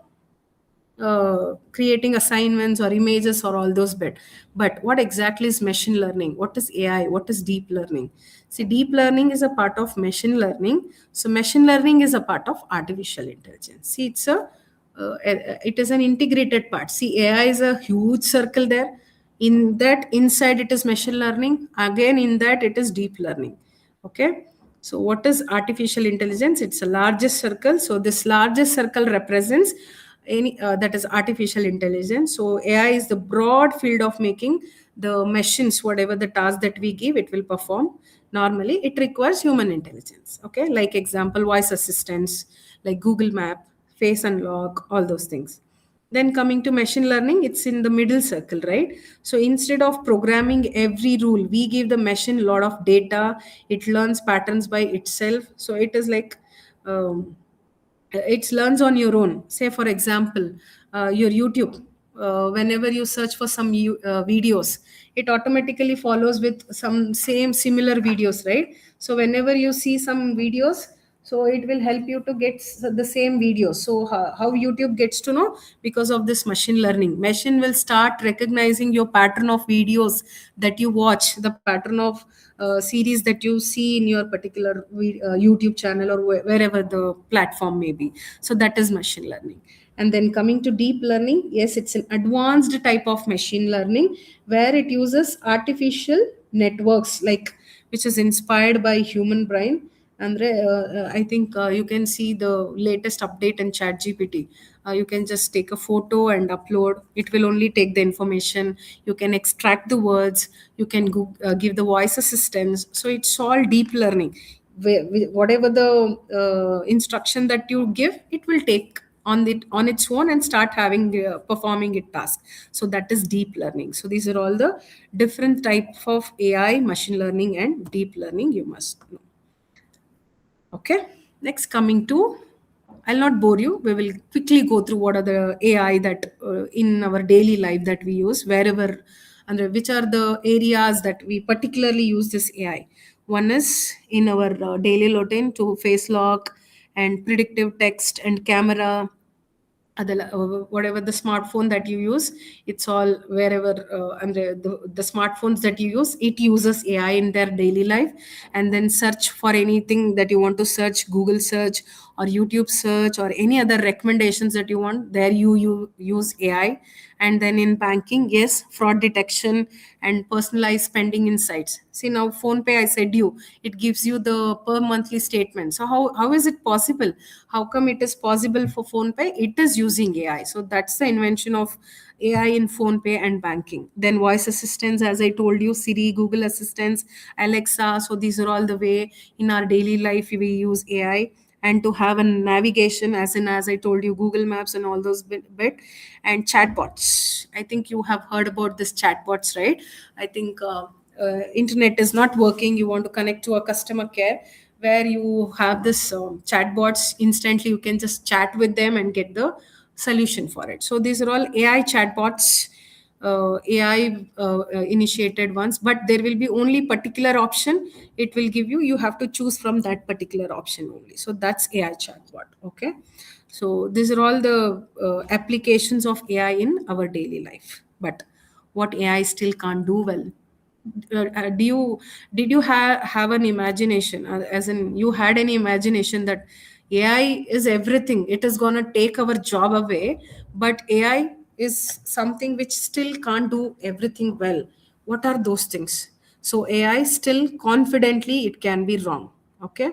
creating assignments or images or all those bit. But what exactly is machine learning? What is AI? What is deep learning? See, deep learning is a part of machine learning. So machine learning is a part of artificial intelligence. See, it is an integrated part. See, AI is a huge circle there. In that, inside it is machine learning. Again, in that it is deep learning. Okay. So what is artificial intelligence? It's a largest circle. So this largest circle represents that is artificial intelligence. So AI is the broad field of making the machines, whatever the task that we give, it will perform. Normally it requires human intelligence. Okay, like example, voice assistants like Google Map, face unlock, all those things. Then coming to machine learning, it's in the middle circle, right? So instead of programming every rule, we give the machine a lot of data, it learns patterns by itself. So it is like it learns on your own. Say for example, your YouTube, whenever you search for some videos, it automatically follows with some same similar videos, right? So whenever you see some videos, so it will help you to get the same videos. So how YouTube gets to know? Because of this machine learning, machine will start recognizing your pattern of videos that you watch, the pattern of series that you see in your particular YouTube channel, or wherever the platform may be. So that is machine learning. And then coming to deep learning, yes, it's an advanced type of machine learning where it uses artificial networks, like which is inspired by human brain. Andre, I think you can see the latest update in ChatGPT. You can just take a photo and upload. It will only take the information. You can extract the words. You can give the voice assistance. So it's all deep learning. Whatever the instruction that you give, it will take on its own and start having performing it task. So that is deep learning. So these are all the different types of AI, machine learning, and deep learning you must know. Okay, next coming to, I'll not bore you. We will quickly go through what are the AI that in our daily life that we use wherever, and which are the areas that we particularly use this AI. One is in our daily routine to face lock and predictive text and camera, whatever the smartphone that you use, it's all wherever and the smartphones that you use, it uses AI in their daily life. And then search for anything that you want to search, Google search or YouTube search or any other recommendations that you want, there you use AI. And then in banking, yes, fraud detection and personalized spending insights. See, now phone pay, I said you, it gives you the per monthly statement. So how is it possible? How come it is possible for phone pay? It is using AI. So that's the invention of AI in phone pay and banking. Then voice assistants, as I told you, Siri, Google Assistants, Alexa. So these are all the way in our daily life we use AI. And to have a navigation, as I told you, Google Maps and all those bit. And chatbots, I think you have heard about this chatbots, right? I think internet is not working, you want to connect to a customer care, where you have this chatbots, instantly you can just chat with them and get the solution for it. So these are all AI chatbots, AI initiated ones, but there will be only particular option it will give you. You have to choose from that particular option only. So that's AI chatbot. Okay. So these are all the applications of AI in our daily life. But what AI still can't do well. Do you did you have an imagination, as in you had any imagination that AI is everything, it is going to take our job away, but AI is something which still can't do everything well? What are those things? So AI still confidently it can be wrong. Okay,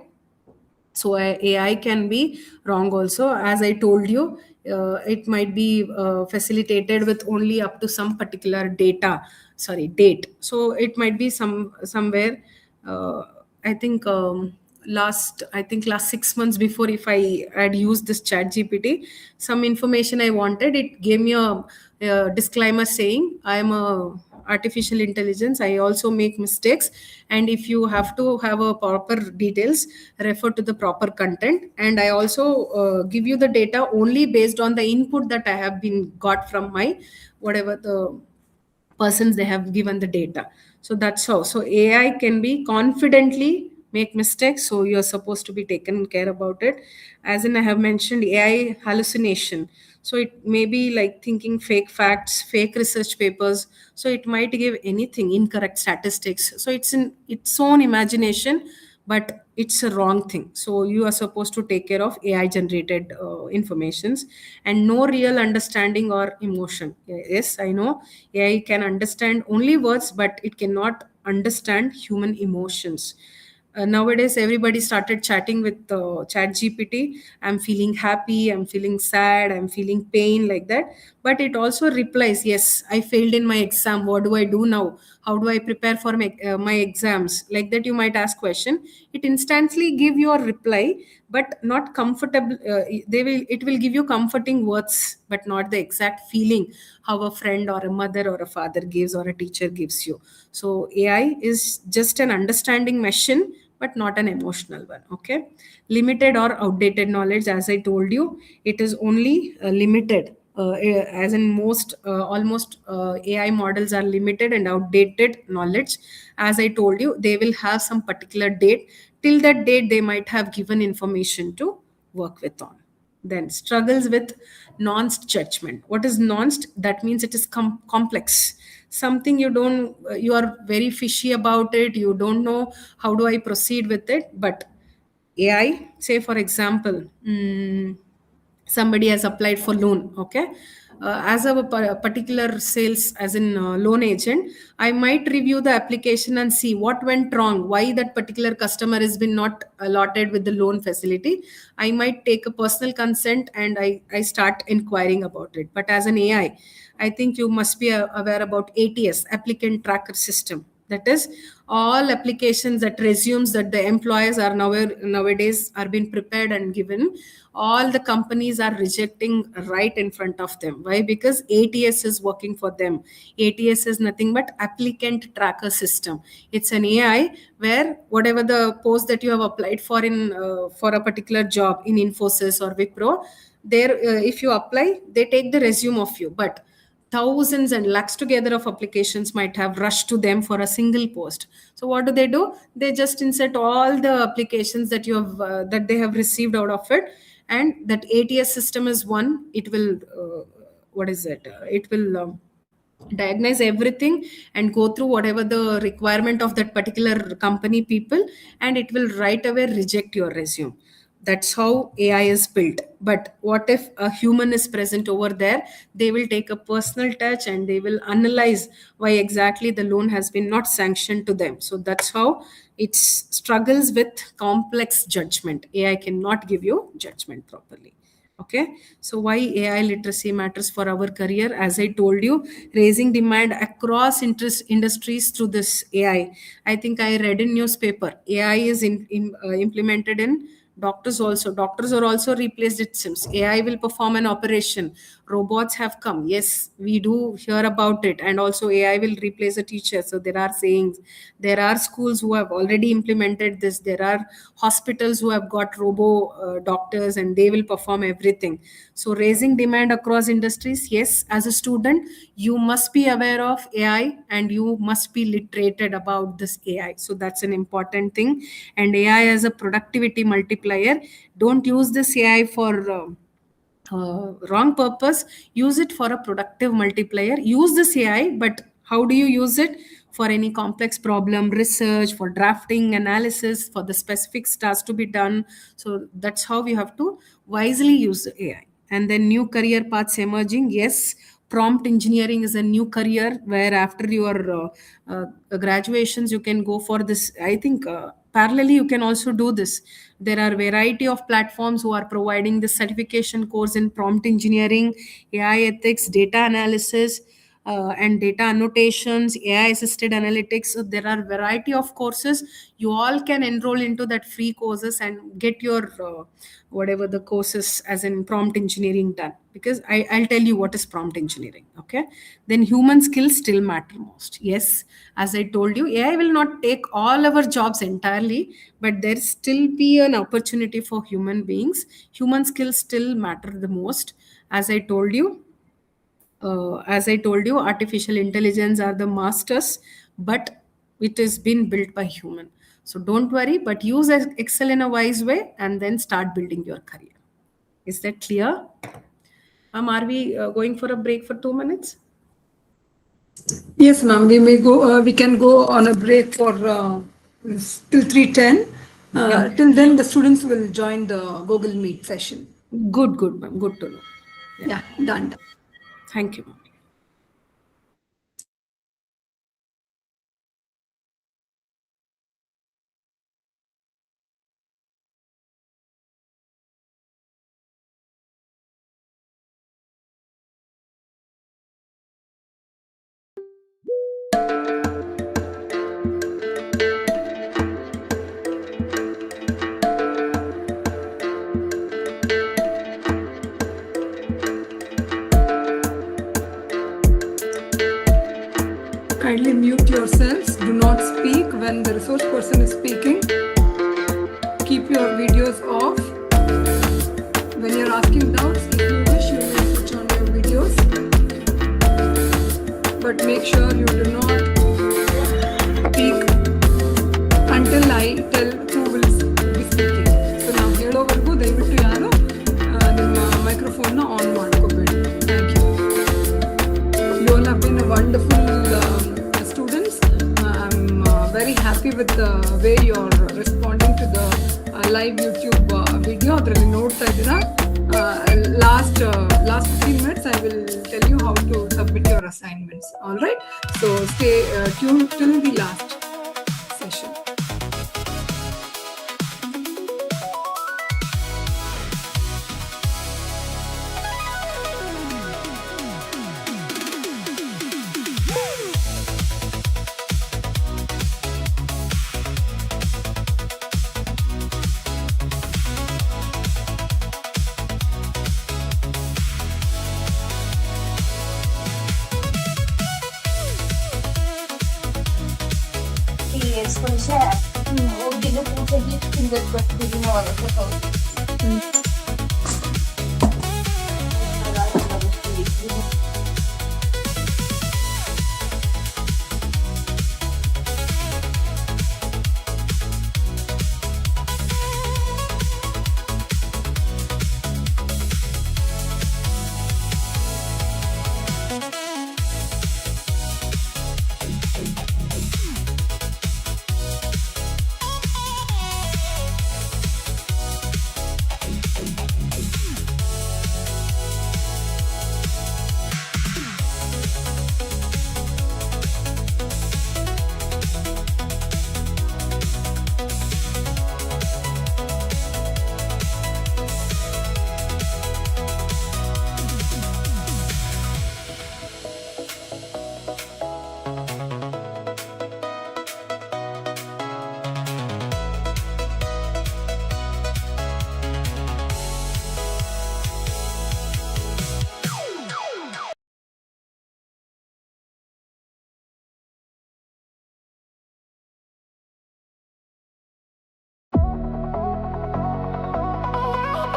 so AI can be wrong also. As I told you, it might be facilitated with only up to some particular date. So it might be somewhere. Uh, I think last 6 months before, if I had used this Chat GPT, some information I wanted, it gave me a disclaimer saying I am a artificial intelligence, I also make mistakes, and if you have to have a proper details, refer to the proper content. And I also give you the data only based on the input that I have been got from my whatever the persons they have given the data. So that's how. So AI can be confidently make mistakes, so you're supposed to be taken care about it. As in, I have mentioned AI hallucination. So it may be like thinking fake facts, fake research papers. So it might give anything, incorrect statistics. So it's in its own imagination, but it's a wrong thing. So you are supposed to take care of AI generated informations, and no real understanding or emotion. Yes, I know AI can understand only words, but it cannot understand human emotions. Nowadays everybody started chatting with Chat GPT. I'm feeling happy, I'm feeling sad, I'm feeling pain, like that. But it also replies, yes, I failed in my exam, what do I do now, how do I prepare for my exams, like that. You might ask question, it instantly give you a reply, but not comfortable. It will give you comforting words, but not the exact feeling how a friend or a mother or a father gives or a teacher gives you. So AI is just an understanding machine, but not an emotional one. Okay, limited or outdated knowledge, as I told you, it is only limited. As in most almost AI models are limited and outdated knowledge. As I told you, they will have some particular date. Till that date they might have given information to work with on. Then struggles with nuanced judgment. What is nuanced? That means it is complex. Something you don't, you are very fishy about it. You don't know how do I proceed with it. But AI, say for example, somebody has applied for loan. Okay, as a particular sales, as in loan agent, I might review the application and see what went wrong, why that particular customer has been not allotted with the loan facility. I might take a personal consent and I start inquiring about it. But as an AI, I think you must be aware about ATS, applicant tracker system. That is, all applications that resumes that the employers are nowadays are being prepared and given, all the companies are rejecting right in front of them. Why? Because ATS is working for them. ATS is nothing but applicant tracker system. It's an AI where whatever the post that you have applied for in for a particular job in Infosys or Wipro, there if you apply, they take the resume of you, but thousands and lakhs together of applications might have rushed to them for a single post. So what do? They just insert all the applications that you have that they have received out of it, and that ATS system is one. It will what is it? It will diagnose everything and go through whatever the requirement of that particular company people, and it will right away reject your resume. That's how AI is built. But what if a human is present over there? They will take a personal touch and they will analyze why exactly the loan has been not sanctioned to them. So that's how it struggles with complex judgment. AI cannot give you judgment properly. Okay, so why AI literacy matters for our career? As I told you, raising demand across industries through this AI. I think I read in newspaper AI is implemented in doctors also. Doctors are also replaced, it seems. AI will perform an operation. Robots have come. Yes, we do hear about it. And also AI will replace a teacher. So there are sayings. There are schools who have already implemented this. There are hospitals who have got robo doctors and they will perform everything. So raising demand across industries. Yes, as a student, you must be aware of AI and you must be literated about this AI. So that's an important thing. And AI as a productivity multiplier. Don't use this AI for wrong purpose. Use it for a productive multiplier. Use this AI, but how do you use it? For any complex problem, research, for drafting, analysis, for the specific tasks to be done. So that's how we have to wisely use the AI. And then new career paths emerging. Yes, prompt engineering is a new career where after your graduations you can go for this. I think parallelly you can also do this. There are variety of platforms who are providing the certification course in prompt engineering, AI ethics, data analysis, and data annotations, AI assisted analytics. So there are variety of courses. You all can enroll into that free courses and get your whatever the courses as in prompt engineering done. Because I'll tell you what is prompt engineering. Okay, then human skills still matter most. Yes, as I told you, AI will not take all our jobs entirely, but there still be an opportunity for human beings. Human skills still matter the most. As I told you, artificial intelligence are the masters, but it is been built by human. So don't worry, but use Excel in a wise way and then start building your career. Is that clear? Are we going for a break for 2 minutes? Yes, ma'am. We may go. We can go on a break for till 3:10. Till then, the students will join the Google Meet session. Good, ma'am. Good to know. Yeah, done. Thank you, ma'am. Kindly mute yourselves. Do not speak when the resource person is speaking. Keep your videos off. When you're asking doubts, if you wish, you may switch on your videos. But make sure you do not speak until I tell who will be speaking. So now ಹೇಳೋವರೆಗೂ ದಯವಿಟ್ಟು ಯಾರು ನಿಮ್ಮ ಮೈಕ್ರೋಫೋನ್ನ on ಮಾಡ್ಕೋಬೇಡಿ. Thank you. You all have been a wonderful students. I'm very happy with the way you're responding to the live YouTube video. ಅದರಲ್ಲಿ ನೋಡ್ತಾ ಇದ್ದೀರಾ last 15 minutes, I will tell you how to submit your assignments. All right. So stay tuned till the last session.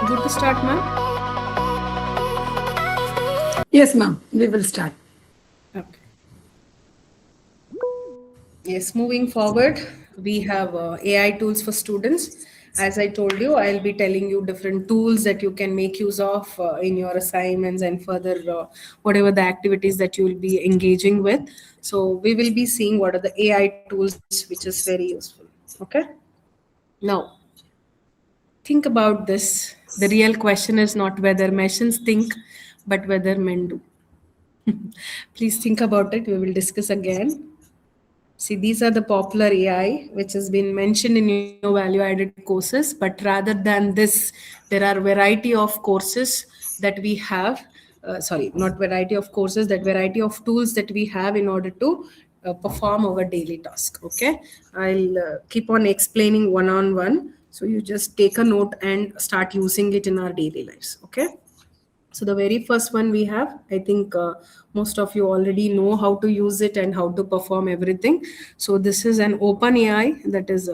Good to start, ma'am? Yes, ma'am. We will start. Okay. Yes, moving forward, we have AI tools for students. As I told you, I'll be telling you different tools that you can make use of in your assignments and further whatever the activities that you will be engaging with. So we will be seeing what are the AI tools, which is very useful. Okay. Now, think about this. The real question is not whether machines think, but whether men do. Please think about it. We will discuss again. See, these are the popular AI which has been mentioned in your value-added courses. But rather than this, there are variety of courses that we have. Sorry, not variety of courses, that variety of tools that we have in order to perform our daily task. Okay, I'll keep on explaining one-on-one. So you just take a note and start using it in our daily lives. Okay. So the very first one we have, I think most of you already know how to use it and how to perform everything. So this is an open AI, that is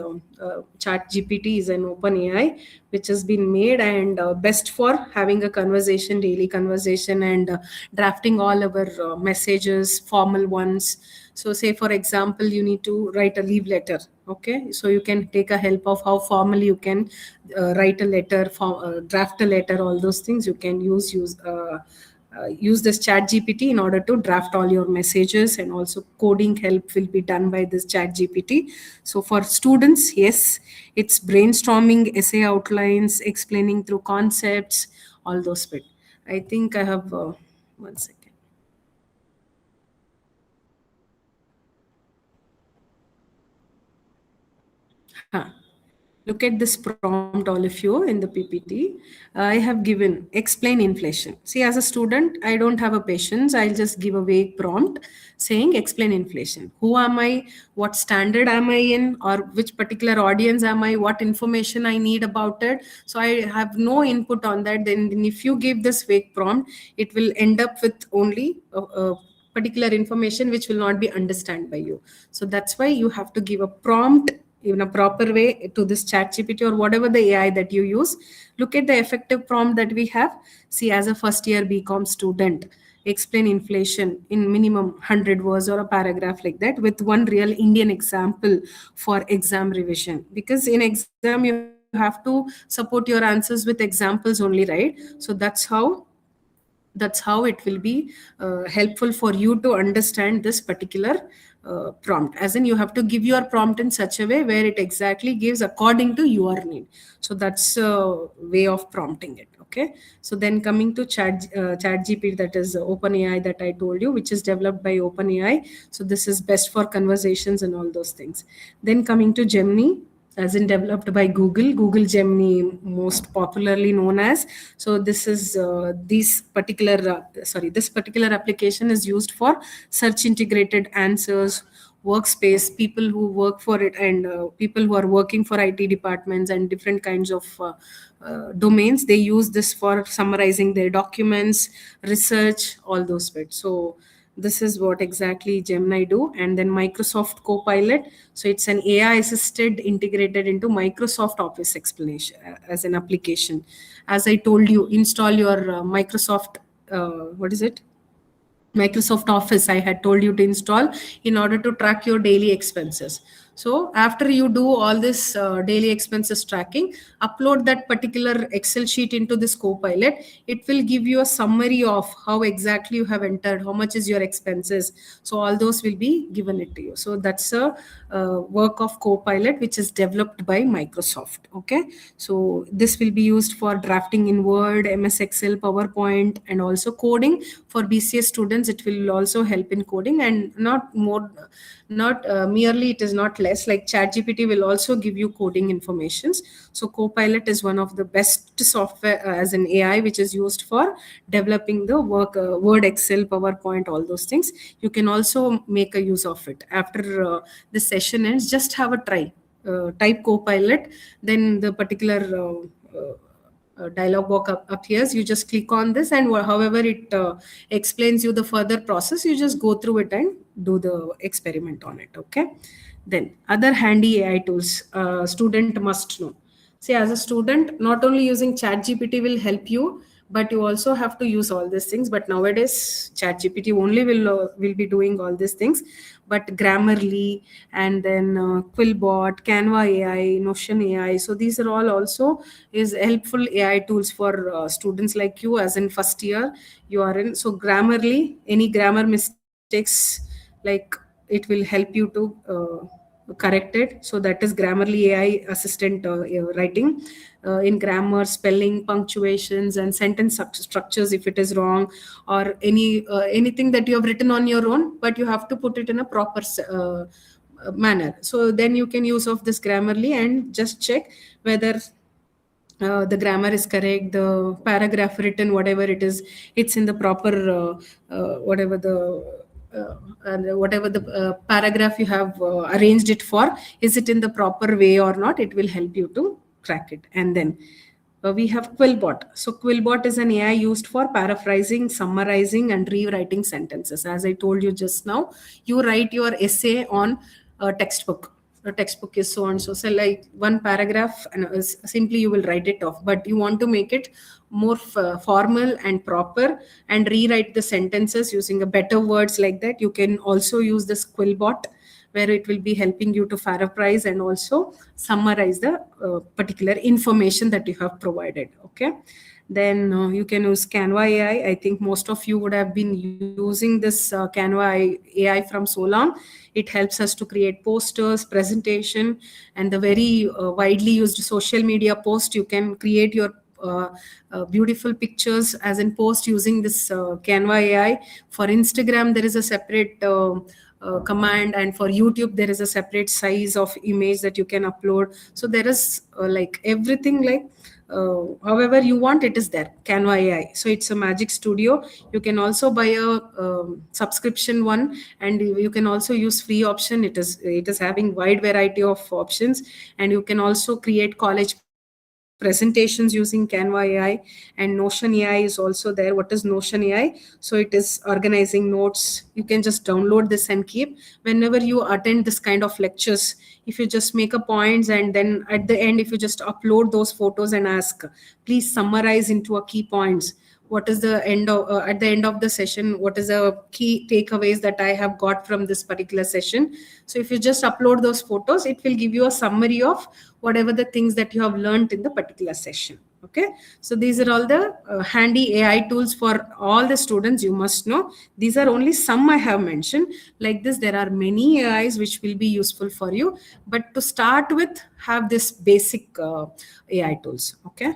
ChatGPT is an open AI which has been made and best for having a conversation, daily conversation, and drafting all our messages, formal ones. So say, for example, you need to write a leave letter. Okay, so you can take a help of how formally you can write a letter, draft a letter, all those things you can use this chat GPT in order to draft all your messages, and also coding help will be done by this chat GPT. So for students, yes, it's brainstorming, essay outlines, explaining through concepts, all those bit. I think I have one second. Look at this prompt, all of you, in the PPT. I have given explain inflation. See, as a student, I don't have a patience. I'll just give a vague prompt saying explain inflation. Who am I? What standard am I in? Or which particular audience am I? What information I need about it? So I have no input on that. Then if you give this vague prompt, it will end up with only particular information which will not be understood by you. So that's why you have to give a prompt in a proper way to this chat GPT or whatever the AI that you use. Look at the effective prompt that we have. See, as a first year BCom student, explain inflation in minimum 100 words or a paragraph like that, with one real Indian example for exam revision. Because in exam, you have to support your answers with examples only, right? So that's how it will be helpful for you to understand this particular prompt. As in, you have to give your prompt in such a way where it exactly gives according to your need. So that's a way of prompting it. Okay. Okay, so then coming to ChatGPT, that is OpenAI that I told you, which is developed by OpenAI. So this is best for conversations and all those things. Then coming to Gemini, as in developed by Google Gemini, most popularly known as. So this is this particular application is used for search integrated answers, workspace, people who work for it, and people who are working for IT departments and different kinds of domains. They use this for summarizing their documents, research, all those bits. So this is what exactly Gemini do. And then Microsoft Copilot, so it's an AI assisted integrated into Microsoft Office explanation as an application. As I told you, install your Microsoft Microsoft Office, I had told you to install in order to track your daily expenses. So after you do all this daily expenses tracking, upload that particular Excel sheet into this Copilot. It will give you a summary of how exactly you have entered, how much is your expenses. So all those will be given it to you. So that's a work of Copilot, which is developed by Microsoft. Okay, so this will be used for drafting in Word, MS Excel, PowerPoint, and also coding. For BCS students, it will also help in coding, and not merely, it is not less, like ChatGPT will also give you coding informations. So Copilot is one of the best software as an AI, which is used for developing the work, Word, Excel, PowerPoint, all those things. You can also make a use of it. After this session ends, just have a try. Type Copilot, then the particular dialog box appears. You just click on this, and however it explains you the further process, you just go through it and do the experiment on it. Okay, then other handy AI tools student must know. See, as a student, not only using ChatGPT will help you, but you also have to use all these things. But nowadays ChatGPT only will be doing all these things, but Grammarly, and then Quillbot, Canva AI, Notion AI. So these are all also is helpful AI tools for students like you, as in first year you are in. So Grammarly, any grammar mistakes, like it will help you to correct it. So that is Grammarly AI assistant writing in grammar, spelling, punctuations, and sentence structures if it is wrong, or anything that you have written on your own, but you have to put it in a proper manner. So then you can use of this Grammarly and just check whether the grammar is correct, the paragraph written, whatever it is, it's in the proper whatever the paragraph you have arranged it for, is it in the proper way or not. It will help you to track it. And then we have Quillbot. So Quillbot is an AI used for paraphrasing, summarizing, and rewriting sentences. As I told you just now, you write your essay on a textbook. The textbook is so and so. So like one paragraph, and simply you will write it off. But you want to make it more formal and proper, and rewrite the sentences using a better words like that. You can also use this Quillbot, where it will be helping you to paraphrase and also summarize the particular information that you have provided. Okay. Then you can use Canva AI. I think most of you would have been using this Canva AI from so long. It helps us to create posters, presentation, and the very widely used social media post. You can create your beautiful pictures as in post using this Canva AI. For Instagram, there is a separate command, and for YouTube there is a separate size of image that you can upload. So there is like everything, like however you want, it is there, Canva AI. So it's a Magic Studio. You can also buy a subscription one, and you can also use free option. It is having wide variety of options, and you can also create college presentations using Canva AI. And Notion AI is also there. What is Notion AI? So it is organizing notes. You can just download this and keep whenever you attend this kind of lectures. If you just make a points, and then at the end, if you just upload those photos and ask, please summarize into a key points. What is the end of at the end of the session? What is the key takeaways that I have got from this particular session? So if you just upload those photos, it will give you a summary of whatever the things that you have learned in the particular session. Okay. So these are all the handy AI tools for all the students. You must know. These are only some I have mentioned. Like this, there are many AIs which will be useful for you. But to start with, have this basic AI tools. Okay.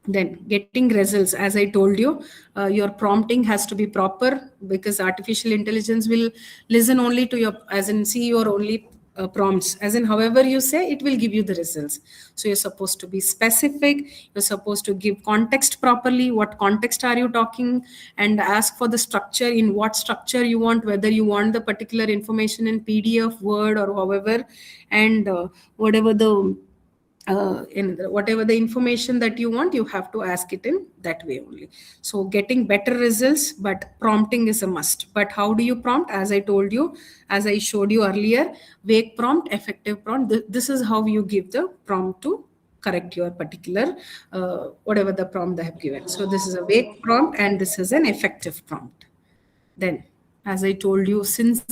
Then getting results, as I told you, your prompting has to be proper, because artificial intelligence will listen only to your, as in see your only prompts, as in however you say, it will give you the results. So you're supposed to be specific, you're supposed to give context properly, what context are you talking, and ask for the structure, in what structure you want, whether you want the particular information in PDF, Word, or however, and whatever the whatever the information that you want, you have to ask it in that way only. So getting better results, but prompting is a must. But how do you prompt? As I told you, as I showed you earlier, vague prompt, effective prompt, this is how you give the prompt to correct your particular whatever the prompt they have given. So this is a vague prompt and this is an effective prompt. Then, as I told you, since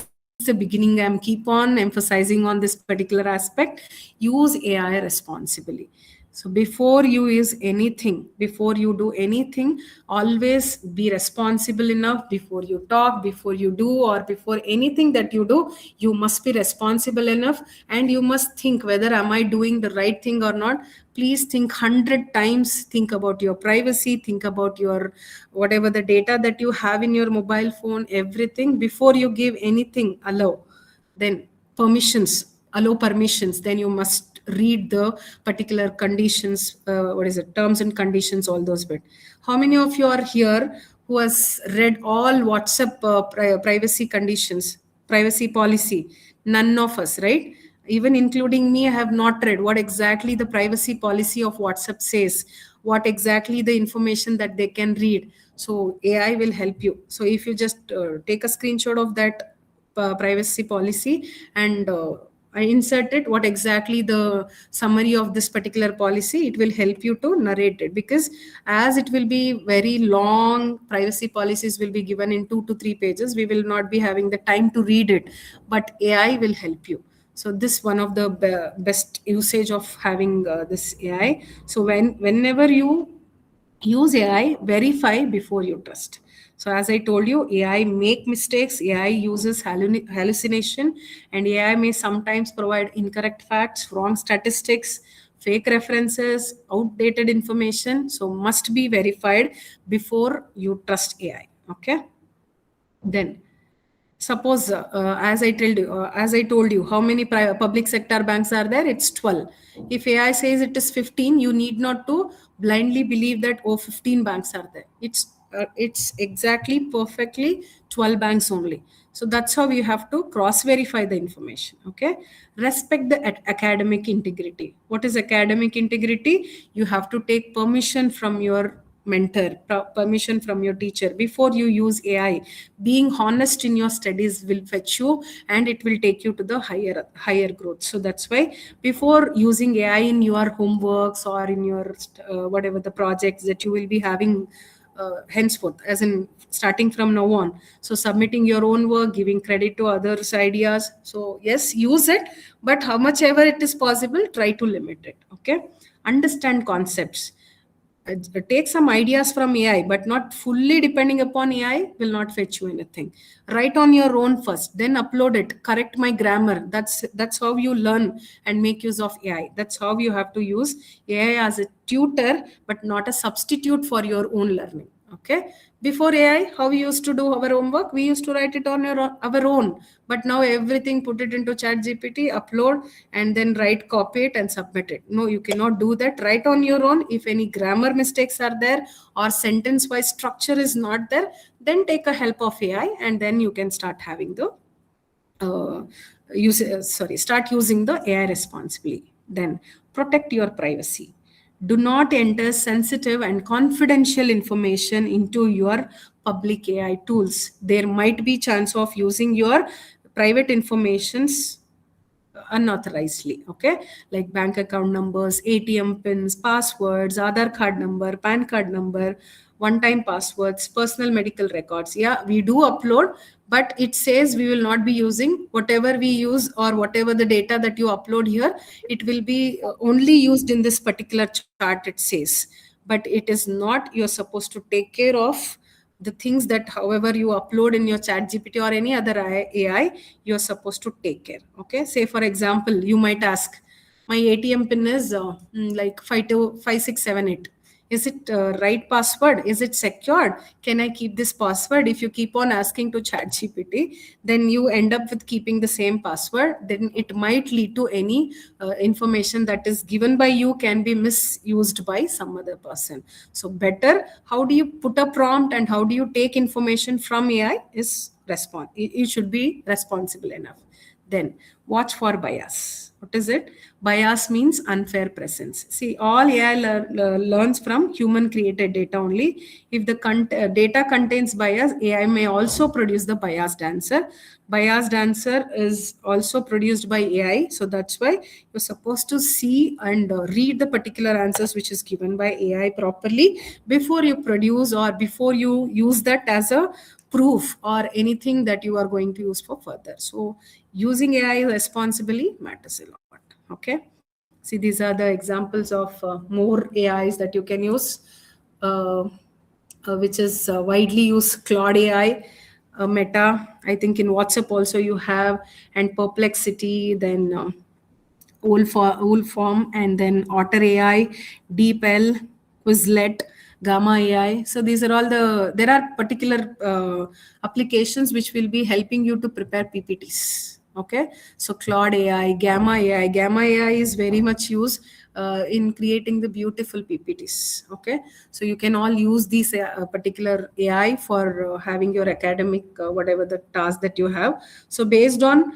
the beginning, I'm keep on emphasizing on this particular aspect, use AI responsibly. So before you use anything, before you do anything, always be responsible enough. Before you talk, before you do, or before anything that you do, you must be responsible enough, and you must think whether am I doing the right thing or not. Please think 100 times, think about your privacy, think about your whatever the data that you have in your mobile phone, everything, before you give anything. Then permissions, allow permissions, then you must read the particular conditions, what is it, terms and conditions, all those bit. How many of you are here who has read all WhatsApp privacy conditions, privacy policy? None of us, right? Even including me, I have not read what exactly the privacy policy of WhatsApp says, what exactly the information that they can read. So AI will help you. So if you just take a screenshot of that privacy policy and I insert it, what exactly the summary of this particular policy, it will help you to narrate it, because as it will be very long, privacy policies will be given in 2 to 3 pages. We will not be having the time to read it, but AI will help you. So this one of the best usage of having this AI. So whenever you use AI, verify before you trust. So as I told you, AI make mistakes, AI uses hallucination, and AI may sometimes provide incorrect facts, wrong statistics, fake references, outdated information. So must be verified before you trust AI. Okay. Then suppose, as I told you, how many public sector banks are there? It's 12. If AI says it is 15, you need not to blindly believe that, oh, 15 banks are there. It's exactly perfectly 12 banks only. So that's how you have to cross verify the information. Okay. Respect the academic integrity. What is academic integrity? You have to take permission from your mentor, permission from your teacher before you use AI. Being honest in your studies will fetch you, and it will take you to the higher growth. So that's why before using AI in your homeworks or in your whatever the projects that you will be having henceforth, as in starting from now on, so submitting your own work, giving credit to others' ideas, so yes, use it, but how much ever it is possible, try to limit it. Okay. Understand concepts. Take some ideas from AI, but not fully depending upon AI will not fetch you anything. Write on your own first, then upload it. Correct my grammar. That's how you learn and make use of AI. That's how you have to use AI as a tutor, but not a substitute for your own learning. Okay. Before AI, how we used to do our homework, we used to write it on our own. But now everything, put it into ChatGPT, upload, and then write, copy it, and submit it. No, you cannot do that. Write on your own. If any grammar mistakes are there or sentence-wise structure is not there, then take a help of AI, and then you can start having the start using the AI responsibly. Then protect your privacy. Do not enter sensitive and confidential information into your public AI tools. There might be chance of using your private informations unauthorizedly. Okay, like bank account numbers, ATM pins, passwords, Aadhaar card number, PAN card number, one-time passwords, personal medical records. Yeah, we do upload, but it says we will not be using whatever we use, or whatever the data that you upload here, it will be only used in this particular chart, it says. But it is not. You're supposed to take care of the things that however you upload in your ChatGPT or any other AI, you're supposed to take care. Okay. Say for example, you might ask, my ATM pin is like 52678. Is it right password? Is it secured? Can I keep this password? If you keep on asking to ChatGPT, then you end up with keeping the same password. Then it might lead to any information that is given by you can be misused by some other person. So better, how do you put a prompt and how do you take information from AI is you should be responsible enough. Then watch for bias. What is it? Bias means unfair presence. See, all AI learns from human created data only. If the data contains bias, AI may also produce the biased answer. Biased answer is also produced by AI. So that's why you're supposed to see and read the particular answers which is given by AI properly before you produce or before you use that as a proof or anything that you are going to use for further. So using AI responsibly matters a lot. Okay. See, these are the examples of more AIs that you can use, which is widely used. Claude AI, Meta. I think in WhatsApp also you have, and Perplexity. Then Wolfram, and then Otter AI, DeepL, Quizlet, Gamma AI. So these are all there are particular applications which will be helping you to prepare PPTs. Okay, so Claude AI, Gamma AI. Gamma AI is very much used in creating the beautiful PPTs. Okay, so you can all use these particular AI for having your academic whatever the task that you have. So based on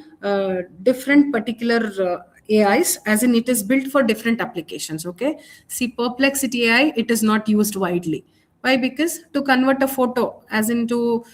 different particular AIs, as in it is built for different applications. Okay, see, Perplexity AI, it is not used widely. Why? Because to convert a photo as into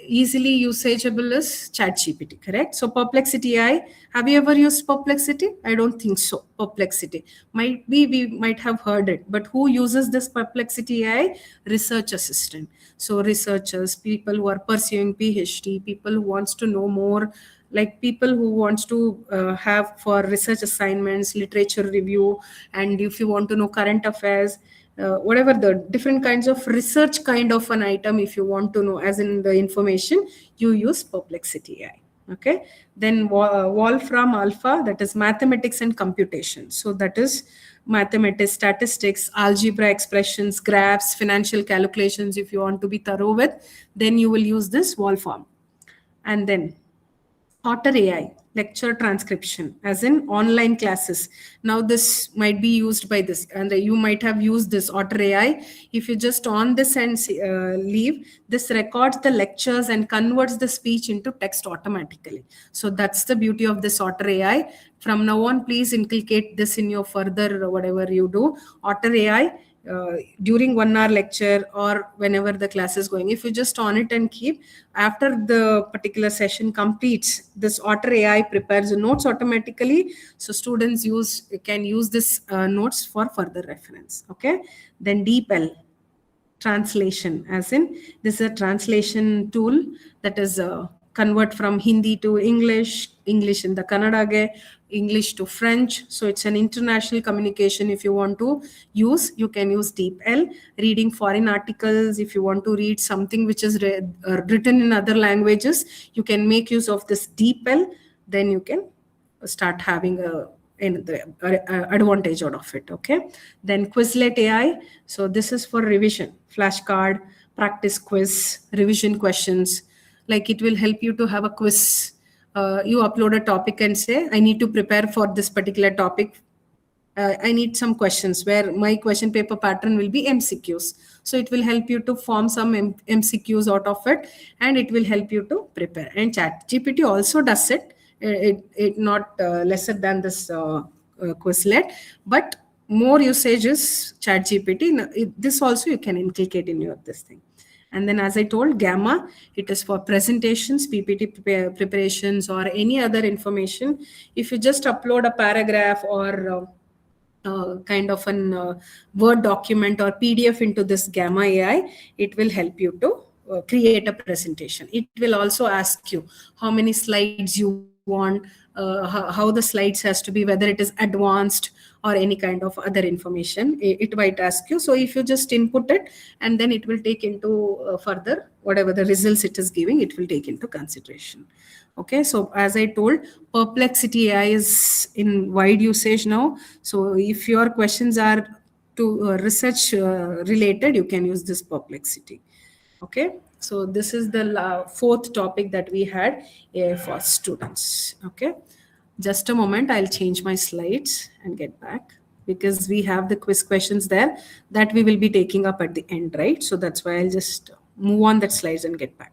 easily usageable is ChatGPT, correct? So Perplexity AI, have you ever used Perplexity? I don't think so. Perplexity, might be we might have heard it, but who uses this Perplexity AI? Research assistant. So researchers, people who are pursuing PhD, people who wants to know more, like people who wants to have for research assignments, literature review, and if you want to know current affairs, whatever the different kinds of research kind of an item, if you want to know as in the information, you use Perplexity AI. Okay, then Wolfram Alpha, that is mathematics and computation. So that is mathematics, statistics, algebra expressions, graphs, financial calculations. If you want to be thorough with, then you will use this Wolfram. And then Otter AI, lecture transcription, as in online classes. Now this might be used by this, and you might have used this Otter AI. If you just on this and leave, this records the lectures and converts the speech into text automatically. So that's the beauty of this Otter AI. From now on, please inculcate this in your further whatever you do. Otter AI, during 1 hour lecture or whenever the class is going, if you just on it and keep, after the particular session completes, this Otter AI prepares the notes automatically. So students can use this notes for further reference. Okay, then DeepL, translation, as in this is a translation tool that is convert from Hindi to English, English in the Kannada, English to French. So it's an international communication. If you want to use, you can use DeepL. Reading foreign articles, if you want to read something which is written in other languages, you can make use of this DeepL. Then you can start having the advantage out of it. Okay, then Quizlet AI. So this is for revision, flashcard, practice quiz, revision questions. Like it will help you to have a quiz. You upload a topic and say, I need to prepare for this particular topic. I need some questions where my question paper pattern will be MCQs. So it will help you to form some MCQs out of it, and it will help you to prepare. And ChatGPT also does it. It not lesser than this Quizlet, but more usage is ChatGPT. This also you can inculcate in your this thing. And then, as I told, Gamma, it is for presentations, PPT preparations, or any other information. If you just upload a paragraph or kind of an Word document or PDF into this Gamma AI, it will help you to create a presentation. It will also ask you how many slides you want, how the slides has to be, whether it is advanced or any kind of other information. It might ask you. So if you just input it, and then it will take into further whatever the results it is giving, it will take into consideration. Okay, so as I told, Perplexity AI is in wide usage now. So if your questions are to research related, you can use this Perplexity. Okay, so this is the fourth topic that we had for students. Okay, just a moment, I'll change my slides and get back, because we have the quiz questions there that we will be taking up at the end, right? So that's why I'll just move on that slides and get back.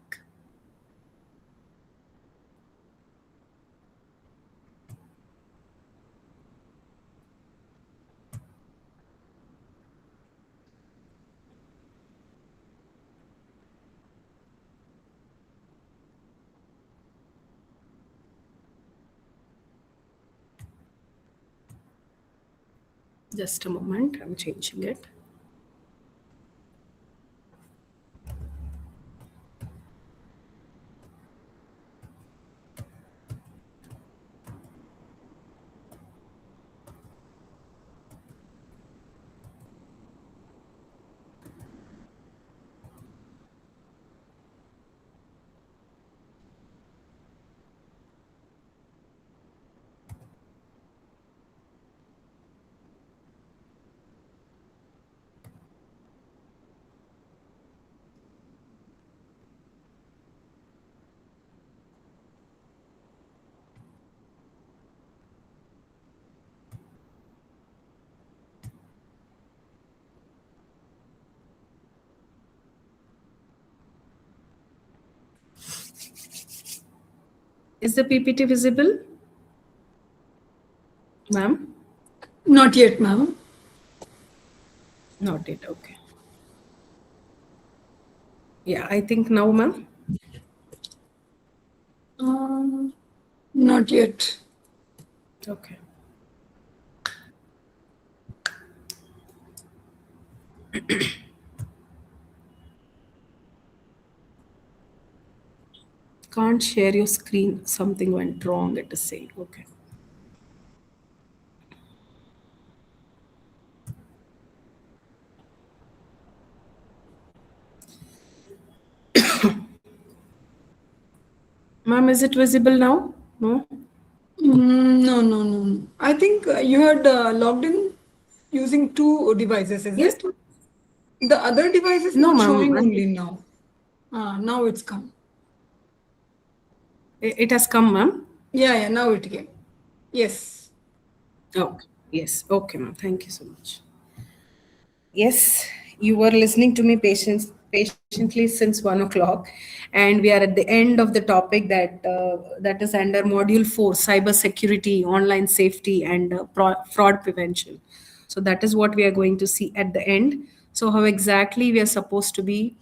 Just a moment, I'm changing it. Is the PPT visible, ma'am? Not yet, ma'am. Not yet, okay. Yeah, I think now, ma'am. Not yet. Okay. Can't share your screen. Something went wrong, it is saying. Okay. Ma'am, is it visible now? No? No. I think you had logged in using two devices, is Yes. it? The other device is No, not ma'am. showing only now. Now it's come. It has come, ma'am. Yeah, now it came. Yes. Oh, yes. Okay, ma'am. Thank you so much. Yes, you were listening to me patiently since 1 o'clock, and we are at the end of the topic that is under Module 4, Cyber Security, Online Safety, and Fraud Prevention. So that is what we are going to see at the end. So how exactly we are supposed to be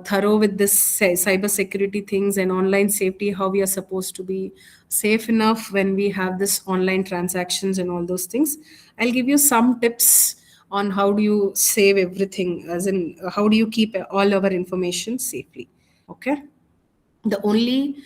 thorough with this cyber security things and online safety, how we are supposed to be safe enough when we have this online transactions and all those things. I'll give you some tips on how do you save everything, as in how do you keep all our information safely. Okay, the only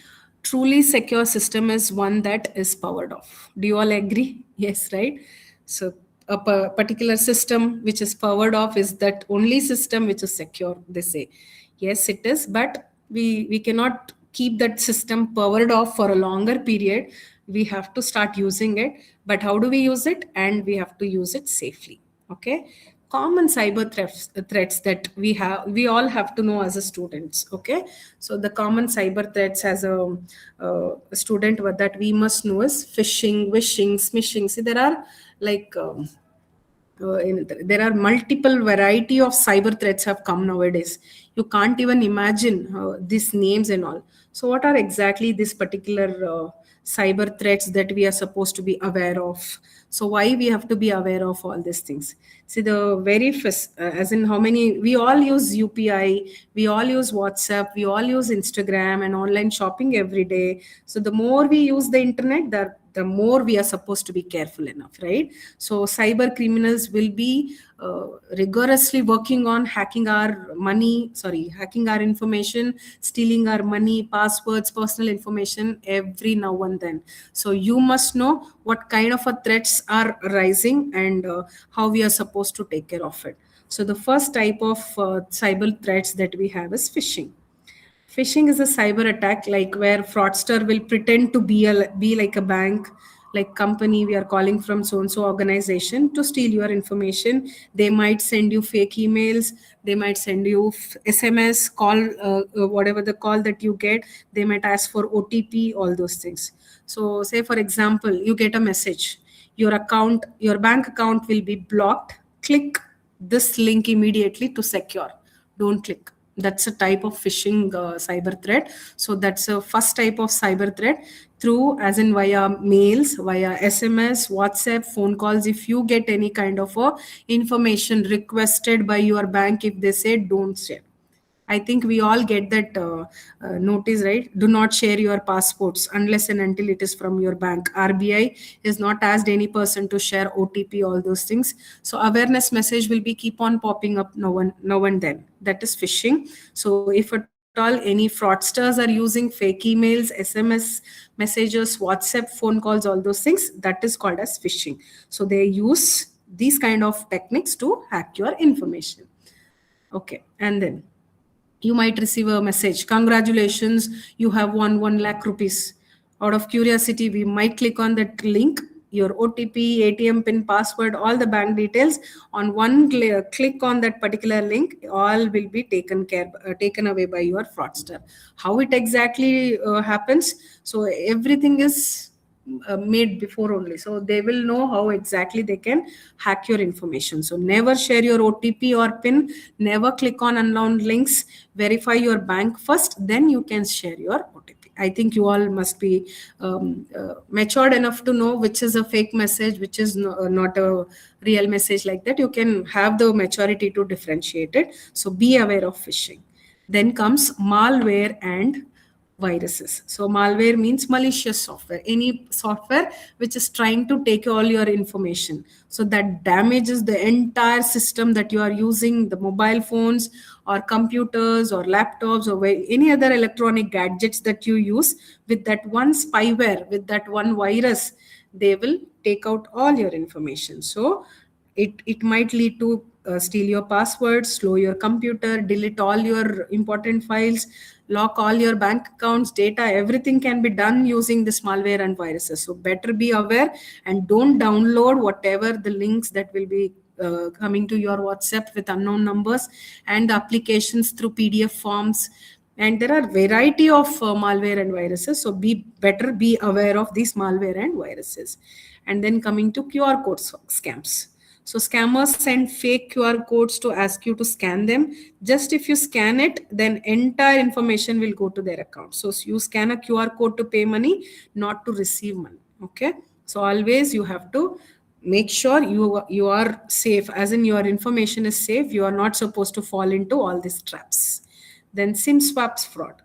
truly secure system is one that is powered off. Do you all agree? Yes, right? So a particular system which is powered off is that only system which is secure, they say. Yes, it is, but we cannot keep that system powered off for a longer period. We have to start using it, but how do we use it? And we have to use it safely. Okay, common cyber threats that we all have to know as a students. Okay, so the common cyber threats as a student that we must know is phishing, wishing, smishing. See, there are like there are multiple variety of cyber threats have come nowadays. You can't even imagine these names and all. So what are exactly this particular cyber threats that we are supposed to be aware of? So why we have to be aware of all these things? See, the very first, as in how many, we all use UPI, we all use WhatsApp, we all use Instagram and online shopping every day. So the more we use the internet, the more we are supposed to be careful enough, right? So cyber criminals will be rigorously working on hacking our hacking our information, stealing our money, passwords, personal information every now and then. So you must know what kind of threats are rising and how we are supposed to take care of it. So the first type of cyber threats that we have is phishing. Phishing is a cyber attack like where fraudster will pretend to be like a bank, like company, we are calling from so and so organization to steal your information. They might send you fake emails, they might send you SMS call, whatever the call that you get, they might ask for OTP, all those things. So say for example, you get a message, your bank account will be blocked, click this link immediately to secure. Don't click. That's a type of phishing cyber threat. So that's a first type of cyber threat, through as in via mails, via SMS, WhatsApp, phone calls. If you get any kind of information requested by your bank, if they say don't share, I think we all get that notice, right? Do not share your passports unless and until it is from your bank. RBI is not asked any person to share OTP, all those things. So awareness message will be keep on popping up now and then. That is phishing. So if at all any fraudsters are using fake emails, SMS messages, WhatsApp, phone calls, all those things, that is called as phishing. So they use these kind of techniques to hack your information. Okay, and then you might receive a message, congratulations, you have won 1 lakh rupees. Out of curiosity, we might click on that link, your OTP, ATM pin, password, all the bank details. On one click on that particular link, all will be taken away by your fraudster. How it exactly happens? So everything is made before only, so they will know how exactly they can hack your information. So never share your OTP or PIN, never click on unknown links, verify your bank first, then you can share your OTP. I think you all must be matured enough to know which is a fake message, which is not a real message. Like that, you can have the maturity to differentiate it. So be aware of phishing. Then comes malware and viruses. So malware means malicious software, any software which is trying to take all your information. So that damages the entire system that you are using, the mobile phones or computers or laptops or any other electronic gadgets that you use. With that one spyware, with that one virus, they will take out all your information. So it might lead to steal your password, slow your computer, delete all your important files, lock all your bank accounts, data, everything can be done using this malware and viruses. So better be aware and don't download whatever the links that will be coming to your WhatsApp with unknown numbers, and applications through PDF forms. And there are variety of malware and viruses. So better be aware of these malware and viruses. And then coming to QR code scams. So scammers send fake QR codes to ask you to scan them. Just if you scan it, then entire information will go to their account. So you scan a QR code to pay money, not to receive money. Okay. So always you have to make sure you are safe, as in your information is safe. You are not supposed to fall into all these traps. Then SIM swaps fraud.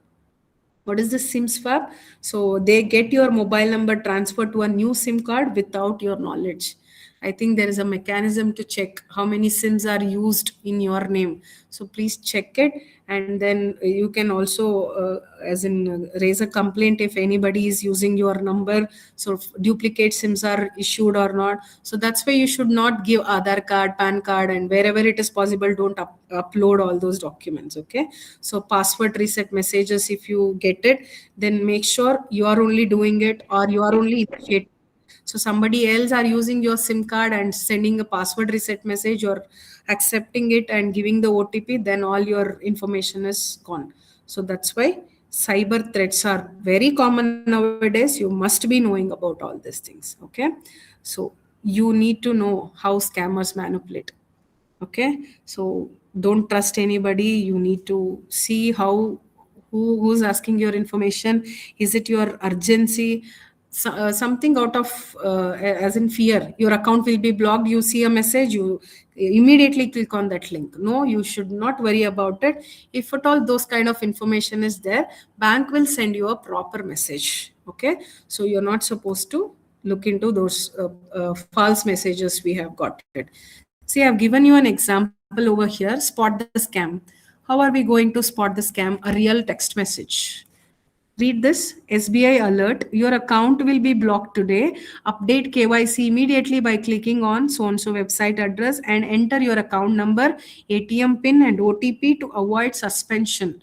What is the SIM swap? So they get your mobile number transferred to a new SIM card without your knowledge. I think there is a mechanism to check how many SIMs are used in your name. So please check it. And then you can also, raise a complaint if anybody is using your number. So duplicate SIMs are issued or not. So that's why you should not give Aadhaar card, PAN card, and wherever it is possible, don't upload all those documents. Okay. So password reset messages, if you get it, then make sure you are only doing it, or you are only initiating. So somebody else are using your SIM card and sending a password reset message or accepting it and giving the OTP, then all your information is gone. So that's why cyber threats are very common nowadays. You must be knowing about all these things. Okay. So you need to know how scammers manipulate. Okay. So don't trust anybody. You need to see who's asking your information. Is it your urgency? Something out of as in fear, your account will be blocked, you see a message, you immediately click on that link. No, you should not worry about it. If at all those kind of information is there, bank will send you a proper message. Okay. So you're not supposed to look into those false messages we have got it. See, I've given you an example over here. Spot the scam. How are we going to spot the scam? A real text message. Read this. SBI alert. Your account will be blocked today. Update KYC immediately by clicking on so-and-so website address and enter your account number, ATM PIN and OTP to avoid suspension.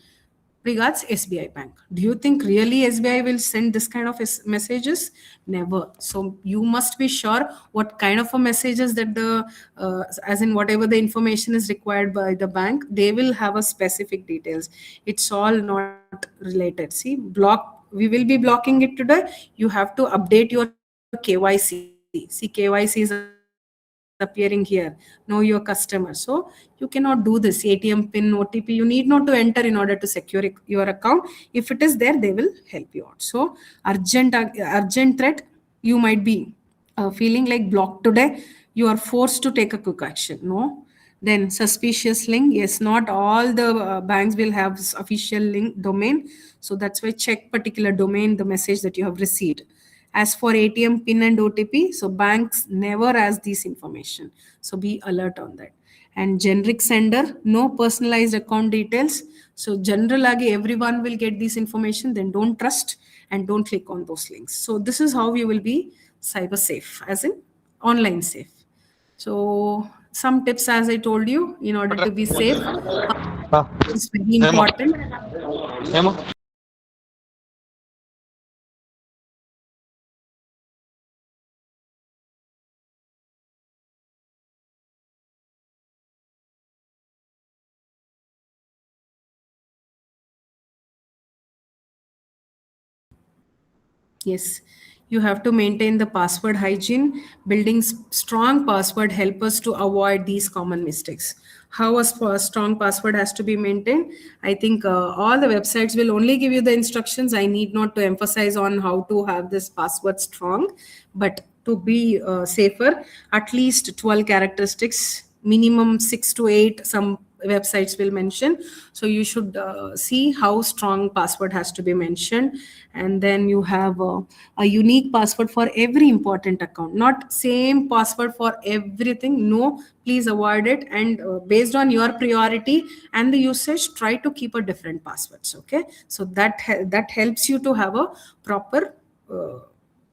Regards, SBI Bank. Do you think really SBI will send this kind of messages? Never. So you must be sure what kind of a messages that as in whatever the information is required by the bank, they will have a specific details. It's all not related. See, we will be blocking it today. You have to update your KYC. See, KYC is appearing here. Know your customer. So you cannot do this. ATM pin, OTP, you need not to enter in order to secure your account. If it is there, they will help you out. So urgent threat, you might be feeling like blocked today. You are forced to take a quick action. No. Then suspicious link. Yes, not all the banks will have official link domain. So that's why check particular domain, the message that you have received. As for ATM PIN and OTP, so banks never ask this information. So be alert on that. And generic sender, no personalized account details. So generally, everyone will get this information. Then don't trust and don't click on those links. So this is how you will be cyber safe, as in online safe. So some tips, as I told you, in order to be safe, is very important. Yes, you have to maintain the password hygiene. Building strong password help us to avoid these common mistakes. How a strong password has to be maintained? I think all the websites will only give you the instructions. I need not to emphasize on how to have this password strong, but to be safer, at least 12 characteristics, minimum 6 to 8. Some websites will mention, so you should see how strong password has to be mentioned. And then you have a unique password for every important account, not same password for everything. No, please avoid it. And based on your priority and the usage, try to keep a different passwords. Okay, so that helps you to have a proper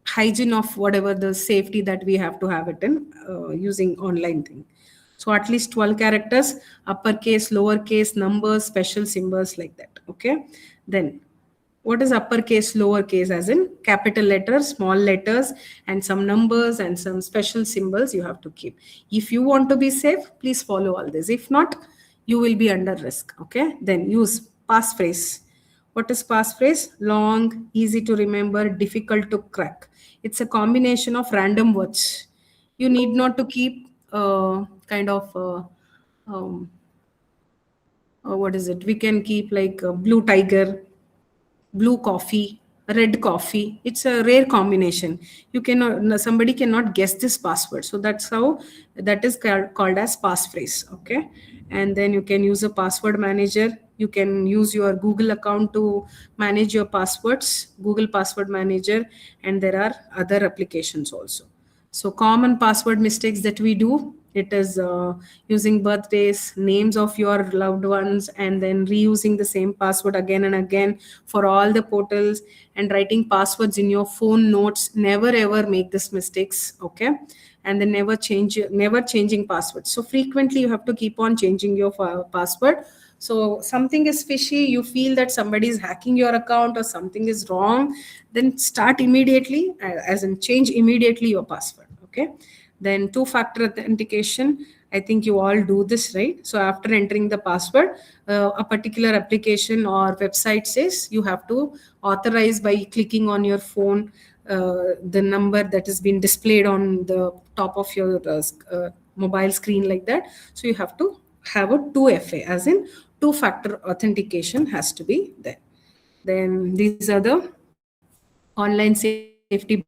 hygiene of whatever the safety that we have to have it in using online thing. So at least 12 characters, uppercase, lowercase, numbers, special symbols, like that. Okay. Then what is uppercase, lowercase? As in capital letters, small letters, and some numbers and some special symbols you have to keep. If you want to be safe, please follow all this. If not, you will be under risk. Okay. Then use passphrase. What is passphrase? Long, easy to remember, difficult to crack. It's a combination of random words. You need not to keep kind of what is it? We can keep like blue tiger, blue coffee, red coffee. It's a rare combination. You cannot, somebody cannot guess this password. So that's how that is called as passphrase. Okay. And then you can use a password manager. You can use your Google account to manage your passwords, Google Password Manager, and there are other applications also. So common password mistakes that we do, it is using birthdays, names of your loved ones, and then reusing the same password again and again for all the portals, and writing passwords in your phone notes. Never ever make this mistakes. Okay. And then never changing passwords. So frequently you have to keep on changing your password. So something is fishy, you feel that somebody is hacking your account or something is wrong, then start immediately, as in change immediately your password. Okay. Then two-factor authentication. I think you all do this, right? So after entering the password, a particular application or website says you have to authorize by clicking on your phone the number that has been displayed on the top of your mobile screen, like that. So you have to have a 2FA, as in two-factor authentication has to be there. Then these are the online safety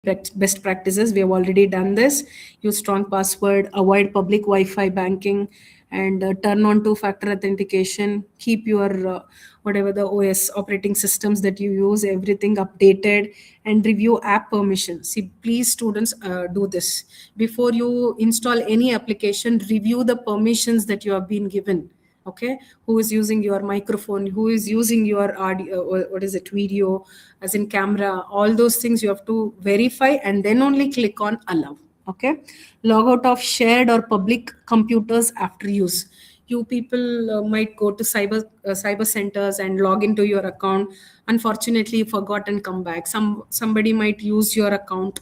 best practices. We have already done this. Use strong password, avoid public Wi-Fi banking, and turn on two-factor authentication. Keep your whatever the OS operating systems that you use, everything updated, and review app permission. See, please students, do this. Before you install any application, review the permissions that you have been given. Okay, who is using your microphone, who is using your audio, what is it, video, as in camera, all those things you have to verify and then only click on allow. Okay, log out of shared or public computers after use. You people might go to cyber centers and log into your account. Unfortunately, you forgot and come back. Somebody might use your account,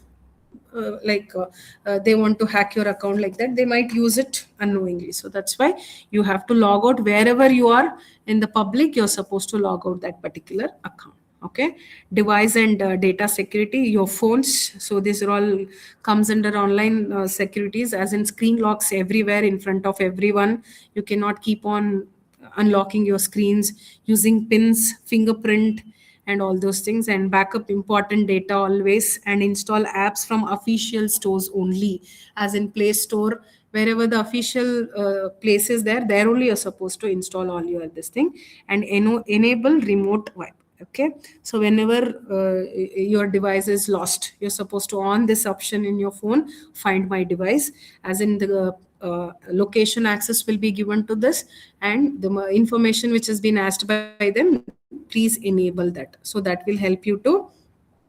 they want to hack your account like that. They might use it unknowingly. So that's why you have to log out wherever you are in the public. You're supposed to log out that particular account. Okay. Device and data security, your phones. So this all comes under online securities, as in screen locks everywhere in front of everyone. You cannot keep on unlocking your screens using pins, fingerprint, and all those things. And backup important data always, and install apps from official stores only, as in Play Store. Wherever the official place is there only you're supposed to install all your this thing. And enable remote wipe. Okay, so whenever your device is lost, you're supposed to on this option in your phone, find my device, as in the location access will be given to this, and the information which has been asked by them, please enable that. So that will help you to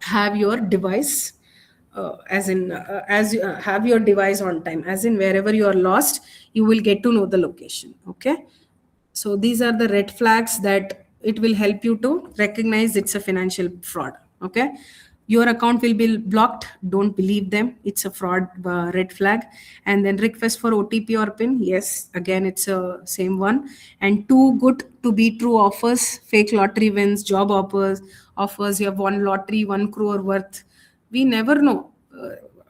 have your device as you have your device on time, as in wherever you are lost, you will get to know the location. Okay, so these are the red flags that it will help you to recognize it's a financial fraud. Okay, your account will be blocked. Don't believe them. It's a fraud, red flag. And then request for OTP or PIN. Yes, again, it's a same one. And too good to be true offers, fake lottery wins, job offers. You have won lottery, 1 crore worth. We never know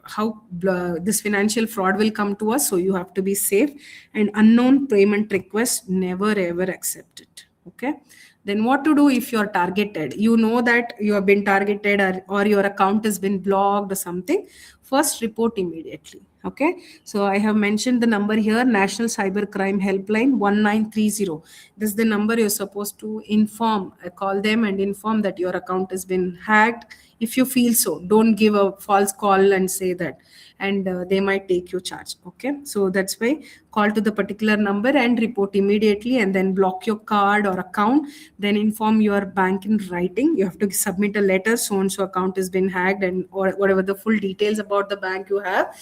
how this financial fraud will come to us. So you have to be safe. And unknown payment request, never ever accept it. Okay. Then what to do if you're targeted? You know that you have been targeted, or your account has been blocked or something. First, report immediately. Okay. So I have mentioned the number here, National Cyber Crime Helpline 1930. This is the number you're supposed to inform. Call them and inform that your account has been hacked. If you feel so, don't give a false call and say that, and they might take you charge. Okay, so that's why call to the particular number and report immediately, and then block your card or account. Then inform your bank in writing. You have to submit a letter, so and so account has been hacked, and or whatever the full details about the bank you have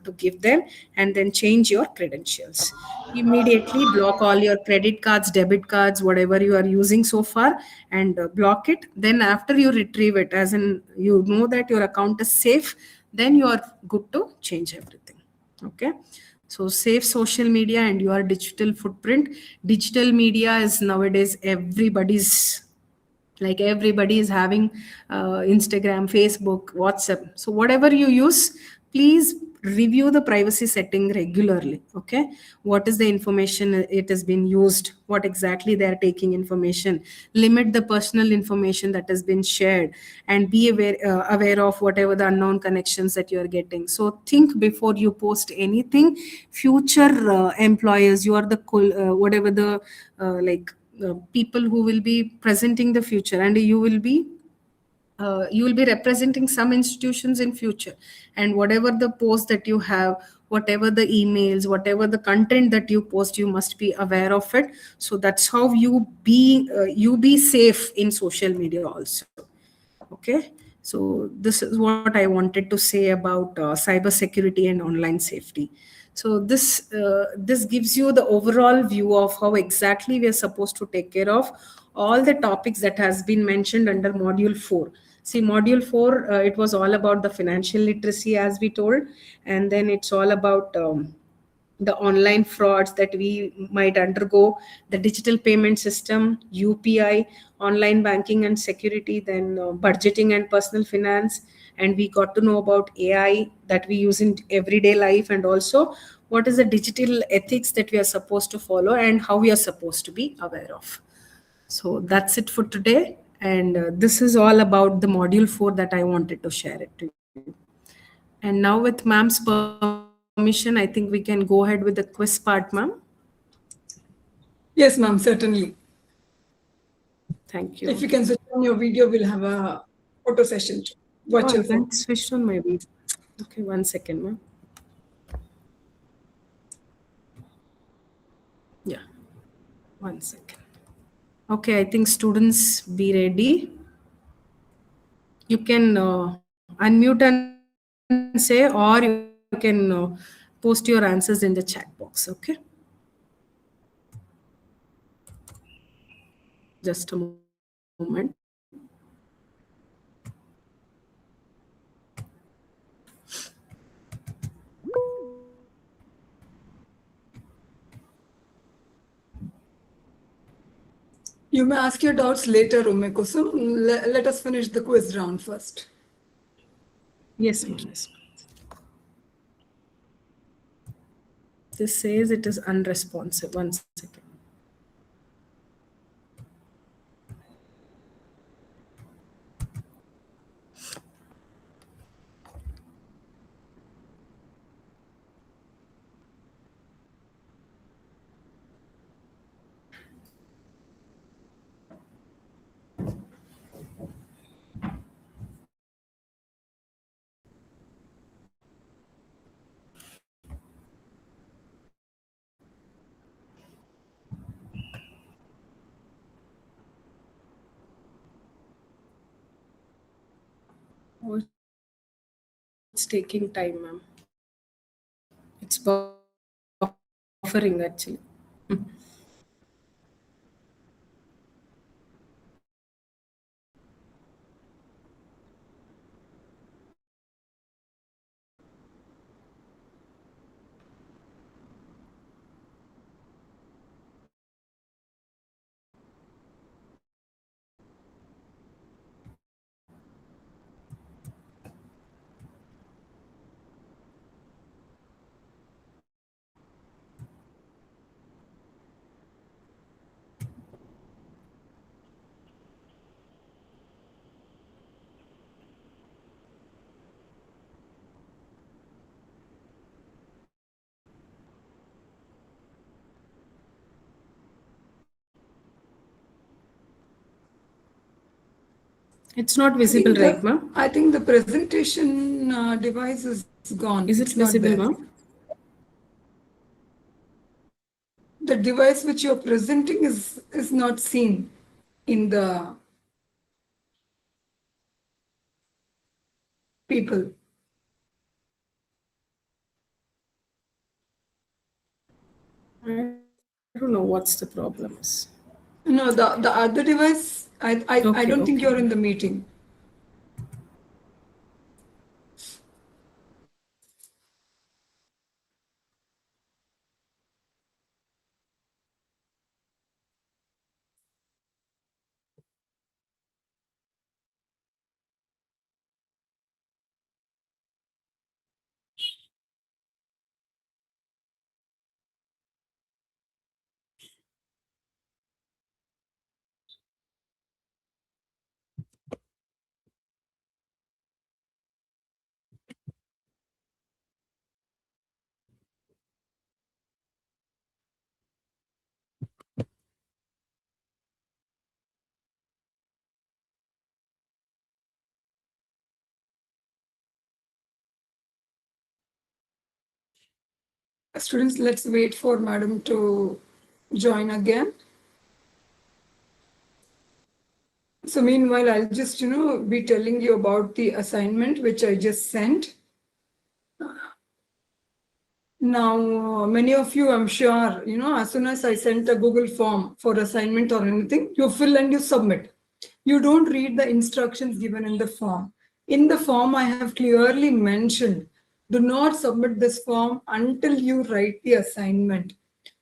to give them. And then change your credentials immediately. Block all your credit cards, debit cards, whatever you are using so far, and block it. Then after you retrieve it, as in you know that your account is safe, then you are good to change everything. Okay, so save social media and your digital footprint. Digital media is nowadays everybody's, like everybody is having Instagram, Facebook, WhatsApp. So whatever you use, please review the privacy setting regularly. Okay, what is the information it has been used, what exactly they are taking information. Limit the personal information that has been shared, and be aware of whatever the unknown connections that you are getting. So think before you post anything. Future employers, you are the whatever the people who will be presenting the future, and you will be representing some institutions in future. And whatever the post that you have, whatever the emails, whatever the content that you post, you must be aware of it. So that's how you be safe in social media also. Okay, so this is what I wanted to say about cyber security and online safety. So this gives you the overall view of how exactly we are supposed to take care of all the topics that has been mentioned under module 4. See, module 4, it was all about the financial literacy, as we told, and then it's all about the online frauds that we might undergo, the digital payment system, UPI, online banking and security, then budgeting and personal finance. And we got to know about AI that we use in everyday life, and also what is the digital ethics that we are supposed to follow and how we are supposed to be aware of. So that's it for today. And this is all about the module 4 that I wanted to share it to you. And now with ma'am's permission, I think we can go ahead with the quiz part, ma'am. Yes, ma'am, certainly. Thank you. If you can switch on your video, we'll have a photo session too. I can switch on my video. Okay, 1 second, ma'am. Yeah, 1 second. Okay, I think students be ready. You can unmute and say, or you can post your answers in the chat box. Okay. just a moment. You may ask your doubts later, Ume Kusum. Let us finish the quiz round first. Yes, ma'am. Yes, ma'am. This says it is unresponsive. One second. Oh, it's taking time, ma'am. It's buffering actually. It's not visible, right, ma'am? I think the presentation device is gone. Is it It's not visible, there. ma'am? The device which you're presenting is not seen in the people. I don't know what's the problem is. No, the other device, I Okay, don't think okay. you're in the meeting. Students, let's wait for madam to join again. So meanwhile, I'll just, be telling you about the assignment which I just sent. Now, many of you, I'm sure, as soon as I sent a Google form for assignment or anything, you fill and you submit. You don't read the instructions given in the form. In the form, I have clearly mentioned, do not submit this form until you write the assignment.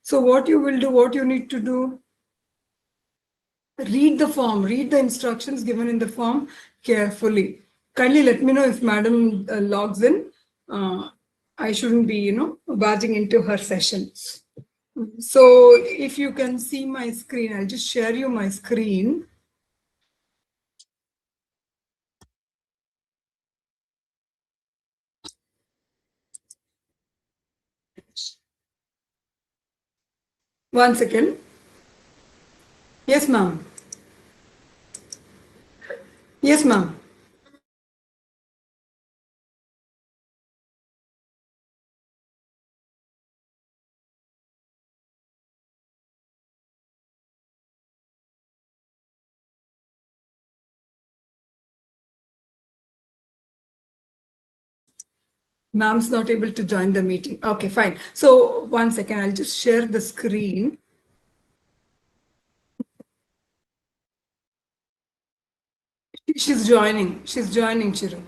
So what you will do, what you need to do, read the form, read the instructions given in the form carefully. Kindly let me know if madam logs in. I shouldn't be, barging into her session. So if you can see my screen, I'll just share you my screen. One second. Yes, ma'am. Yes, ma'am. Ma'am's not able to join the meeting. Okay, fine. So one second, I'll just share the screen. She's joining, Chiru.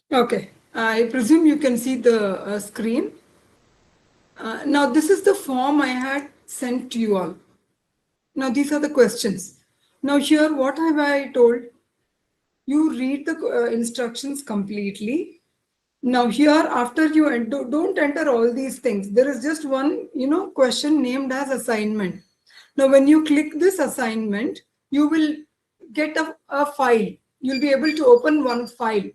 Okay, I presume you can see the screen. Now, this is the form I had sent to you all. Now, these are the questions. Now, here, what have I told? You read the instructions completely. Now, here, after you don't enter all these things. There is just one, question named as assignment. Now, when you click this assignment, you will get a file. You'll be able to open one file.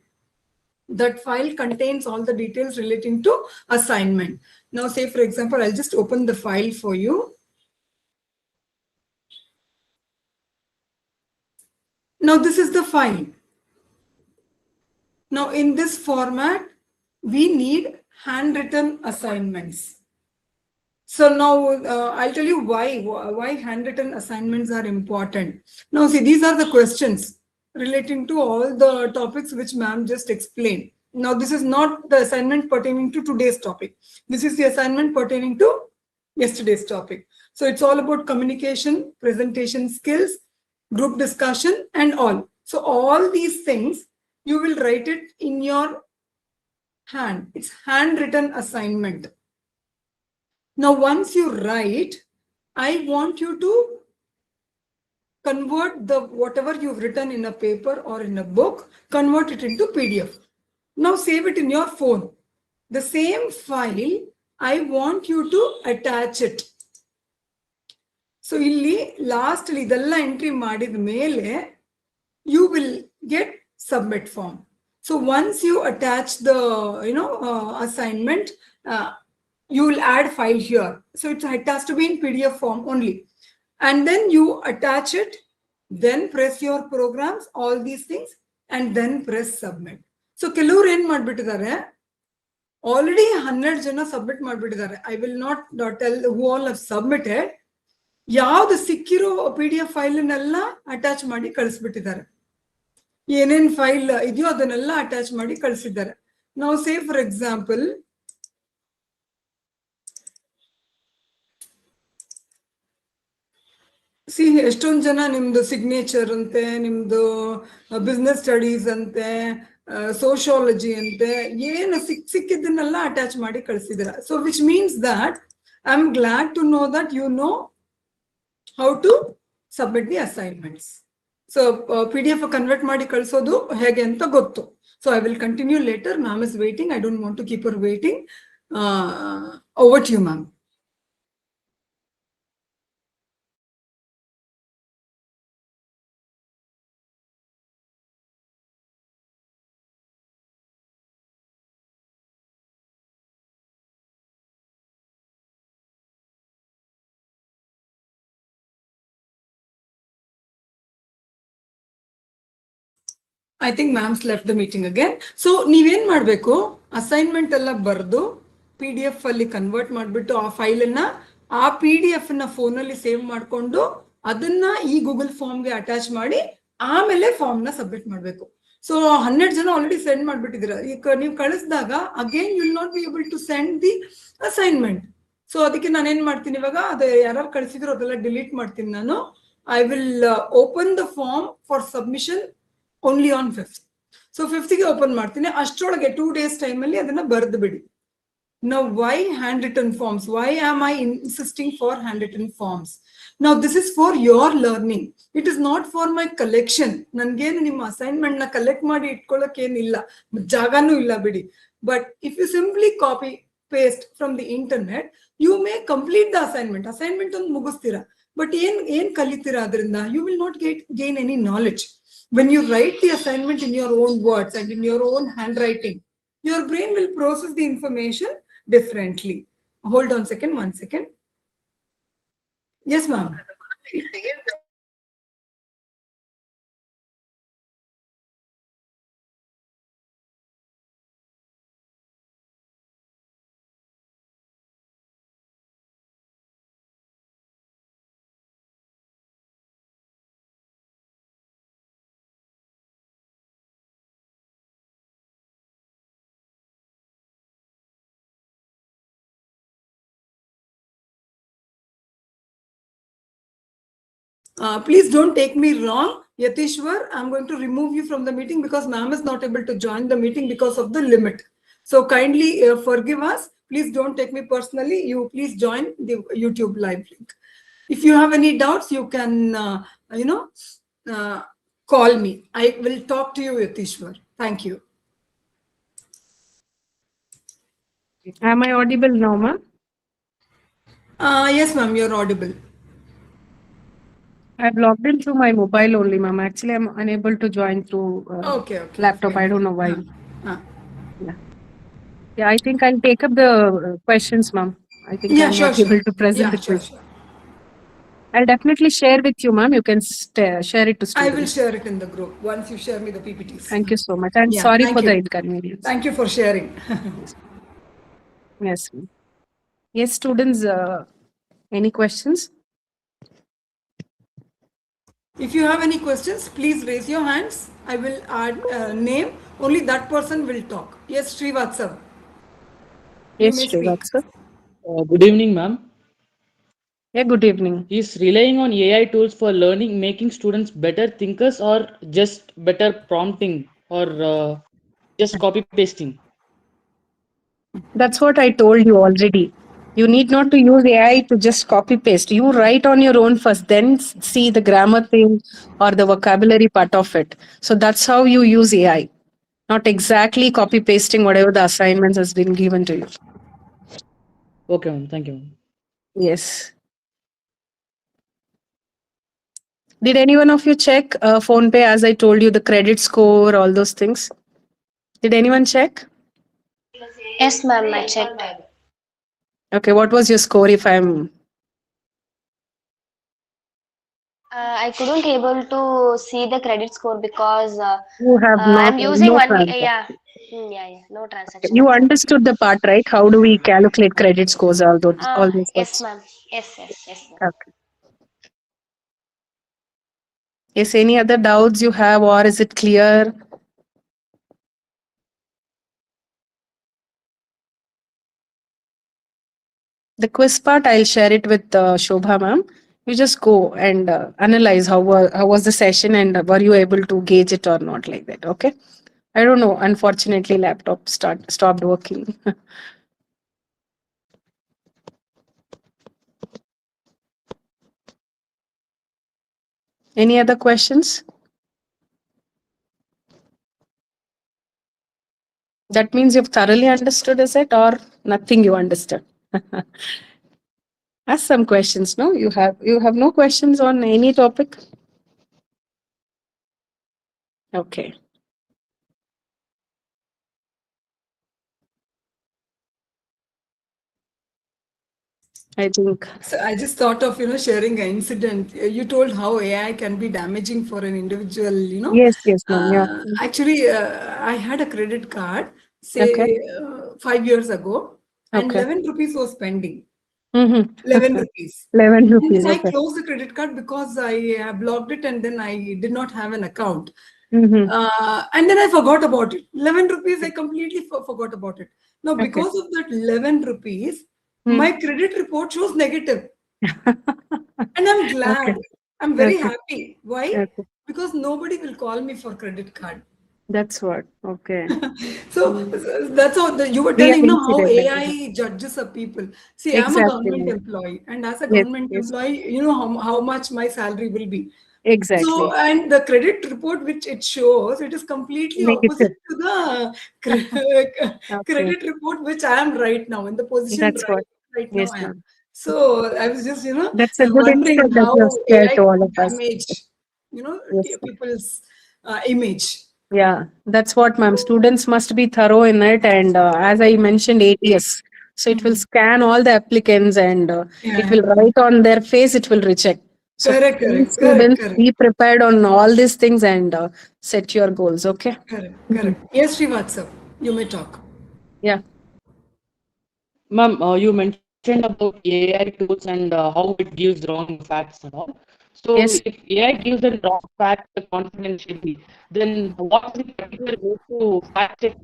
That file contains all the details relating to assignment. Now, say, for example, I'll just open the file for you. Now, this is the file. Now, in this format, we need handwritten assignments. So now I'll tell you why handwritten assignments are important. Now, see, these are the questions relating to all the topics which ma'am just explained. Now, this is not the assignment pertaining to today's topic. This is the assignment pertaining to yesterday's topic. So it's all about communication, presentation skills, group discussion, and all. So all these things, you will write it in your hand. It's handwritten assignment. Now, once you write, I want you to convert the whatever you've written in a paper or in a book, convert it into PDF. Now save it in your phone. The same file, I want you to attach it. So illi lastly idella entry madid mele, you will get submit form. So once you attach the assignment, you will add file here. So it has to be in PDF form only. And then you attach it, then press your programs, all these things, and then press submit. So ಕೆಲವರು ಏನು ಮಾಡ್ಬಿಟ್ಟಿದ್ದಾರೆ, already 100 ಜನ submit ಮಾಡ್ಬಿಟ್ಟಿದ್ದಾರೆ. I will not tell who all have submitted. ಯಾವ್ದು ಸಿಕ್ಕಿರೋ PDF ಫೈಲ್ನೆಲ್ಲ attach ಮಾಡಿ ಕಳಿಸ್ಬಿಟ್ಟಿದ್ದಾರೆ. ಏನೇನ್ file ಇದೆಯೋ ಅದನ್ನೆಲ್ಲ attach ಮಾಡಿ ಕಳಿಸಿದ್ದಾರೆ. Now say for example, C ಎಷ್ಟೊಂದು ಜನ ನಿಮ್ದು ಸಿಗ್ನೇಚರ್ ಅಂತೆ, ನಿಮ್ದು ಬಿಸ್ನೆಸ್ ಸ್ಟಡೀಸ್ ಅಂತೆ, ಸೋಶಿಯಾಲಜಿ ಅಂತೆ, ಏನು ಸಿಕ್ಕಿದ್ದನ್ನೆಲ್ಲ ಅಟ್ಯಾಚ್ ಮಾಡಿ ಕಳಿಸಿದಿರ. So which means that I am glad to know that you know how to submit the assignments. So PDF convert ಮಾಡಿ ಕಳಿಸೋದು ಹೇಗೆ ಅಂತ ಗೊತ್ತು. So I will continue later. Ma'am is waiting. I don't want to keep her waiting. Over to you ma'am. I think ma'am's left the meeting again. So ನೀವೇನ್ ಮಾಡ್ಬೇಕು, assignment ಎಲ್ಲ ಬರೆದು PDF ಅಲ್ಲಿ ಕನ್ವರ್ಟ್ ಮಾಡ್ಬಿಟ್ಟು ಆ ಫೈಲನ್ನ ಆ PDF ನ ಫೋನಲ್ಲಿ ಸೇವ್ ಮಾಡ್ಕೊಂಡು ಅದನ್ನ ಈ ಗೂಗಲ್ ಫಾರ್ಮ್ಗೆ ಅಟ್ಯಾಚ್ ಮಾಡಿ ಆಮೇಲೆ ಫಾರ್ಮ್ ನ ಸಬ್ಮಿಟ್ ಮಾಡ್ಬೇಕು. ಸೊ 100 ಜನ ಆಲ್ರೆಡಿ ಸೆಂಡ್ ಮಾಡ್ಬಿಟ್ಟಿದ್ದೀರಾ. ಈಗ ನೀವು ಕಳಿಸಿದಾಗ again you will not be able to send the assignment. So ಅದಕ್ಕೆ ನಾನೇನ್ ಮಾಡ್ತೀನಿ, ಇವಾಗ ಅದು ಯಾರು ಕಳಿಸಿದ್ರು ಅದೆಲ್ಲ ಡಿಲೀಟ್ ಮಾಡ್ತೀನಿ ನಾನು. I will open the form for submission only on 5th. So 5th ಗೆ ಓಪನ್ ಮಾಡ್ತೀನಿ. ಅಷ್ಟರೊಳಗೆ 2 days ಟೈಮ್ ಅಲ್ಲಿ ಅದನ್ನ ಬರೆದು ಬಿಡಿ. Now why handwritten forms? Why am I insisting for handwritten forms? Now this is for your learning. It is not for my collection. ನನ್ಗೇನು ನಿಮ್ಮ assignment ನ ಕಲೆಕ್ಟ್ ಮಾಡಿ ಇಟ್ಕೊಳ್ಳೋಕೆ ಏನಿಲ್ಲ, ಜಾಗನೂ ಇಲ್ಲ ಬಿಡಿ. But if you simply copy paste from the internet, you may complete the assignment. Assignment ಒಂದು ಮುಗಿಸ್ತೀರಾ, but ಏನ್ ಕಲಿತೀರಾ ಅದರಿಂದ? You will not gain any knowledge. When you write the assignment in your own words and in your own handwriting, your brain will process the information differently. Hold on second, 1 second. Yes, ma'am. Please don't take me wrong, Yatishwar. I'm going to remove you from the meeting because ma'am is not able to join the meeting because of the limit. So kindly forgive us. Please don't take me personally. You please join the YouTube live link. If you have any doubts, you can, call me. I will talk to you, Yatishwar. Thank you. Am I audible now, ma'am? Yes, ma'am, you're audible. I've logged in through my mobile only, ma'am. Actually, I'm unable to join through Okay. laptop. Fine. I don't know why. Yeah. Yeah, I think I'll take up the questions, ma'am. I think Yeah, I'm sure, not able to present Yeah, the sure, quiz. sure. I'll definitely share with you, ma'am. You can share it to I will students. share it in the group once you share me the PPTs. Thank you so much. And Yeah, sorry thank for the you. inconvenience. Thank you for sharing. Yes, ma'am. Yes, students, any questions? If you have any questions, please raise your hands. I will add a name. Only that person will talk. Yes, Srivatsav. You Yes, may speak. Srivatsa. Good evening, ma'am. Yeah, good evening. Is relying on AI tools for learning making students better thinkers or just better prompting or just copy pasting? That's what I told you already. You need not to use AI to just copy paste. You write on your own first, then see the grammar thing or the vocabulary part of it. So that's how you use AI, not exactly copy pasting whatever the assignments has been given to you. Okay, ma'am. Thank you, ma'am. Yes. Did any one of you check PhonePe as I told you the credit score, all those things? Did anyone check? Yes, ma'am, I checked. Okay, what was your score if I'm I couldn't able to see the credit score because you have not I'm using no one. transfer. Yeah, no transaction You account. understood the part, right? How do we calculate credit scores, all those Yes, steps? ma'am. Yes, ma'am. Okay. Is any other doubts you have, or is it clear? The quiz part, I'll share it with Shobha ma'am. You just go and analyze how was the session and were you able to gauge it or not, like that. Okay. I don't know. Unfortunately, laptop stopped working. Any other questions? That means you've thoroughly understood, is it, or nothing you understood? Ask some questions. No, you have no questions on any topic. Okay. I think. So I just thought of, sharing an incident. You told how AI can be damaging for an individual. Yes, ma'am. Yeah. Actually, I had a credit card, Okay. say 5 years ago, and Okay. 11 rupees was pending. Mm-hmm. 11 rupees. 11 And rupees. then I Okay. closed the credit card because I blocked it and then I did not have an account. Mm-hmm. And then I forgot about it. 11 rupees, I completely forgot about it. Now, Okay. because of that 11 rupees, Hmm. my credit report shows negative. And I'm glad. Okay. I'm very Okay. happy. Why? Okay. Because nobody will call me for credit card. That's what. Okay. So that's how you were Real telling how incident. AI judges a people. See, I'm a Exactly, government ma'am. employee, and as a Yes. government Yes. employee, you know how much my salary will be. Exactly. So, and the credit report which it shows, it is completely Negative. opposite to the Okay. credit report which I am right now, in the position That's what. right now Yes, I am. ma'am. So I was just, That's a good wondering insight that how you have shared AI to all can of us. damage, Yes. people's image. Yeah, that's what, ma'am. Students must be thorough in it. And as I mentioned, ATS. So it will scan all the applicants and it Yeah. will write on their face, it will reject. So Correct, please, correct, correct, students, correct, be prepared on all these things and set your goals. Okay. correct, Mhm. correct. Yes, Srivatsa, you may talk. Yeah. Ma'am, you mentioned about AI tools and how it gives wrong facts and all. So Yes. if AI gives a wrong fact confidentially, then what is the particular way to fact check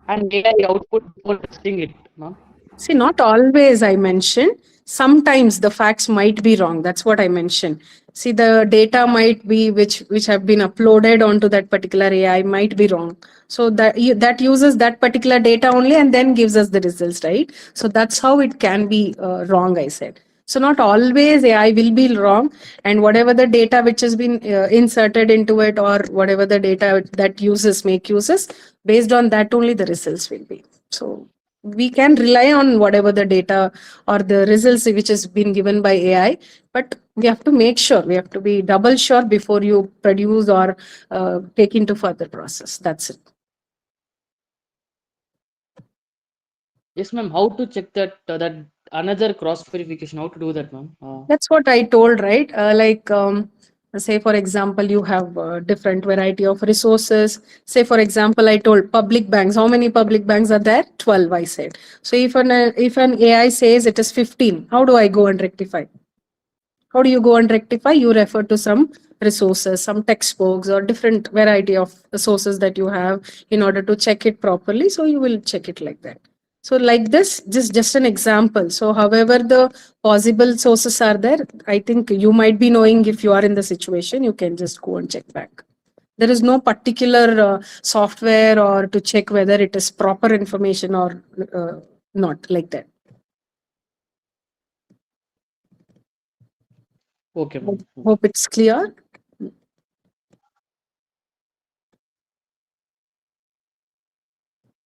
an AI output before testing it, ma'am? See, not always, I mentioned. Sometimes the facts might be wrong. That's what I mentioned. See, the data might be which have been uploaded onto that particular AI might be wrong. So that uses that particular data only and then gives us the results, right? So that's how it can be wrong, I said. So not always AI will be wrong, and whatever the data which has been inserted into it, or whatever the data that users make uses, based on that only the results will be. So we can rely on whatever the data or the results which has been given by AI, but we have to make sure, we have to be double sure before you produce or take into further process. That's it. Yes, ma'am. How to check that that another cross verification? How to do that, ma'am? That's what I told, right? Say for example, you have different variety of resources. Say for example, I told public banks. How many public banks are there? 12, I said. So if an AI says it is 15, how do I go and rectify? How do you go and rectify? You refer to some resources, some textbooks, or different variety of sources that you have in order to check it properly. So you will check it like that. So like this, just an example. So however the possible sources are there, I think you might be knowing, if you are in the situation, you can just go and check back. There is no particular software or to check whether it is proper information or not, like that. Okay, ma'am. Okay. Hope it's clear.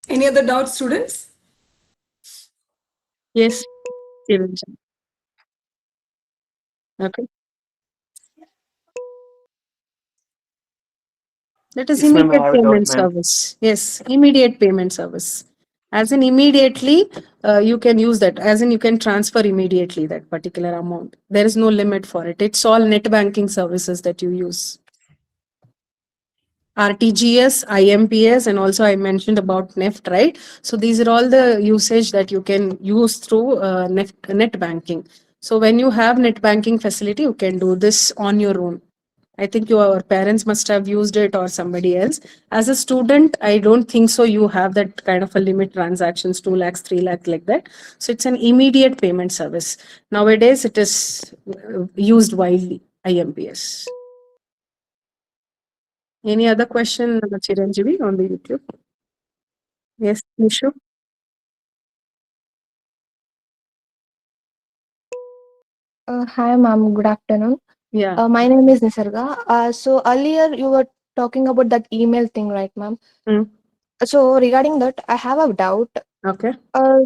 Any other doubts, students? Yes. Eventually. Okay. That is Yes, ma'am, I immediate have a doubt, payment ma'am. service. Yes, immediate payment service. As in immediately, you can use that. As in you can transfer immediately that particular amount. There is no limit for it. It's all net banking services that you use. RTGS, IMPS, and also I mentioned about NEFT, right? So these are all the usage that you can use through net banking. So when you have net banking facility, you can do this on your own. I think your parents must have used it or somebody else. As a student, I don't think so. You have that kind of a limit transactions, 2 lakhs, 3 lakhs, like that. So it's an immediate payment service. Nowadays, it is used widely, IMPS. Any other question, Chiranjeevi, on the YouTube? Yes, Nishu? Hi, ma'am. Good afternoon. Yeah. My name is Nisarga. So earlier you were talking about that email thing, right, ma'am? Mm. So regarding that, I have a doubt. Okay.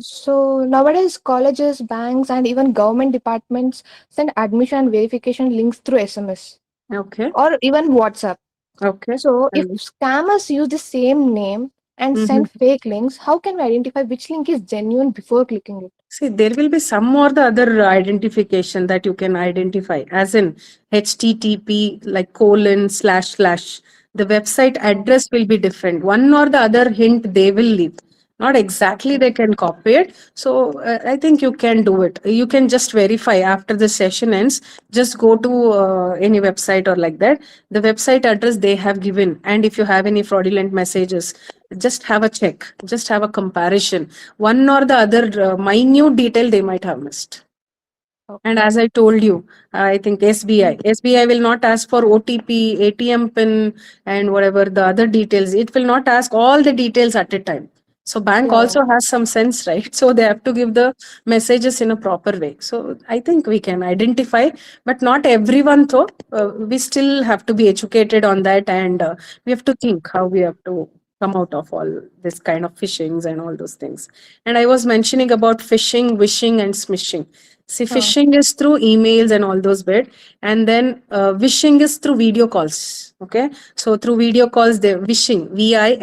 So nowadays, colleges, banks, and even government departments send admission verification links through SMS Okay. or even WhatsApp. Okay. So if scammers use the same name and Mhm. send fake links, how can we identify which link is genuine before clicking it? See, there will be some or the other identification that you can identify, as in HTTP, like colon slash slash. The website address will be different. One or the other hint they will leave. Not exactly they can copy it. So I think you can do it. You can just verify after the session ends. Just go to any website or like that. The website address they have given. And if you have any fraudulent messages, just have a check. Just have a comparison. One or the other minute detail they might have missed. And as I told you, I think SBI will not ask for OTP, ATM pin, and whatever the other details. It will not ask all the details at a time. So bank Yeah. also has some sense, right? So they have to give the messages in a proper way. So I think we can identify, but not everyone though. We still have to be educated on that, and we have to think how we have to come out of all this kind of phishings and all those things. And I was mentioning about phishing, wishing, and smishing. See, phishing is through emails and all those bit, and then wishing is through video calls. Okay, so through video calls, they're wishing, wishing,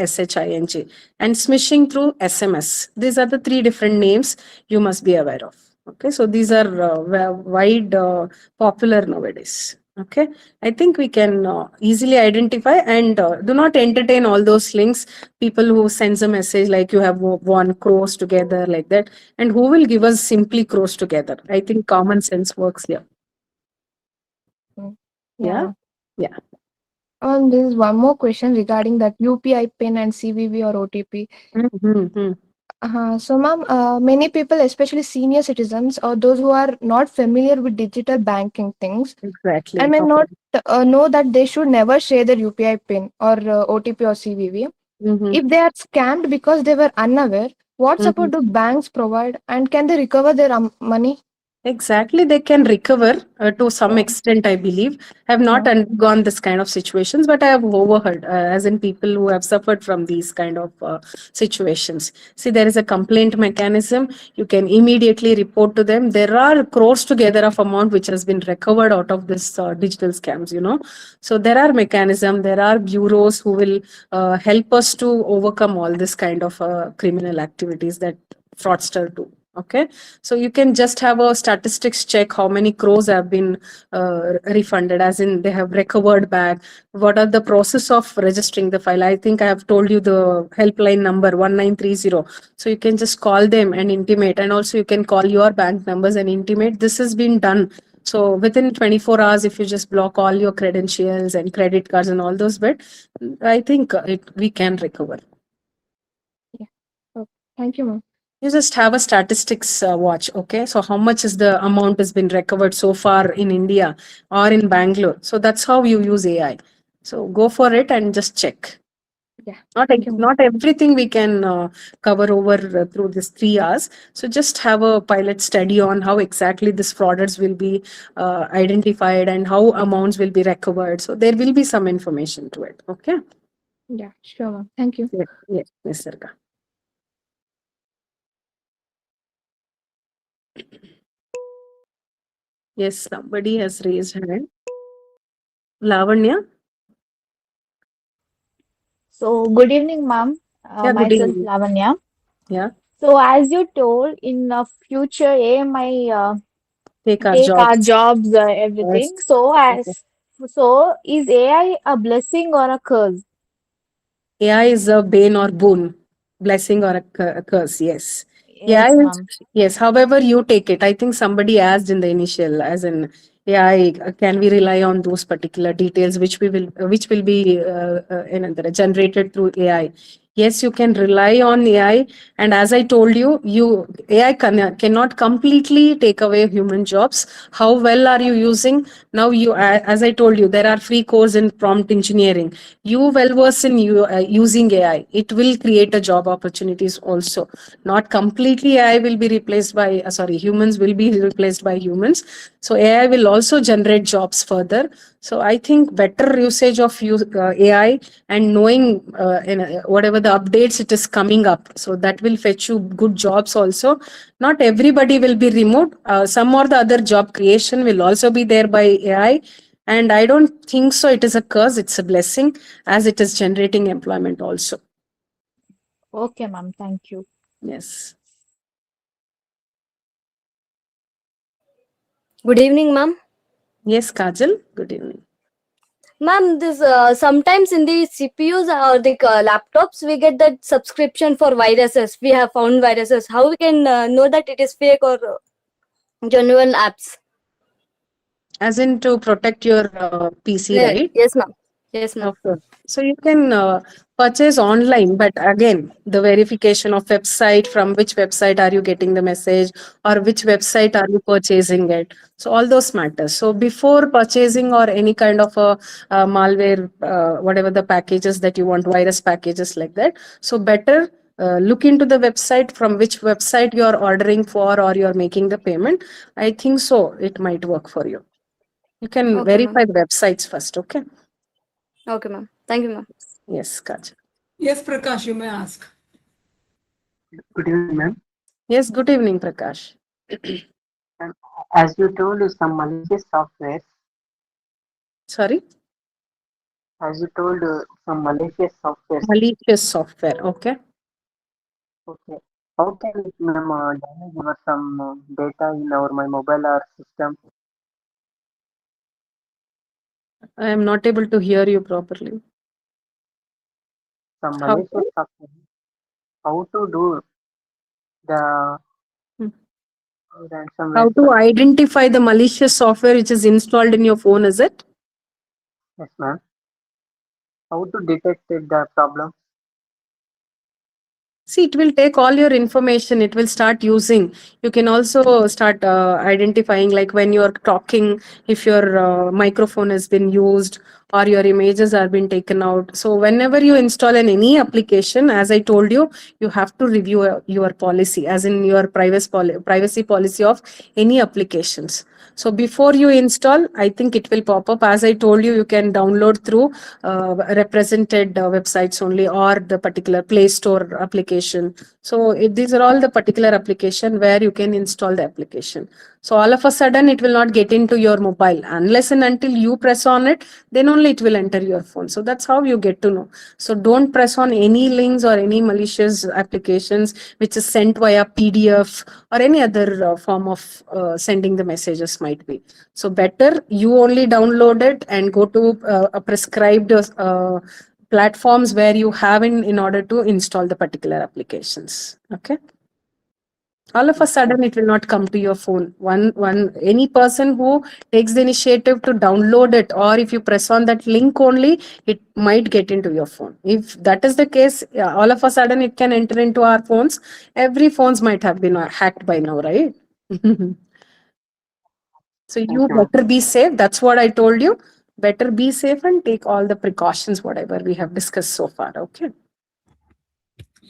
and smishing through SMS. These are the three different names you must be aware of. Okay, so these are wide popular nowadays. Okay, I think we can easily identify, and do not entertain all those links. People who sends a message like you have won crores together like that, and who will give us simply crores together. I think common sense works here. Yeah. Yeah. And there is one more question regarding that UPI PIN and CVV or OTP. So, ma'am, many people, especially senior citizens or those who are not familiar with digital banking things, Exactly. I may not know that they should never share their UPI PIN or OTP or CVV. If they are scammed because they were unaware, what support do banks provide, and can they recover their money? Exactly, they can recover to some extent, I believe. I have not undergone this kind of situations, but I have overheard, as in people who have suffered from these kind of situations. See, there is a complaint mechanism. You can immediately report to them. There are crores together of amount which has been recovered out of this digital scams, you know. So there are mechanism, there are bureaus who will help us to overcome all this kind of criminal activities that fraudster do. Okay, so you can just have a statistics check how many crores have been refunded, as in they have recovered back. What are the process of registering the file? I think I have told you the helpline number 1930. So you can just call them and intimate, and also you can call your bank numbers and intimate. This has been done. So within 24 hours, if you just block all your credentials and credit cards and all those bits, I think we can recover. Yeah. Okay. Thank you, ma'am. You just have a statistics watch, okay? So how much is the amount has been recovered so far in India or in Bangalore? So that's how you use AI. So go for it and just check. Yeah. Not everything we can cover over through this 3 hours. So just have a pilot study on how exactly this frauders will be identified and how amounts will be recovered. So there will be some information to it, okay? Yeah, sure, ma'am. Thank you. Yes, Nisarga. Yes, somebody has raised hand. Lavanya? So, good evening, ma'am. Yeah, good Myself, evening. Lavanya. Yeah, So, as you told, in the future, AI might take our take our jobs. jobs, Yes. everything. So, is AI a blessing or a curse? AI is a bane or boon, blessing or a curse. Yes. Yes, ma'am. Yes. However, you take it. I think somebody asked in the initial, as in AI, can we rely on those particular details which will be generated through AI? Yes, you can rely on AI, and as I told you, AI cannot completely take away human jobs. How well are you using? Now, as I told you, there are free course in prompt engineering. You well versed in using AI, it will create a job opportunities also. Not completely AI will be replaced by humans will be replaced by humans. So AI will also generate jobs further. So I think better usage of AI and knowing whatever the updates it is coming up, so that will fetch you good jobs also. Not everybody will be removed. Some or the other job creation will also be there by AI. And I don't think so it is a curse, it's a blessing, as it is generating employment also. Okay, ma'am. Thank you. Yes. Good evening, ma'am. Yes, Kajal. Good evening. Ma'am, this sometimes in the CPUs or the laptops, we get that subscription for viruses. We have found viruses. How we can know that it is fake or genuine apps? As in to protect your PC, right? Yes, ma'am. Yes, ma'am. Okay. So you can purchase online, but again, the verification of website, from which website are you getting the message, or which website are you purchasing it? So all those matters. So before purchasing or any kind of a malware, whatever the packages that you want, virus packages like that. So better look into the website, from which website you are ordering for or you are making the payment. I think so it might work for you. You can Okay, verify ma'am. the websites first, okay? Okay, ma'am. Thank you, ma'am. Yes, Kajal. Yes, Prakash, you may ask. Good evening, ma'am. Yes, good evening, Prakash. As you told, some malicious software. Sorry? As you told, some malicious software. Malicious software. Okay. Okay. How can it, ma'am, damage our some data in my mobile or system? I am not able to hear you properly. Some How malicious to? software. How to do the Hmm. ransomware? How to identify the malicious software which is installed in your phone, is it? Yes, ma'am. How to detect the problem? See, it will take all your information. It will start using. You can also start identifying, like when you're talking, if your microphone has been used or your images are being taken out. So whenever you install any application, as I told you, you have to review your policy, as in your privacy policy of any applications. So before you install, I think it will pop up. As I told you, you can download through represented websites only, or the particular Play Store application. So these are all the particular application where you can install the application. So all of a sudden it will not get into your mobile unless and until you press on it, then only it will enter your phone. So that's how you get to know. So don't press on any links or any malicious applications which is sent via PDF or any other form of sending the messages might be. So better you only download it and go to a prescribed platforms where you have in order to install the particular applications. Okay. All of a sudden it will not come to your phone. Any person who takes the initiative to download it, or if you press on that link only, it might get into your phone. If that is the case, all of a sudden it can enter into our phones. Every phones might have been hacked by now, right? So you better be safe. That's what I told you. Better be safe and take all the precautions, whatever we have discussed so far. Okay.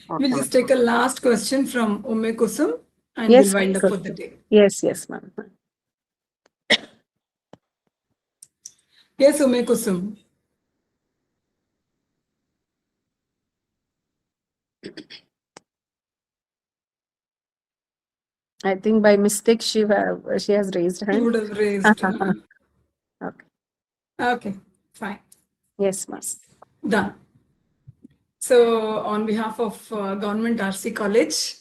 We'll just take a last question from Ume Kusum and Yes, we'll wind up sure. for the day. Yes, ma'am. Yes, Ume Kusum. I think by mistake she has raised her You hand. would have raised. Okay. Okay, fine. Yes, ma'am. Done. So on behalf of Government RC College,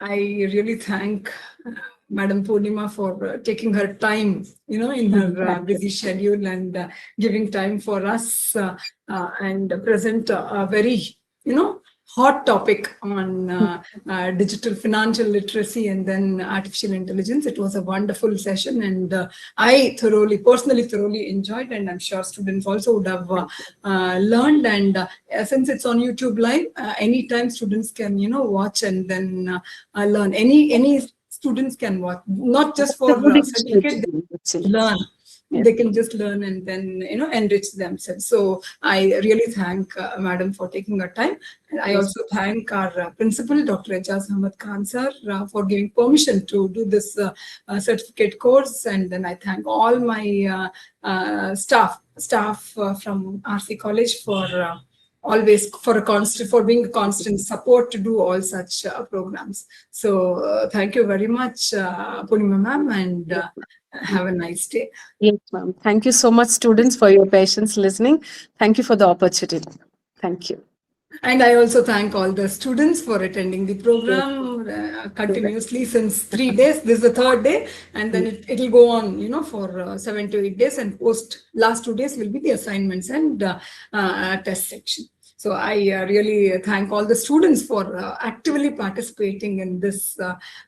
I really thank Madam Purnima for taking her time, in her busy schedule and giving time for us and present a very, hot topic on digital financial literacy and then artificial intelligence. It was a wonderful session, and I personally thoroughly enjoyed, and I'm sure students also would have learned. And since it's on YouTube Live, anytime students can, watch and then learn. Any students can watch, not just for certificate, they learn. Yes. They can just learn and then enrich themselves. So I really thank Madam for taking her time. And I also thank our principal, Dr. Ejaz Ahmed Khan sir, for giving permission to do this certificate course. And then I thank all my staff from RC College for always for being a constant support to do all such programs. So thank you very much, Purnima ma'am, and have a nice day. Yes, ma'am. Thank you so much, students, for your patience listening. Thank you for the opportunity. Thank you. And I also thank all the students for attending the program continuously since 3 days. This is the third day, and then it will go on, for 7 to 8 days. And last 2 days will be the assignments and test section. So I really thank all the students for actively participating in this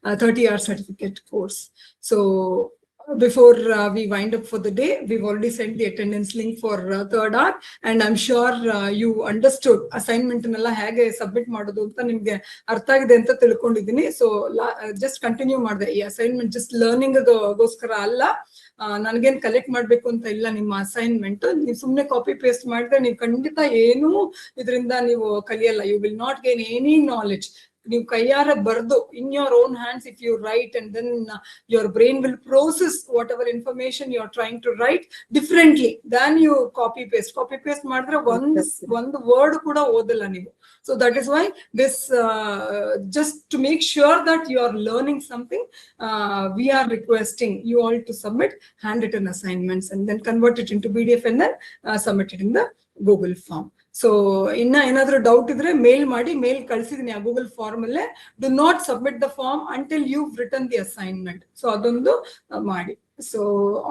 30-hour certificate course. So before we wind up for the day, we've already sent the attendance link for third hour, and I'm sure you understood assignment nella hege submit ಮಾಡೋದು ಅಂತ ನಿಮಗೆ ಅರ್ಥ ಆಗಿದೆ ಅಂತ ತಿಳ್ಕೊಂಡಿದ್ದೀನಿ. So just continue ಮಾಡಿದೆ. ಈ assignment just learning ಗೋಸ್ಕರ ಅಲ್ಲ, ನನಗೇನು ಕಲೆಕ್ಟ್ ಮಾಡ್ಬೇಕು ಅಂತ ಇಲ್ಲ. ನಿಮ್ಮ ಅಸೈನ್ಮೆಂಟ್ ನೀವು ಸುಮ್ಮನೆ ಕಾಪಿ ಪೇಸ್ಟ್ ಮಾಡಿದ್ರೆ ನೀವು ಖಂಡಿತ ಏನೂ ಇದರಿಂದ ನೀವು ಕಲಿಯಲ್ಲ. You will not gain any knowledge. ನೀವು ಕೈಯಾರ ಬರ್ದು in your own hands, if you write, and then your brain will process whatever information you are trying to write differently than you copy paste ಮಾಡಿದ್ರೆ ಒಂದು word ಕೂಡ ಓದಲ್ಲ ನೀವು. So that is why this just to make sure that you are learning something, we are requesting you all to submit handwritten assignments and then convert it into PDF and then submit it in the Google form. So ಇನ್ನ ಏನಾದ್ರೂ doubt ಇದ್ರೆ mail ಮಾಡಿ, mail ಕಳ್ಸಿದೀನಿ ಆ Google form ಅಲ್ಲೇ. Do not submit the form until you return the assignment. So ಅದೊಂದು ಮಾಡಿ. So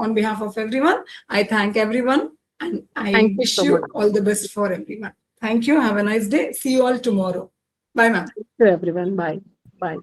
on behalf of everyone, I thank everyone and I wish you all the best for everyone. Thank you. Have a nice day. See you all tomorrow. Bye, ma'am. To everyone. Bye. Bye.